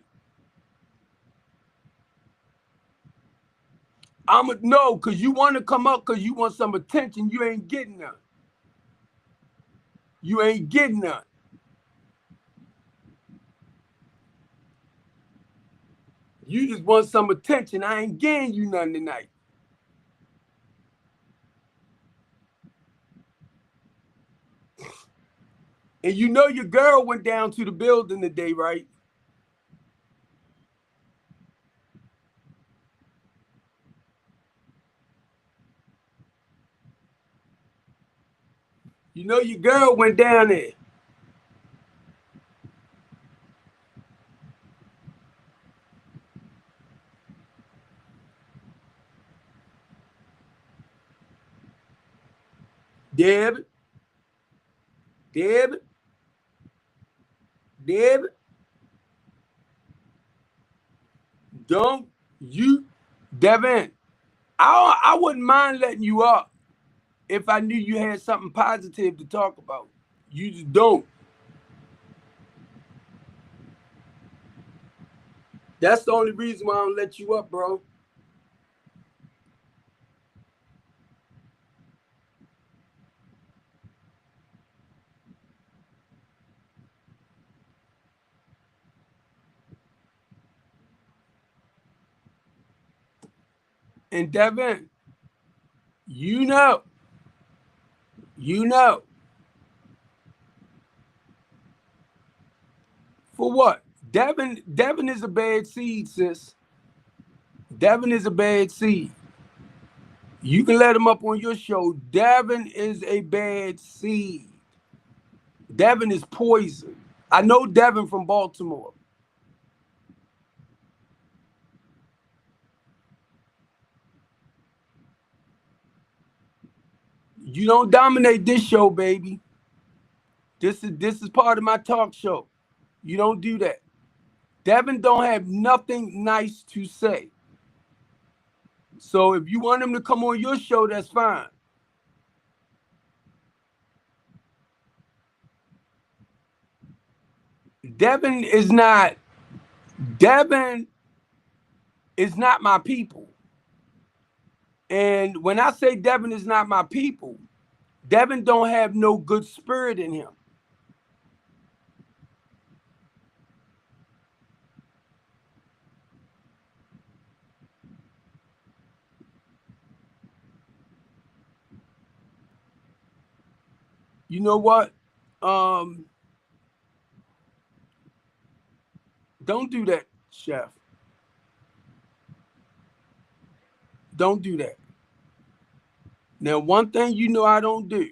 No, because you want to come up because you want some attention. You ain't getting none. You ain't getting none. You just want some attention. I ain't getting you none tonight. And you know your girl went down to the building today, right? You know your girl went down there. Deb, Deb, Deb, don't you, Devin, I wouldn't mind letting you up if I knew you had something positive to talk about. You just don't. That's the only reason why I don't let you up, bro. And Devin, you know, you know, for what? Devin is a bad seed, sis. Devin is a bad seed. You can let him up on your show. Devin is a bad seed. Devin is poison. I know Devin from Baltimore. You don't dominate this show, baby. This is part of my talk show. You don't do that. Devin don't have nothing nice to say. So if you want him to come on your show, that's fine. Devin is not Devin is not my people. And when I say Devin is not my people, Devin don't have no good spirit in him. You know what? Um, don't do that, Chef. Don't do that. Now, one thing you know I don't do.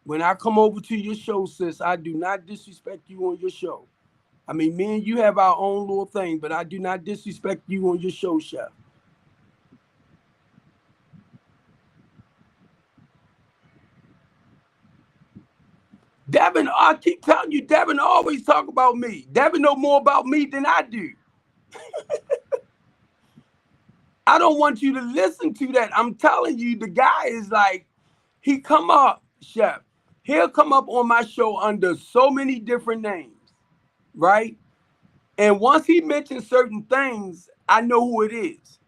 When I come over to your show, sis, I do not disrespect you on your show. I mean, me and you have our own little thing, but I do not disrespect you on your show, Chef. Devin, I keep telling you, Devin always talk about me. Devin know more about me than I do. I don't want you to listen to that. I'm telling you, the guy is like, he come up, Chef. He'll come up on my show under so many different names, right? And once he mentions certain things, I know who it is.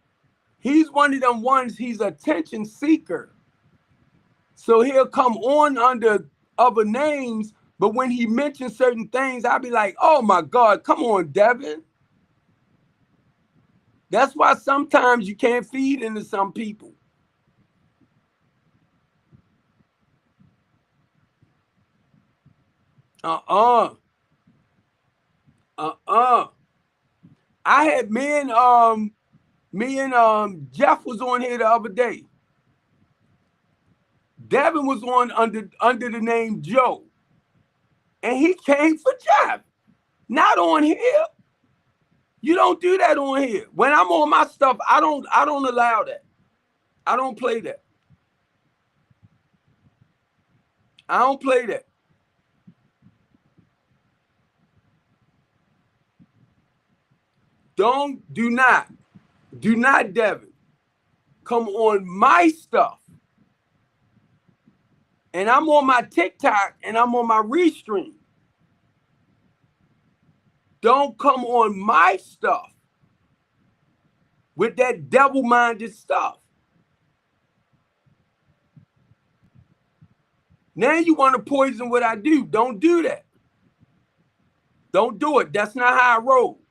He's one of them ones, he's a attention seeker. So he'll come on under other names, but when he mentions certain things, I'll be like, oh my God, come on, Devin. That's why sometimes you can't feed into some people. Uh-uh. Uh-uh. I had me and Jeff was on here the other day. Devin was on under the name Joe. And he came for Jeff. Not on here. You don't do that on here. When I'm on my stuff, I don't allow that. I don't play that. I don't play that. Do not, Devin, come on my stuff. And I'm on my TikTok and I'm on my restream. Don't come on my stuff with that devil-minded stuff. Now you want to poison what I do. Don't do that. Don't do it. That's not how I roll.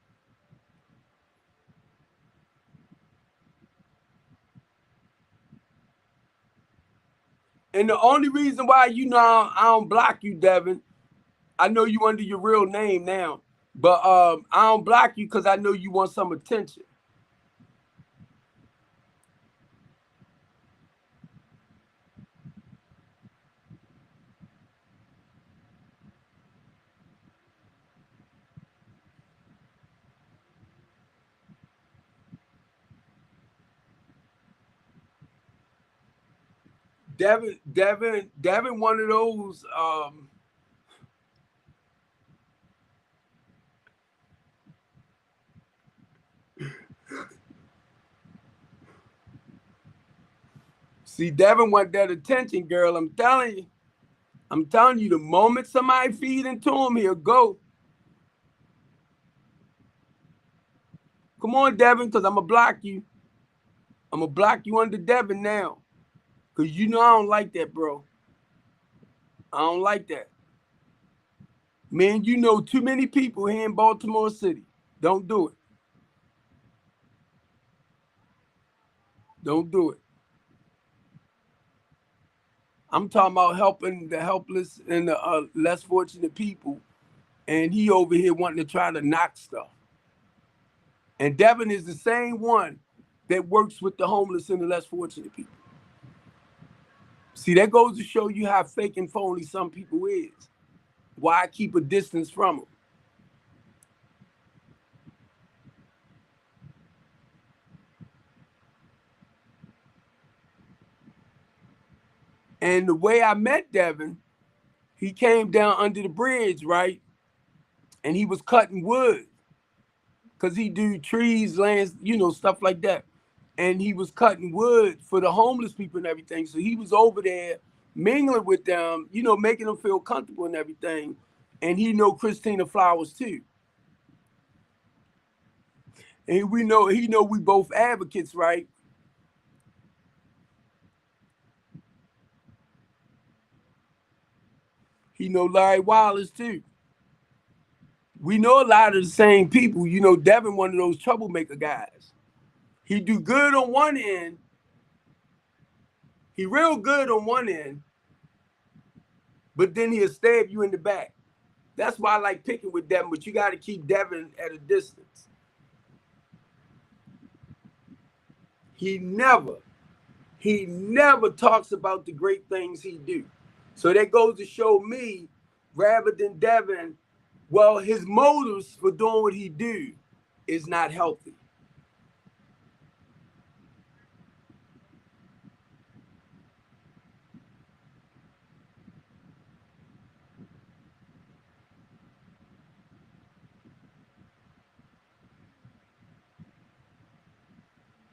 And the only reason why, I don't block you, Devin. I know you under your real name now, but I don't block you because I know you want some attention. Devin, one of those. See, Devin want that attention, girl. I'm telling you. I'm telling you, the moment somebody feed into him, he'll go. Come on, Devin, because I'm going to block you. I'm going to block you under Devin now. Because I don't like that, bro. I don't like that. Man, you know too many people here in Baltimore City. Don't do it. Don't do it. I'm talking about helping the helpless and the less fortunate people. And he over here wanting to try to knock stuff. And Devin is the same one that works with the homeless and the less fortunate people. See, that goes to show you how fake and phony some people is. Why I keep a distance from them. And the way I met Devin, he came down under the bridge, right? And he was cutting wood because he do trees, lands, stuff like that. And he was cutting wood for the homeless people and everything. So he was over there mingling with them, making them feel comfortable and everything. And he know Christina Flowers too. And he know we both advocates, right? He know Larry Wallace too. We know a lot of the same people. Devin, one of those troublemaker guys. He do good on one end. He real good on one end, but then he'll stab you in the back. That's why I like picking with Devin, but you got to keep Devin at a distance. He never talks about the great things he do. So that goes to show me, rather than Devin, well, his motives for doing what he do is not healthy.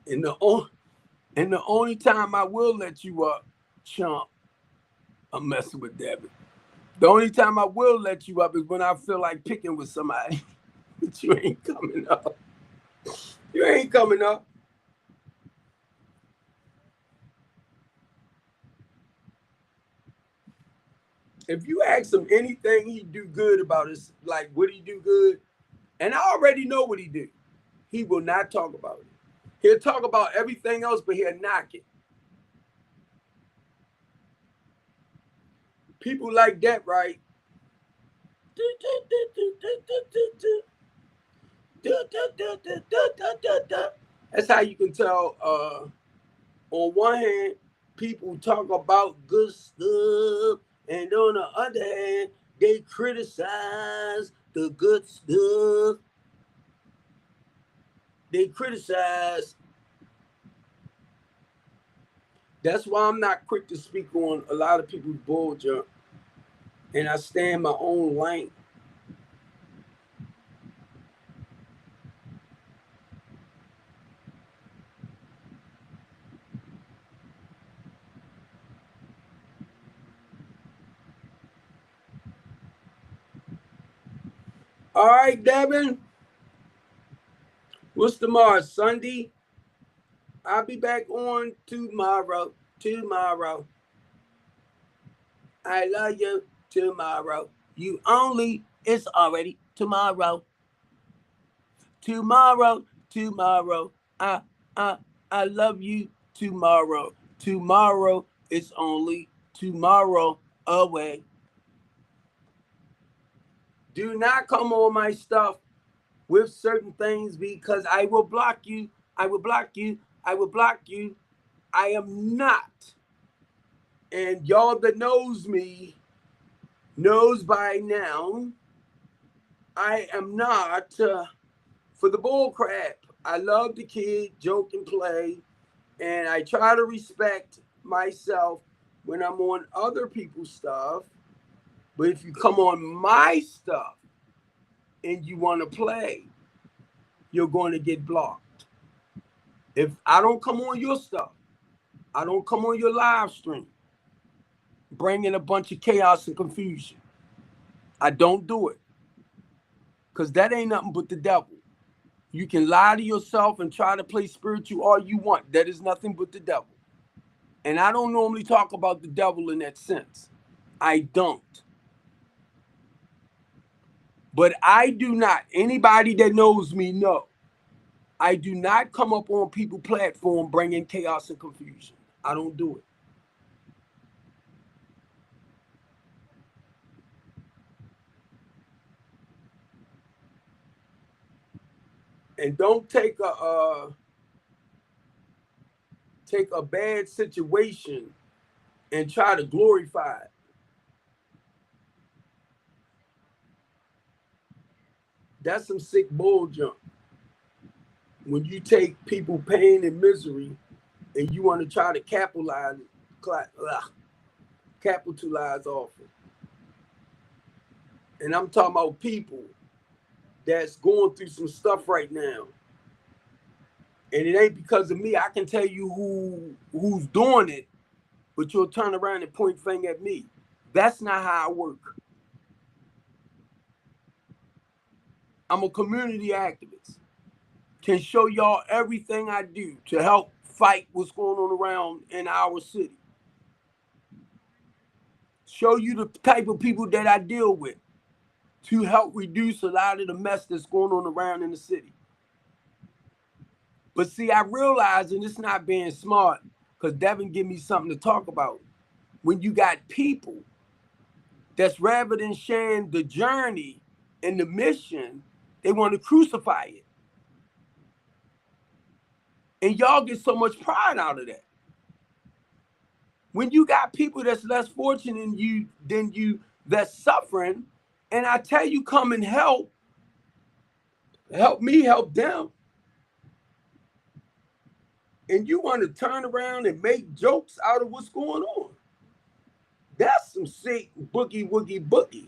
And the only time I will let you up, chump, I'm messing with Devin. The only time I will let you up is when I feel like picking with somebody. But you ain't coming up. You ain't coming up. If you ask him anything he do good about his, like what he do good, and I already know what he do, he will not talk about it. He'll talk about everything else, but he'll knock it. People like that, right? That's how you can tell. On one hand, people talk about good stuff, and on the other hand, they criticize the good stuff. They criticize. That's why I'm not quick to speak on a lot of people's bull junk, and I stand my own lane. All right, Devin. What's tomorrow? Sunday? I'll be back on tomorrow. Tomorrow. I love you tomorrow. You only, it's already tomorrow. Tomorrow, tomorrow. I, I love you tomorrow. Tomorrow, it's only tomorrow away. Do not come on my stuff with certain things because I will block you. I will block you. I will block you. I am not. And y'all that knows me knows by now, I am not for the bull crap. I love the kid, joke and play, and I try to respect myself when I'm on other people's stuff. But if you come on my stuff and you want to play, you're going to get blocked. If I don't come on your stuff, I don't come on your live stream, bringing a bunch of chaos and confusion. I don't do it because that ain't nothing but the devil. You can lie to yourself and try to play spiritual all you want. That is nothing but the devil. And I don't normally talk about the devil in that sense. I don't. But I do not. Anybody that knows me know. I do not come up on people's platform bringing chaos and confusion. I don't do it. And don't take a bad situation and try to glorify it. That's some sick bull junk. When you take people pain and misery and you want to try to capitalize off it. And I'm talking about people that's going through some stuff right now. And it ain't because of me. I can tell you who's doing it, but you'll turn around and point finger at me. That's not how I work. I'm a community activist. Can show y'all everything I do to help fight what's going on around in our city. Show you the type of people that I deal with to help reduce a lot of the mess that's going on around in the city. But see, I realize, and it's not being smart, because Devin give me something to talk about. When you got people that's rather than sharing the journey and the mission, they want to crucify it. And y'all get so much pride out of that. When you got people that's less fortunate than you that's suffering, and I tell you, come and help me help them. And you want to turn around and make jokes out of what's going on. That's some sick boogie woogie boogie.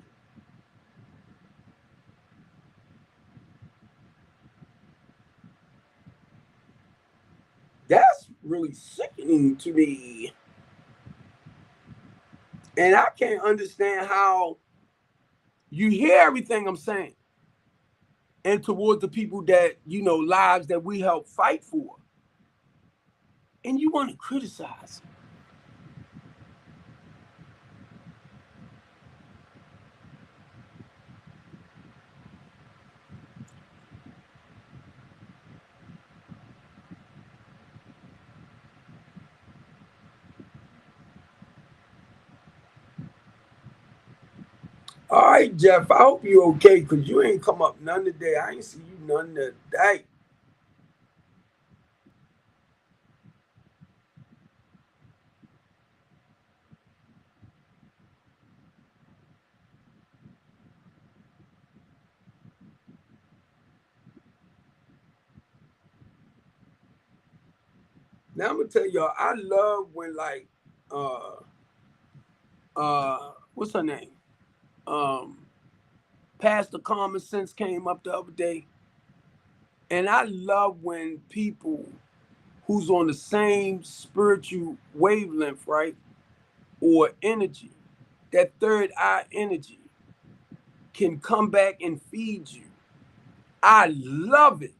That's really sickening to me. And I can't understand how you hear everything I'm saying. And towards the people that, lives that we help fight for. And you want to criticize. All right, Jeff, I hope you're okay, because you ain't come up none today. I ain't see you none today. Now I'm gonna tell y'all, I love when what's her name? Pastor Common Sense came up the other day. And I love when people who's on the same spiritual wavelength, right? Or energy, that third eye energy can come back and feed you. I love it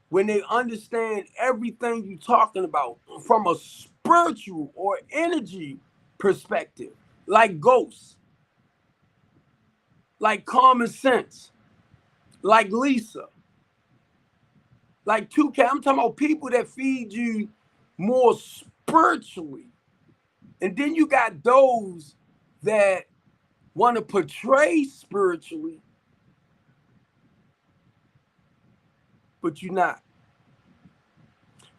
when they understand everything you're talking about from a spiritual or energy perspective, like ghosts, like Common Sense, like Lisa, like 2K. I'm talking about people that feed you more spiritually And then you got those that want to portray spiritually, but you're not.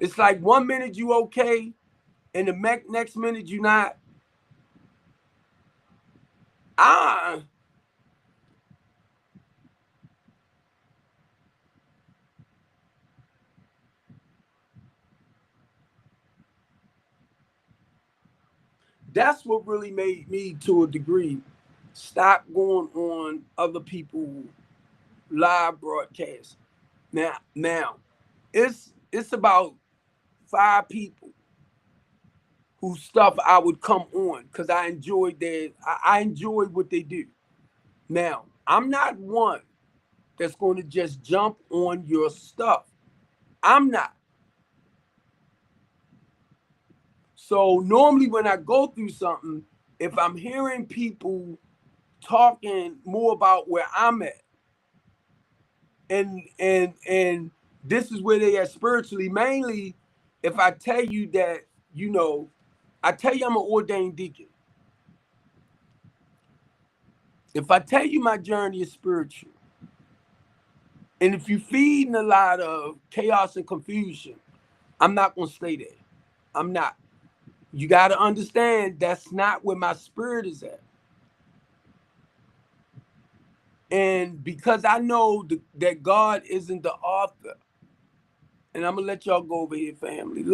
It's like 1 minute you okay, and the next minute you not. Ah, that's what really made me, to a degree, stop going on other people's live broadcasts. Now, it's about 5 people whose stuff I would come on because I enjoyed I enjoyed what they do. Now, I'm not one that's going to just jump on your stuff. I'm not. So normally when I go through something, if I'm hearing people talking more about where I'm at, and this is where they are spiritually, mainly if I tell you that, I tell you I'm an ordained deacon. If I tell you my journey is spiritual, and if you're feeding a lot of chaos and confusion, I'm not going to stay there. I'm not. You got to understand that's not where my spirit is at. And because I know that God isn't the author, and I'm going to let y'all go over here, family.